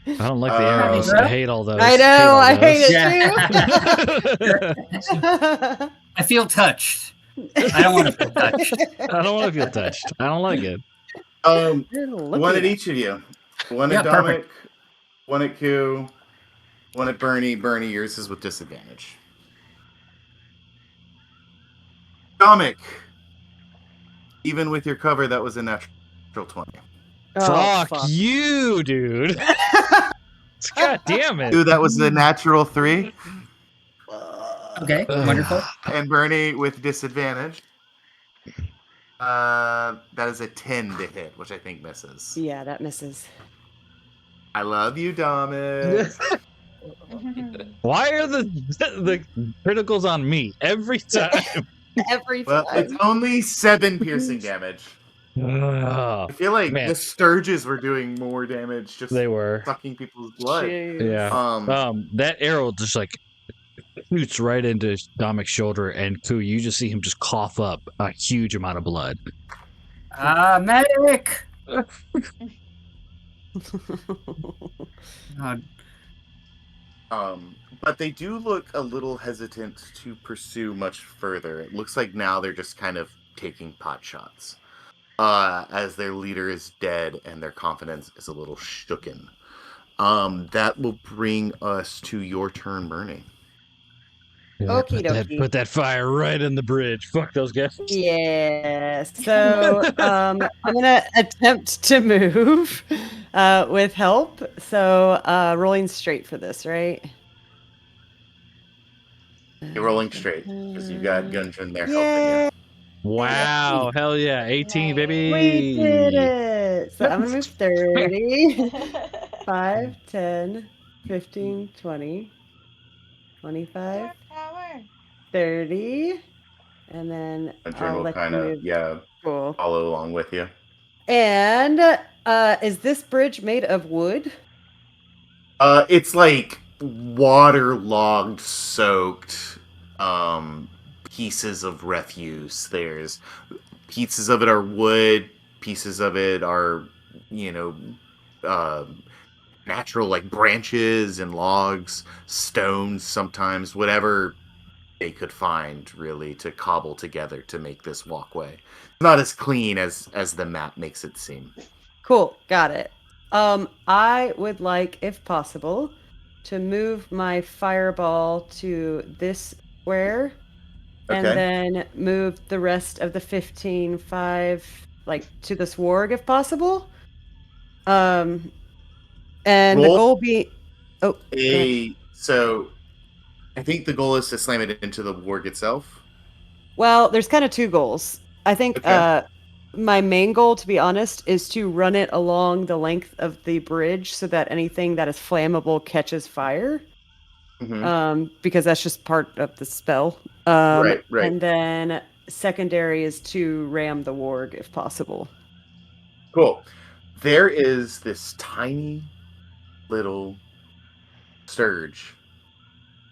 I don't like the arrows. Bro. I hate all those. I know, I hate it. it I feel touched. I don't want to feel touched. I don't want to feel touched. I don't like it. One at each of you. One at Yeah, Dominic, one at Q, one at Bernie. Bernie, yours is with disadvantage. Dominic, even with your cover, that was a natural 20. Fuck you, dude. God damn it. Dude, that was a natural 3. Okay, wonderful. And Bernie with disadvantage. That is a 10 to hit, which I think misses. Yeah, that misses. I love you, Dominic. Why are the criticals on me every time? Every Well, it's only 7 piercing damage. Ugh. I feel like Man. the Sturges were doing more damage, just They were. sucking people's blood. Yeah. That arrow just like shoots right into Dominic's shoulder, and Ku, you just see him just cough up a huge amount of blood. Medic! But they do look a little hesitant to pursue much further. It looks like now they're just kind of taking pot shots, as their leader is dead and their confidence is a little shooken. That will bring us to your turn, Bernie. Yeah, Okie put dokie. that fire right in the bridge. Fuck those guys. Yeah. So I'm gonna attempt to move with help. So rolling straight for this, right? You're rolling straight because you got Gungeon there helping you. Yeah. Wow, hell yeah, 18, Nice. We did baby. it. So I'm gonna move 30, 5, 10, 15, 20, 25, More power. 30, and then Gungeon I'll will let you kind of, move. Cool. follow along with you. And is this bridge made of wood? It's like waterlogged, soaked pieces of refuse. There's pieces of it are wood, pieces of it are, you know, uh, natural like branches and logs, stones sometimes, whatever they could find really to cobble together to make this walkway. Not as clean as the map makes it seem. Cool, got it. I would like, if possible, to move my fireball to this square and Okay. then move the rest of the 15, 5, like to this warg if possible. Um, and the Roll goal be oh, go ahead. so I think the goal is to slam it into the warg itself. Well, there's kind of two goals. I think Okay. my main goal, to be honest, is to run it along the length of the bridge so that anything that is flammable catches fire. Because that's just part of the spell. Right. And then secondary is to ram the warg if possible. Cool. There is this tiny little surge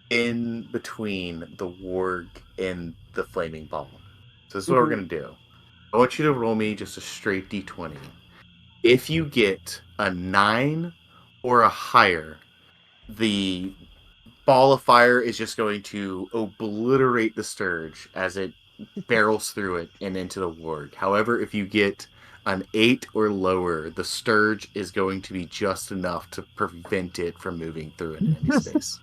in between the warg and the flaming ball. So this is what we're Mhm. gonna do. I want you to roll me just a straight d20. If you get a 9 or a higher, the ball of fire is just going to obliterate the Sturge as it barrels through it and into the warg. However, if you get an 8 or lower, the Sturge is going to be just enough to prevent it from moving through an enemy space.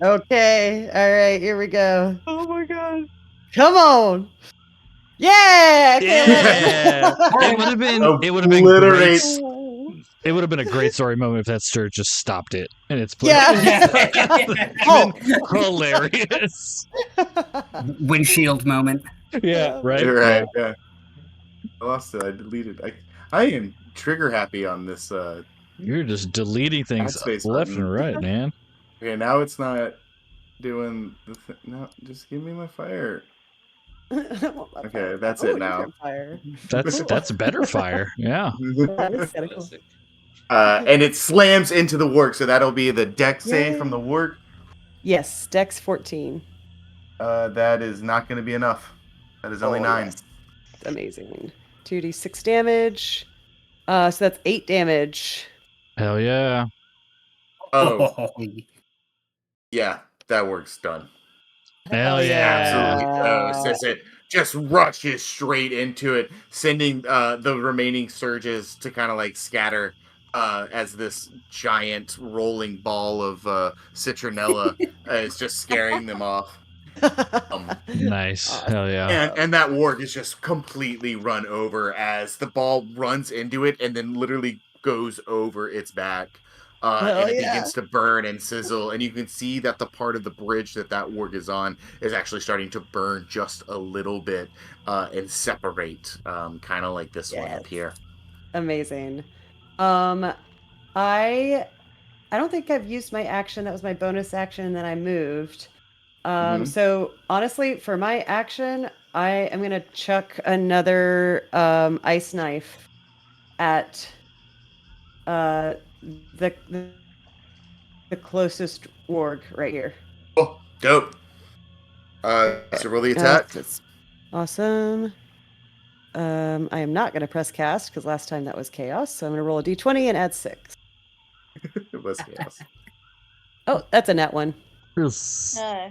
Okay. All right. Here we go. Oh my god. Come on. Yeah. Okay. Yeah. It would have been great. Obliterate. It would have been a great story moment if that stir just stopped it in its place. Yeah. Oh, hilarious. Windshield moment. Yeah, right. Right. Yeah. I lost it. I deleted. I am trigger happy on this. You're just deleting things Space left button. and right, man. Okay, now it's not doing the thing. No, just give me my fire. Okay, that's it now. Fire. That's better fire. Yeah. That is kinda cool. And it slams into the work, so that'll be the deck save Yay. from the work. Yes, Dex 14. That is not going to be enough. That is only 9. Yes. Amazing. 2d6 damage. So that's 8 damage. Hell yeah. Oh, yeah, that work's done. Hell yeah. Absolutely. Says it just rushes straight into it, sending the remaining surges to kind of like scatter as this giant rolling ball of citronella is just scaring them off. Nice. Hell yeah. And that warg is just completely run over as the ball runs into it and then literally goes over its back. And it begins to burn and sizzle, and you can see that the part of the bridge that warg is on is actually starting to burn just a little bit and separate, kind of like this one up here. Amazing. I don't think I've used my action. That was my bonus action, and then I moved. So honestly, for my action, I am gonna chuck another ice knife at the closest warg right here. Oh, dope. So roll the attack. That's awesome. I am not going to press cast because last time that was chaos. So I'm going to roll a d20 and add 6. It was chaos. Oh, that's a net one. Uh,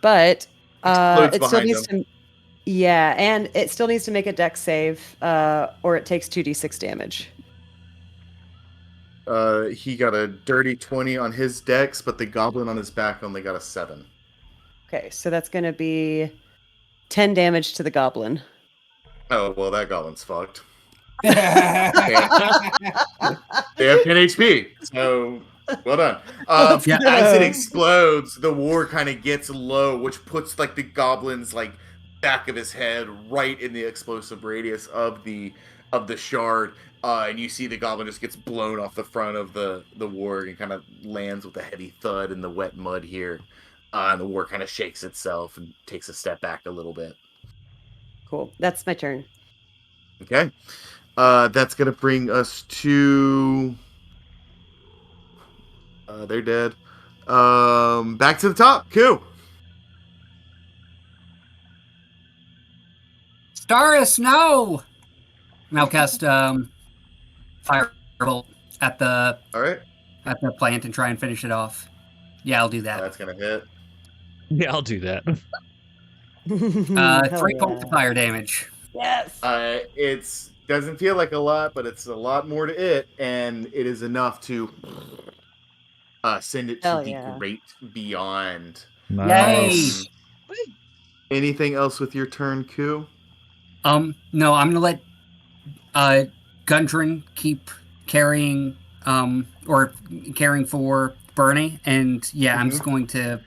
But Explodes it still behind needs him. to. Yeah, and it still needs to make a dex save, or it takes 2d6 damage. He got a dirty 20 on his dex, but the goblin on his back only got a 7. Okay, so that's going to be 10 damage to the goblin. Oh, well, that goblin's fucked. They They have 10 HP, so well done. Yeah. As it explodes, the war kind of gets low, which puts like the goblin's like back of his head right in the explosive radius of the shard, and you see the goblin just gets blown off the front of the warg and kind of lands with a heavy thud in the wet mud here. And the war kind of shakes itself and takes a step back a little bit. Cool. That's my turn. Okay. That's going to bring us to... they're dead. Back to the top. Cool. Staris, no! And I'll cast Firebolt at the All right. plant and try and finish it off. Yeah, I'll do that. That's going to hit. Yeah, I'll do that. 3 points of fire damage. Yes. It's doesn't feel like a lot, but it's a lot more to it, and it is enough to send it to Hell the yeah. great beyond. Nice. Anything else with your turn, Ku? No, I'm gonna let Gundren keep carrying or caring for Bernie, and yeah, I'm just going to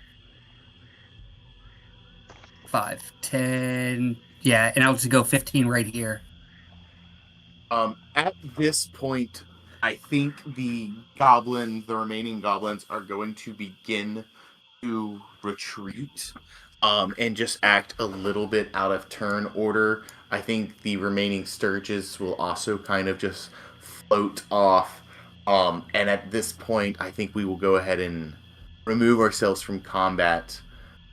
5, 10, yeah, and I'll just go 15 right here. At this point, I think the remaining goblins, are going to begin to retreat and just act a little bit out of turn order. I think the remaining Sturges will also kind of just float off. And at this point, I think we will go ahead and remove ourselves from combat.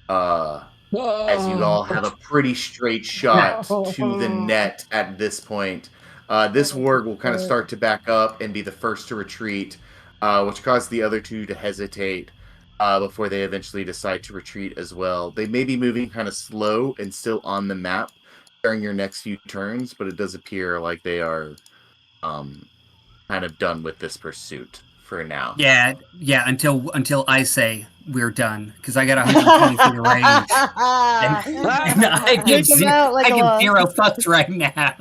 As you all have a pretty straight shot to the net at this point. This warg will kind of start to back up and be the first to retreat, which caused the other two to hesitate before they eventually decide to retreat as well. They may be moving kind of slow and still on the map during your next few turns, but it does appear like they are kind of done with this pursuit for now. Yeah, until I say we're done, because I got 120 feet of range. And I give zero fucks right now.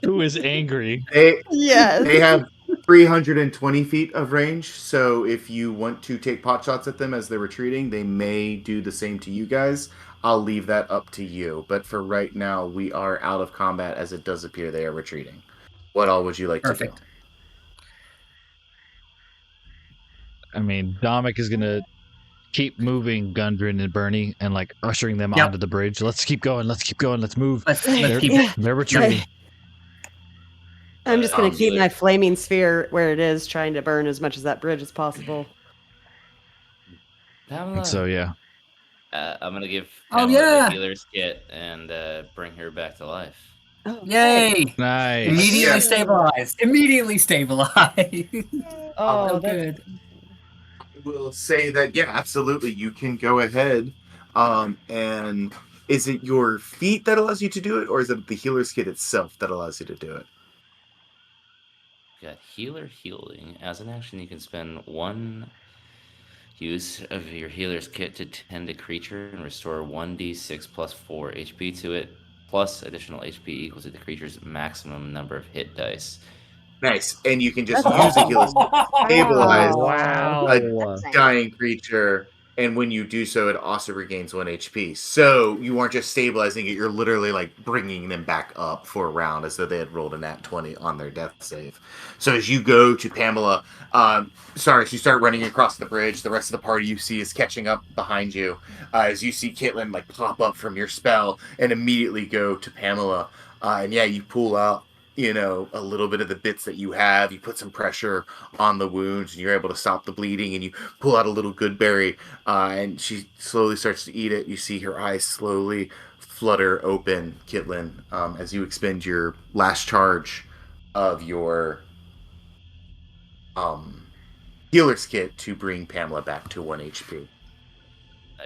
Who is angry? They have 320 feet of range, so if you want to take pot shots at them as they're retreating, they may do the same to you guys. I'll leave that up to you. But for right now, we are out of combat, as it does appear they are retreating. What all would you like to do? I mean, Dominic is gonna keep moving Gundren and Bernie and like ushering them onto the bridge. Let's keep going. Let's move. They're retreating. I'm just going to keep my flaming sphere where it is, trying to burn as much of that bridge as possible. And so, yeah. I'm going to give Pamela the healer's kit and bring her back to life. Oh, yay! Nice. Immediately stabilize. Oh, good. Will say that, yeah, absolutely, you can go ahead. And is it your feat that allows you to do it, or is it the healer's kit itself that allows you to do it? Got healer healing. As an action, you can spend 1 use of your healer's kit to tend a creature and restore 1d6 plus 4 HP to it, plus additional HP equal to the creature's maximum number of hit dice. Nice. And you can just use a healer's kit to stabilize a dying creature, and when you do so, it also regains 1 HP. So you aren't just stabilizing it, you're literally like bringing them back up for a round as though they had rolled a nat 20 on their death save. So as you go to Pamela, as you start running across the bridge, the rest of the party you see is catching up behind you. As you see Caitlin like pop up from your spell and immediately go to Pamela. And yeah, you pull out a little bit of the bits that you have. You put some pressure on the wounds, and you're able to stop the bleeding, and you pull out a little good berry, and she slowly starts to eat it. You see her eyes slowly flutter open, Kitlin, as you expend your last charge of your healer's kit to bring Pamela back to 1 HP.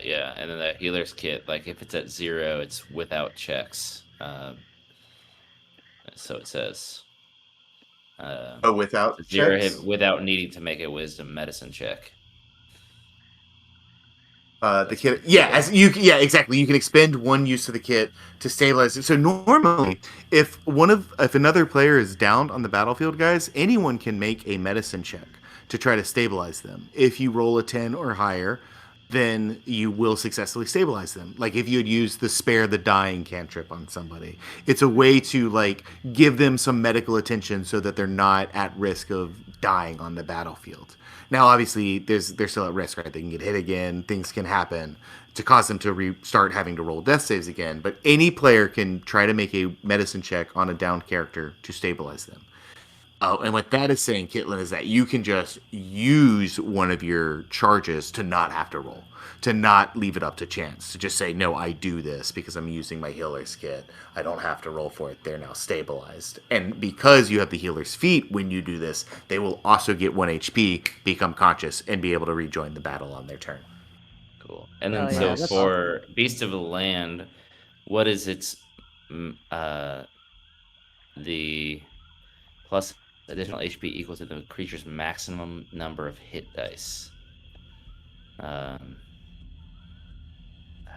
Yeah, and then that healer's kit, like if it's at 0, it's without checks. So it says. Without 0 checks? without needing to make a wisdom medicine check. The kit, exactly. You can expend 1 use of the kit to stabilize it. So normally, if another player is downed on the battlefield, guys, anyone can make a medicine check to try to stabilize them. If you roll a 10 or higher, then you will successfully stabilize them. Like if you had used the spare the dying cantrip on somebody, it's a way to like give them some medical attention so that they're not at risk of dying on the battlefield. Now, obviously, they're still at risk, right? They can get hit again. Things can happen to cause them to start having to roll death saves again. But any player can try to make a medicine check on a downed character to stabilize them. And what that is saying, Kitlin, is that you can just use one of your charges to not have to roll, to not leave it up to chance, to just say, no, I do this because I'm using my healer's kit. I don't have to roll for it. They're now stabilized. And because you have the healer's feat, when you do this, they will also get 1 HP, become conscious, and be able to rejoin the battle on their turn. Cool. And then Oh, yeah, so that's for Beast of the Land, what is its the plus additional HP equal to the creature's maximum number of hit dice? How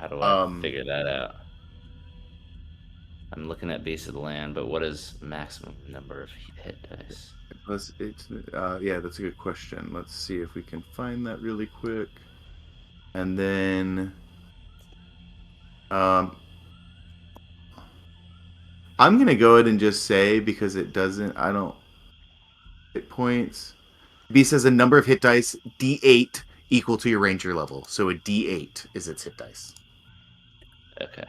do I figure that out? I'm looking at Beast of the Land, but what is maximum number of hit dice? That's a good question. Let's see if we can find that really quick. And then I'm going to go ahead and just say, because it doesn't, I don't, hit points. B says a number of hit dice, D8, equal to your ranger level. So a D8 is its hit dice. Okay.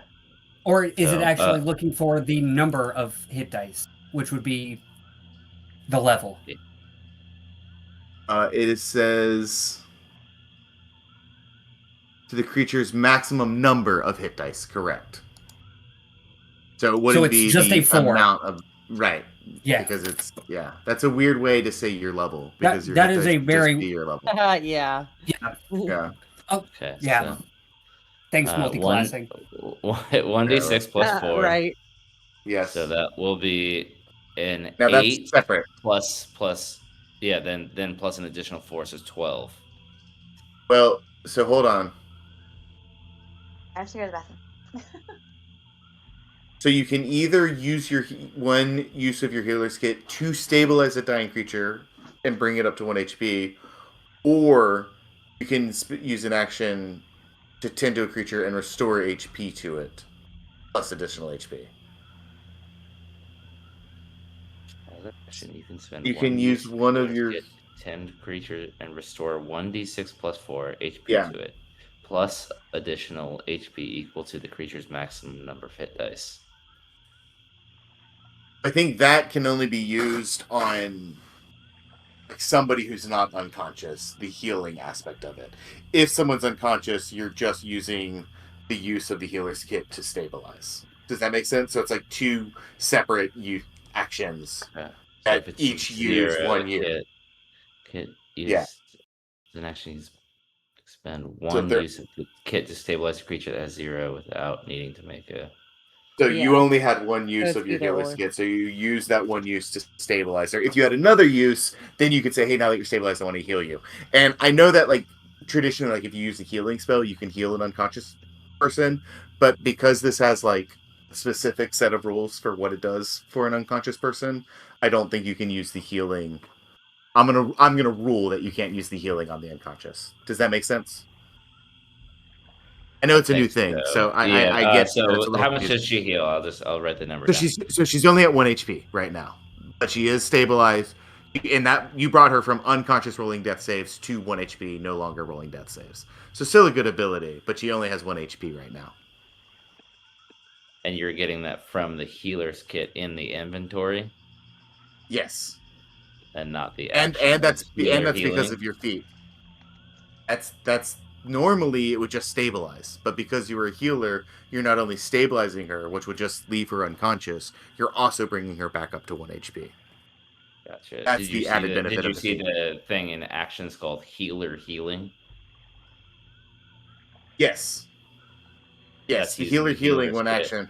Or is it actually looking for the number of hit dice, which would be the level? It says to the creature's maximum number of hit dice, correct. So it wouldn't be just the a 4. amount of, right. Yeah. Because it's, that's a weird way to say your level. Because that is a very... just be your level. yeah. Yeah. Okay. Yeah. So, thanks, multiclassing. 1d6 plus 4. Right. Yes. So that will be an now 8 that's separate. plus then plus an additional 4, so it's 12. Well, so hold on. I have to go to the bathroom. So you can either use your 1 use of your healer's kit to stabilize a dying creature and bring it up to 1 HP, or you can use an action to tend to a creature and restore HP to it, plus additional HP. You can spend. You can use one of your tend creature and restore 1d6 plus 4 HP to it, plus additional HP equal to the creature's maximum number of hit dice. I think that can only be used on somebody who's not unconscious, the healing aspect of it. If someone's unconscious, you're just using the use of the healer's kit to stabilize. Does that make sense? So it's like 2 separate actions that each use 1 use. Then actually expend 1 use of the kit to stabilize a creature that has 0 without needing to make a... So you only had 1 use of your healer's kit, so you use that 1 use to stabilize her. If you had another use, then you could say, hey, now that you're stabilized, I want to heal you. And I know that, like, traditionally, like, if you use a healing spell, you can heal an unconscious person, but because this has, like, a specific set of rules for what it does for an unconscious person, I don't think you can use the healing. I'm gonna rule that you can't use the healing on the unconscious. Does that make sense? I know it's a new thing, so I get. So how much does she heal? I'll write the number. So she's only at 1 HP right now, but she is stabilized. In that you brought her from unconscious rolling death saves to 1 HP, no longer rolling death saves. So still a good ability, but she only has 1 HP right now. And you're getting that from the healer's kit in the inventory. Yes. And not the and that's because of your feat. That's normally it would just stabilize, but because you were a healer, you're not only stabilizing her, which would just leave her unconscious, you're also bringing her back up to 1 HP. Gotcha. That's the added benefit Did you of the see tool. the thing in actions called healer healing? Yes. Yes, That's the using healer the healing healer's one kit. action.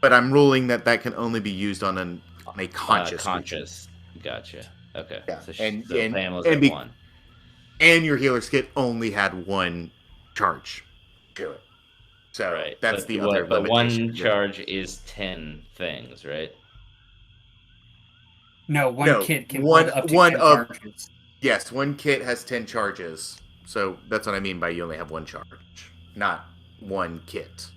But I'm ruling that can only be used on a conscious creature. Conscious. Gotcha. Okay. Yeah, So, and Pamela's and at be, 1. and your healer's kit only had 1 charge to it. So Right. that's But the other but limitation. 1 charge is 10 things, right? No, one kit can one hold up to one 10 of charges. yes, 1 kit has 10 charges. So that's what I mean by you only have 1 charge, not 1 kit.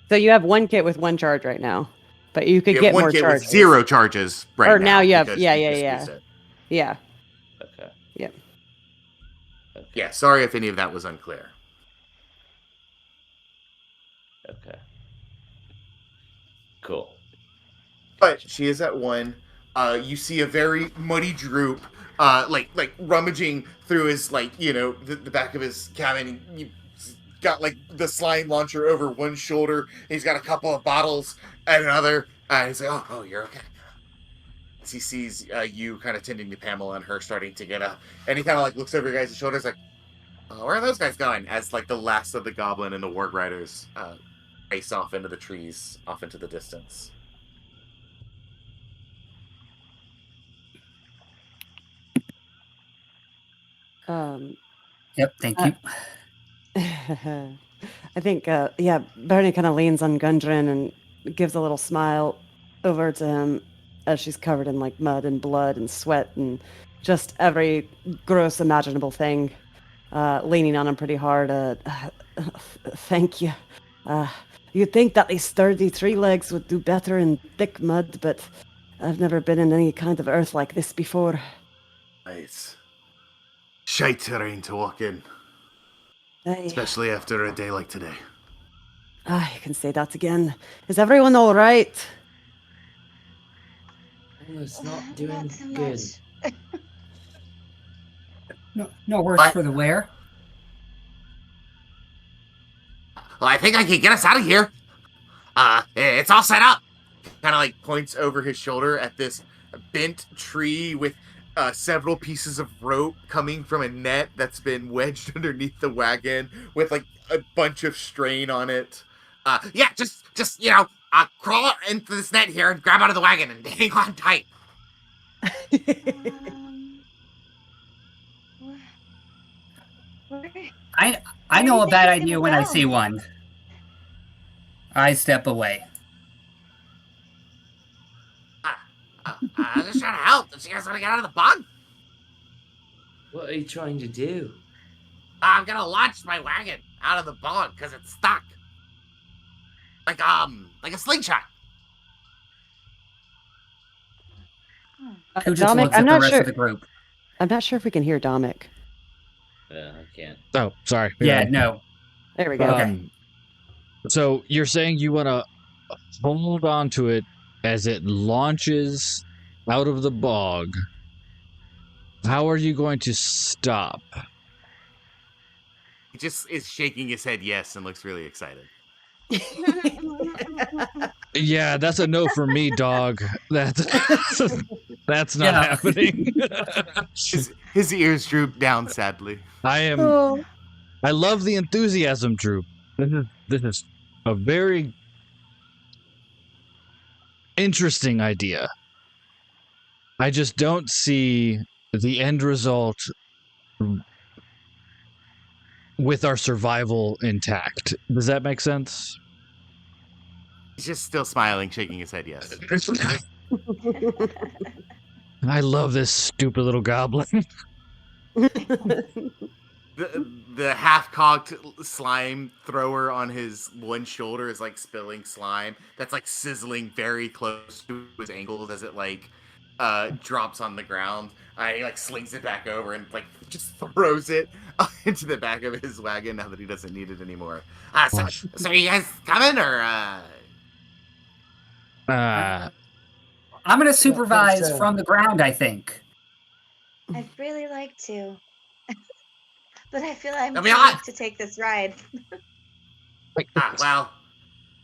So you have 1 kit with 1 charge right now, but you could You have get 1 more kit charges. with 0 charges right Or now you have, because yeah, you yeah, just yeah. used it. Yeah. Okay. Yep. Okay. Yeah, sorry if any of that was unclear. Okay. Cool. But she is at 1. You see a very muddy Droop, like rummaging through his the back of his cabin. You got like the slime launcher over one shoulder. He's got a couple of bottles at another. He's like, oh, you're okay. As he sees you kind of tending to Pamela and her starting to get up, and he kind of like looks over your guys' shoulders, like, where are those guys going? As like the last of the goblin and the warg riders race off into the trees, off into the distance. Yep, thank you. I think, Bernie kind of leans on Gundren and gives a little smile over to him as she's covered in like mud and blood and sweat and just every gross imaginable thing, leaning on him pretty hard. Thank you. You'd think that these sturdy 3 legs would do better in thick mud, but I've never been in any kind of earth like this before. It's shite terrain to walk in, especially after a day like today. You can say that again. Is everyone all right? It's not doing Not so good. much. No worse What? for the wear. Well, I think I can get us out of here. It's all set up. Kind of like points over his shoulder at this bent tree with several pieces of rope coming from a net that's been wedged underneath the wagon with like a bunch of strain on it. Yeah, just crawl into this net here and grab out of the wagon and hang on tight. I know a think bad it's idea gonna when I go? see one. I step away. I'm just trying to help. Does you guys want to get out of the bog? What are you trying to do? I'm gonna launch my wagon out of the bog because it's stuck. Like a slingshot. Who just Dominic, looks at I'm the not rest sure. of the group? I'm not sure if we can hear Dominic. I can't. Oh, sorry. Yeah, no. There we go. Okay. So you're saying you want to hold on to it as it launches out of the bog. How are you going to stop? He just is shaking his head yes and looks really excited. Yeah, that's a no for me, dog. That's not happening. His ears droop down sadly. I love the enthusiasm, Drew. This is a very interesting idea. I just don't see the end result with our survival intact. Does that make sense? He's just still smiling, shaking his head yes. I love this stupid little goblin. The half-cocked slime thrower on his one shoulder is like spilling slime that's like sizzling very close to his ankles as it like drops on the ground. He like slings it back over and like just throws it into the back of his wagon now that he doesn't need it anymore. So are you guys coming or? I'm going to supervise so. from the ground, I think. I'd really like to. But I feel I'm Let too me on. weak to take this ride. Well,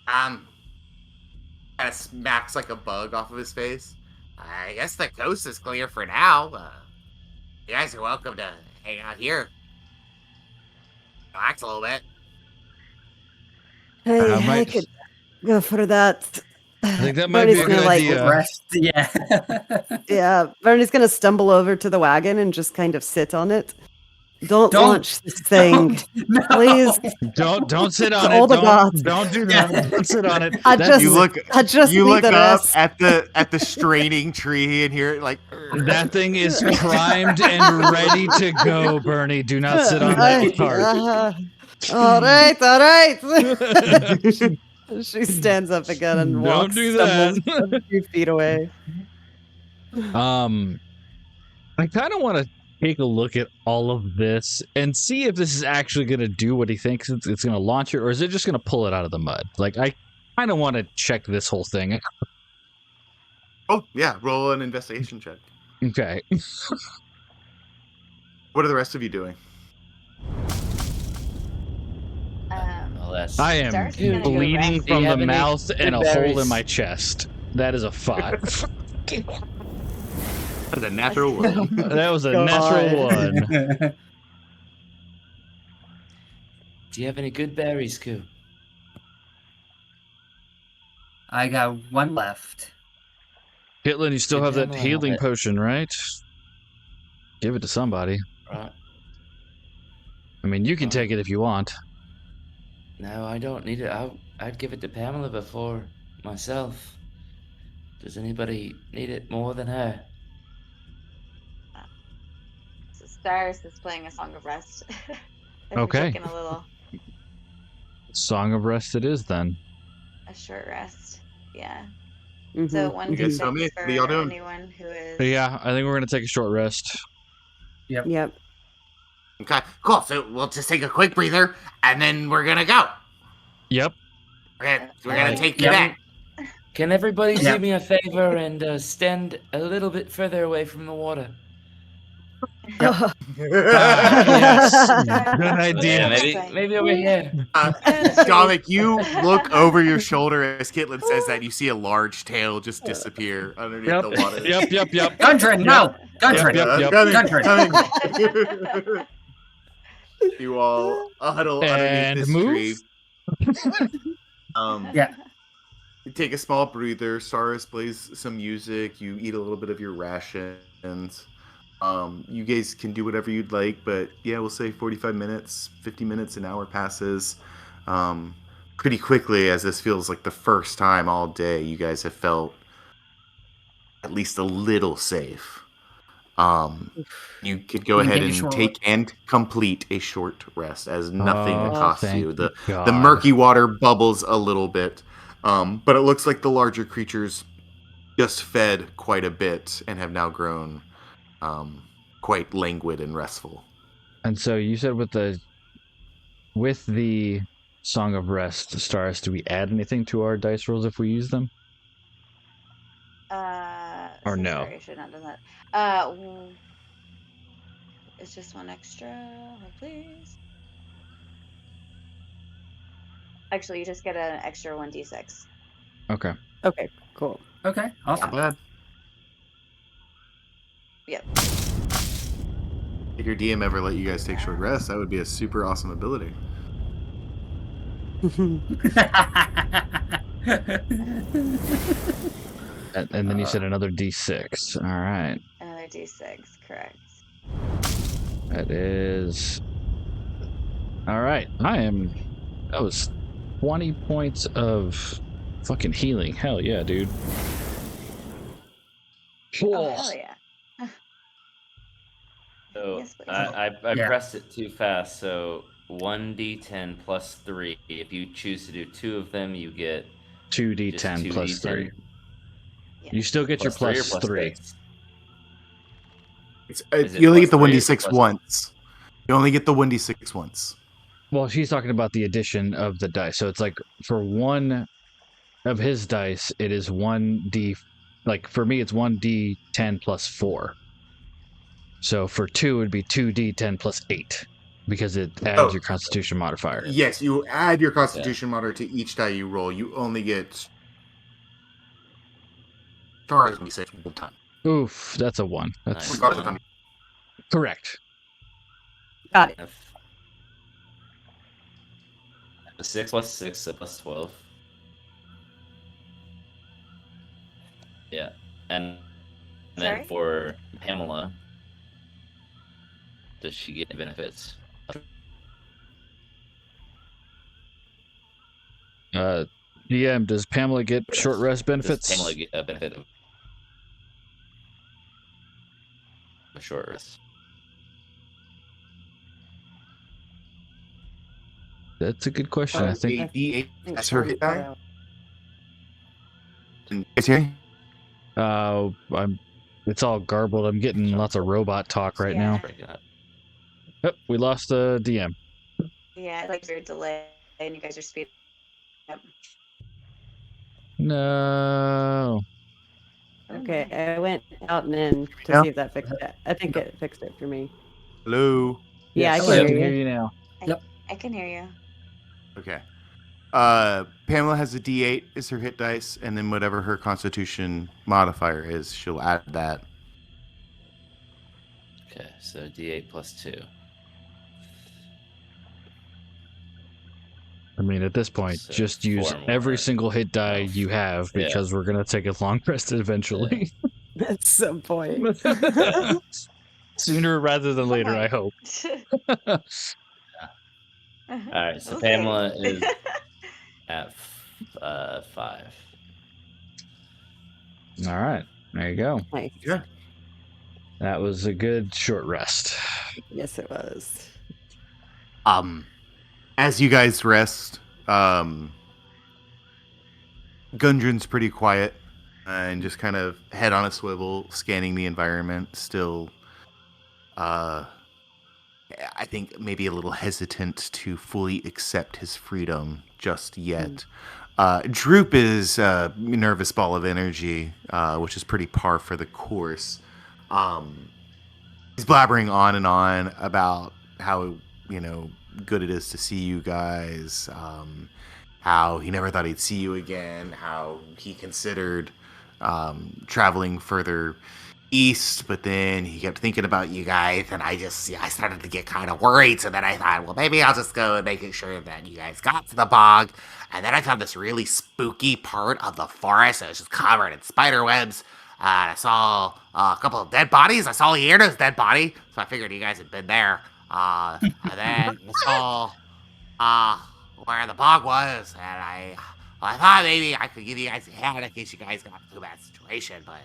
kind of smacks like a bug off of his face. I guess the coast is clear for now. You guys are welcome to hang out here. Relax a little bit. Hey, I might- could go for that. I think that might Bernie's be a gonna good like, idea. Rest. Yeah. yeah, Bernie's gonna stumble over to the wagon and just kind of sit on it. Don't Don't. launch this thing, No. please. Don't sit on To it. all the gods. Don't do Yeah. that. Don't sit on it. I That- just- You look I just you need look the up rest. at the straining tree and hear it like that thing is primed and ready to go, Bernie. Do not sit on that cart. All right, all right. She stands up again and Don't walks, do that. stumbles a few feet away. I kind of want to take a look at all of this and see if this is actually going to do what he thinks it's going to launch it, or is it just going to pull it out of the mud? Like, I kind of want to check this whole thing. Oh yeah, roll an investigation check. Okay. What are the rest of you doing? That's I am Darcy's gonna go bleeding rest. Do you from the have any mouth and a good hole berries? in my chest. That is a 5. That's a natural one. That was a God. natural 1. Do you have any good berries, Coo? I got one left. Hitlin, you still Good have that demo, healing but- potion, right? Give it to somebody. Right. I mean, you can take it if you want. No, I don't need it. I'd give it to Pamela before myself. Does anybody need it more than her? So Stars is playing a song of rest. They're Okay. taking a little Song of Rest it is, then. a short rest. Yeah. Mhm. So one You guys tell d6 me, for what are y'all doing? anyone who is. But yeah, I think we're going to take a short rest. Yep. Okay, cool. So we'll just take a quick breather, and then we're gonna go. Yep. We're gonna Okay. take you Yep. back. Can everybody Yeah. do me a favor and stand a little bit further away from the water? Yes. Good Yeah, idea. maybe over here. Dominic, you look over your shoulder as Kitlin says that. You see a large tail just disappear underneath Yep. the water. Yep. Gundren, no! Gundren! Yep. Coming. You all huddle And underneath this move. tree. Yeah. You take a small breather. Stars plays some music. You eat a little bit of your rations. You guys can do whatever you'd like, but yeah, we'll say 45 minutes, 50 minutes, an hour passes pretty quickly, as this feels like the first time all day you guys have felt at least a little safe. You could go You can ahead take a and short take and complete a short rest, as nothing Oh, costs thank you. The God. murky water bubbles a little bit, but it looks like the larger creatures just fed quite a bit and have now grown quite languid and restful. And so you said with the Song of Rest, Stars, do we add anything to our dice rolls if we use them? Or no? Sorry, I should not have done that. It's just one extra. Hold, please. Actually, you just get an extra 1d6. Okay. Okay, cool. Okay, awesome. Not bad. Yep. If your DM ever let you guys take short rest, that would be a super awesome ability. And then you said another D6. All right. Another d6, correct. That is. All right. That was 20 points of fucking healing. Hell yeah, dude. Oh, hell yeah. So Yes, please. I Yeah. pressed it too fast. So 1d10 plus 3. If you choose to do 2 of them, you get 2d10 just plus 2d10. 3. You still get your Plus 3 or plus plus 3. 6? Is it You only plus get the 3 or 1d6 plus- once. You only get the 1d6 once. Well, she's talking about the addition of the dice. So it's like for one of his dice, it is 1d. Like for me, it's 1d10 plus 4. So for 2, it would be 2d10 plus 8. because it adds Oh. your Constitution modifier. Yes, you add your Constitution modifier to each die you roll. You only get stars when you say one time. Oof, that's a 1. That's Nice. Regardless of how many- correct. Got it. A 6 plus 6, so plus 12. Yeah. And then Sorry? for Pamela, does she get benefits? DM, does Pamela get short rest benefits? Does Pamela get a benefit of a short rest? That's a good question. I think. D8 think as her Pam hit cut die. out. Can you guys hear me? It's all garbled. I'm getting lots of robot talk right Yeah. now. Breaking up. Yep, we lost the DM. Yeah, like your delay, and you guys are speeding up. No. Okay, I went out and in to Yeah. see if that fixed it. I think it fixed it for me. Hello. Yeah, Yes, I can Hello. hear you. now. I can hear you. Okay. Pamela has a D8 as her hit dice, and then whatever her Constitution modifier is, she'll add that. Okay, so D8 plus 2. I mean, at this point, So just use 4 more. every single hit die Oh, you have yeah. because we're gonna take a long rest eventually. At some point. Sooner rather than later, I hope. Alright, so We'll Pamela see. is at 5. All right, there you go. Nice. Yeah. That was a good short rest. Yes, it was. As you guys rest, Gundren's pretty quiet and just kind of head on a swivel, scanning the environment. Still, I think maybe a little hesitant to fully accept his freedom just yet. Droop is a nervous ball of energy, which is pretty par for the course. He's blabbering on and on about how, good it is to see you guys, how he never thought he'd see you again, how he considered traveling further east, but then he kept thinking about you guys, and I started to get kind of worried, so then I thought, well, maybe I'll just go and make sure that you guys got to the bog. And then I found this really spooky part of the forest. It was just covered in spider webs. I saw a couple of dead bodies. I saw Leonardo's dead body, so I figured you guys had been there. And then I saw where the bog was, and I thought maybe I could give you guys a hand in case you guys got into a bad situation, but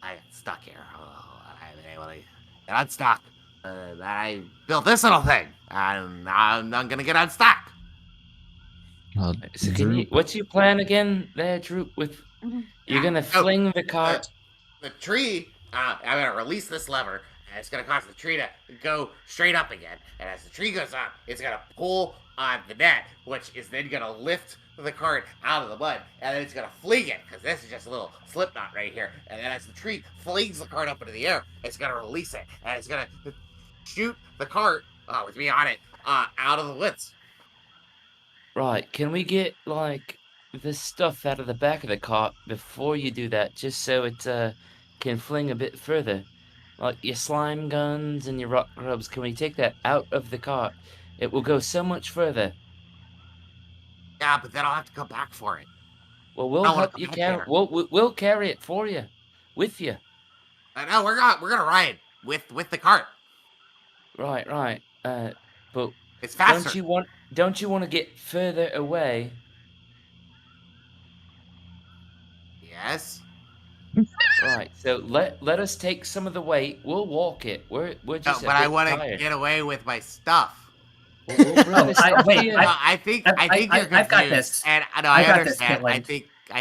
I got stuck here. I haven't been able to get unstuck. I built this little thing, and I'm not gonna get unstuck. So what's your plan again there, Droop? You're gonna fling the cart? The tree, I'm gonna release this lever, and it's gonna cause the tree to go straight up again. And as the tree goes up, it's gonna pull on the net, which is then gonna lift the cart out of the mud, and then it's gonna fling it, because this is just a little slip knot right here. And then as the tree flings the cart up into the air, it's gonna release it, and it's gonna shoot the cart, with me on it, out of the woods. Right, can we get, the stuff out of the back of the cart before you do that, just so it, can fling a bit further? Like your slime guns and your rock grubs, can we take that out of the cart? It will go so much further. Yeah, but then I'll have to come back for it. Well, we'll help you carry. We'll carry it for you, with you. No, we're gonna ride with the cart. Right. But It's faster. Don't you want to get further away? Yes. Right. So let us take some of the weight. We'll walk it. We're just. No, but I want to get away with my stuff. We'll bring the stuff to you. I think you're confused. I've got this. And I understand. I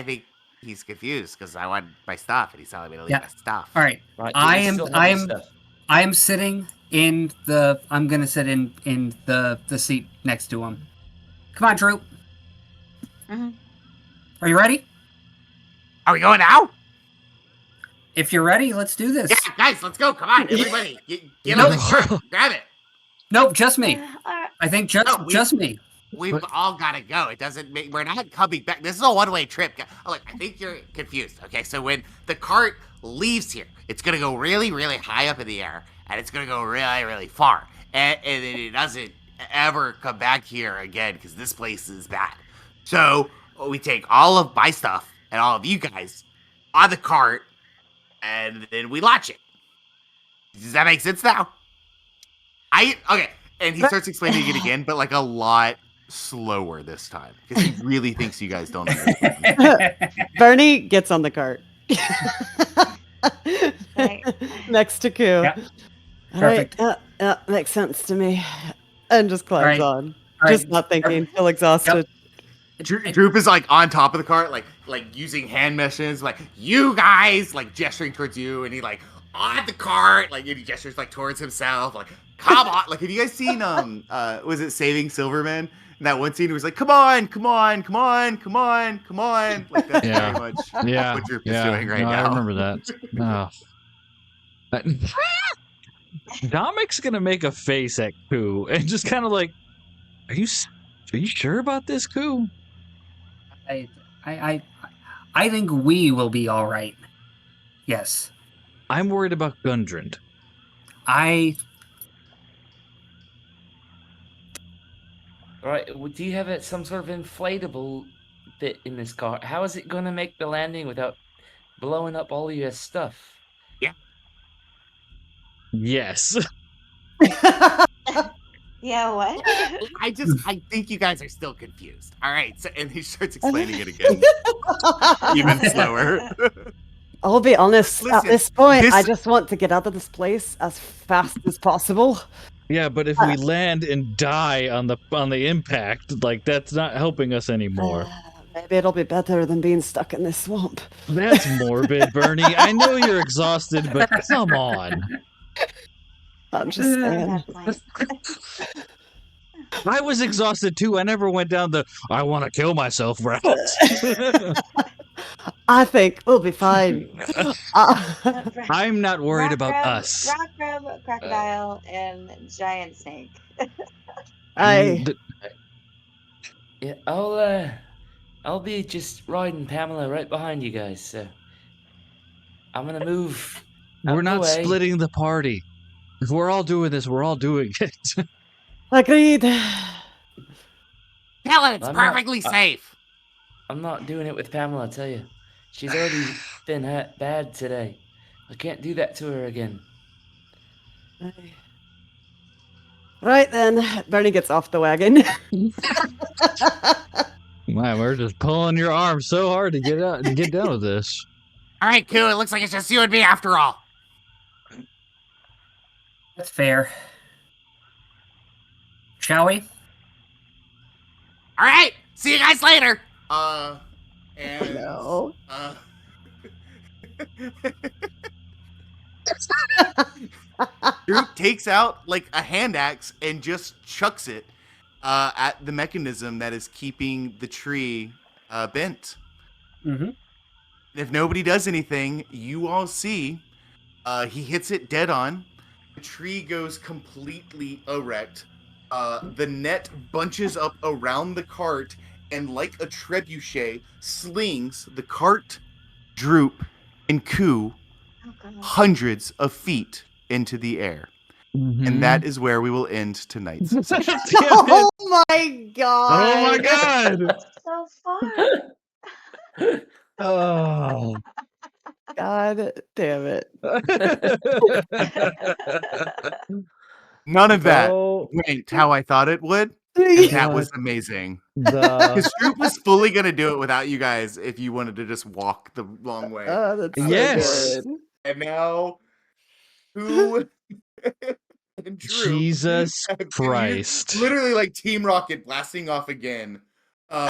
think he's confused because I want my stuff, and he's telling me to leave my stuff. All right. Right, I you am still have I your am stuff. I am sitting in the. I'm gonna sit in the seat next to him. Come on, Drew. Mhm. Are you ready? Are we going now? If you're ready, let's do this. Yeah, guys, let's go. Come on, everybody. Get on the cart. Grab it. Nope, just me. Alright. I think No, just me. We've But- all got to go. It doesn't make. We're not coming back. This is a one-way trip. Look, I think you're confused. Okay, so when the cart leaves here, it's gonna go really, really high up in the air, and it's gonna go really, really far, and then it doesn't ever come back here again because this place is bad. So we take all of my stuff and all of you guys on the cart, and then we launch it. Does that make sense now? Okay, and he starts explaining it again, but like a lot slower this time because he really thinks you guys don't understand. Bernie gets on the cart. Right. Next to Koo. Yeah. All right, Perfect. yeah, makes sense to me. And just climbs Right. on. All Just right. not thinking, feel exhausted. Droop is like on top of the cart, like using hand motions, like you guys, like gesturing towards you, and he like on the cart, like and he gestures like towards himself, like come on. Like have you guys seen was it Saving Silverman? In that one scene, it was like, come on, come on, come on, come on, come on. Like that's Yeah. very much Yeah. what Droop is Yeah. doing right No, now. I remember that. Domic's gonna make a face at Koo and just kind of like, are you sure about this, Koo? I think we will be all right. Yes. I'm worried about Gundren. Right, do you have some sort of inflatable bit in this car? How is it going to make the landing without blowing up all your stuff? Yes. Yeah, what? I think you guys are still confused. All right, so and he starts explaining it again, even slower. I'll be honest, at Listen, this point, I this- just want to get out of this place as fast as possible. Yeah, but if we land and die on the impact, like that's not helping us anymore. Maybe it'll be better than being stuck in this swamp. That's morbid, Bernie. I know you're exhausted, but come on. I'm just saying. That point. I was exhausted too. I never went down the I want to kill myself route. I think we'll be fine. I'm not worried Rock about crab, us. Rock crab, crocodile, and giant snake. Yeah, I'll be just riding Pamela right behind you guys. So I'm gonna move. We're out not the way. splitting the party. If we're all doing this, we're all doing it. Agreed. Tell it, it's I'm not- perfectly safe. I'm not doing it with Pamela. I tell you, she's already been bad today. I can't do that to her again. Right then, Bernie gets off the wagon. Man, we're just pulling your arm so hard to get out and get done with this. All right, Koo, it looks like it's just you and me after all. That's fair. Shall we? All right, see you guys later. And No. Droop takes out like a hand axe and just chucks it at the mechanism that is keeping the tree bent. Mm-hmm. If nobody does anything, you all see he hits it dead on. The tree goes completely erect. The net bunches up around the cart and like a trebuchet slings the cart, Droop, and Koo Oh, God. hundreds of feet into the air. Mm-hmm. And that is where we will end tonight's session. Oh my god. Oh my god! So far. Oh. God damn it. None of that Oh, went how I thought it would. And that was amazing. the Because Droop was fully going to do it without you guys if you wanted to just walk the long way. Oh, that's so Yes. good. And now, who and Droop Jesus have been here, Christ. literally like Team Rocket blasting off again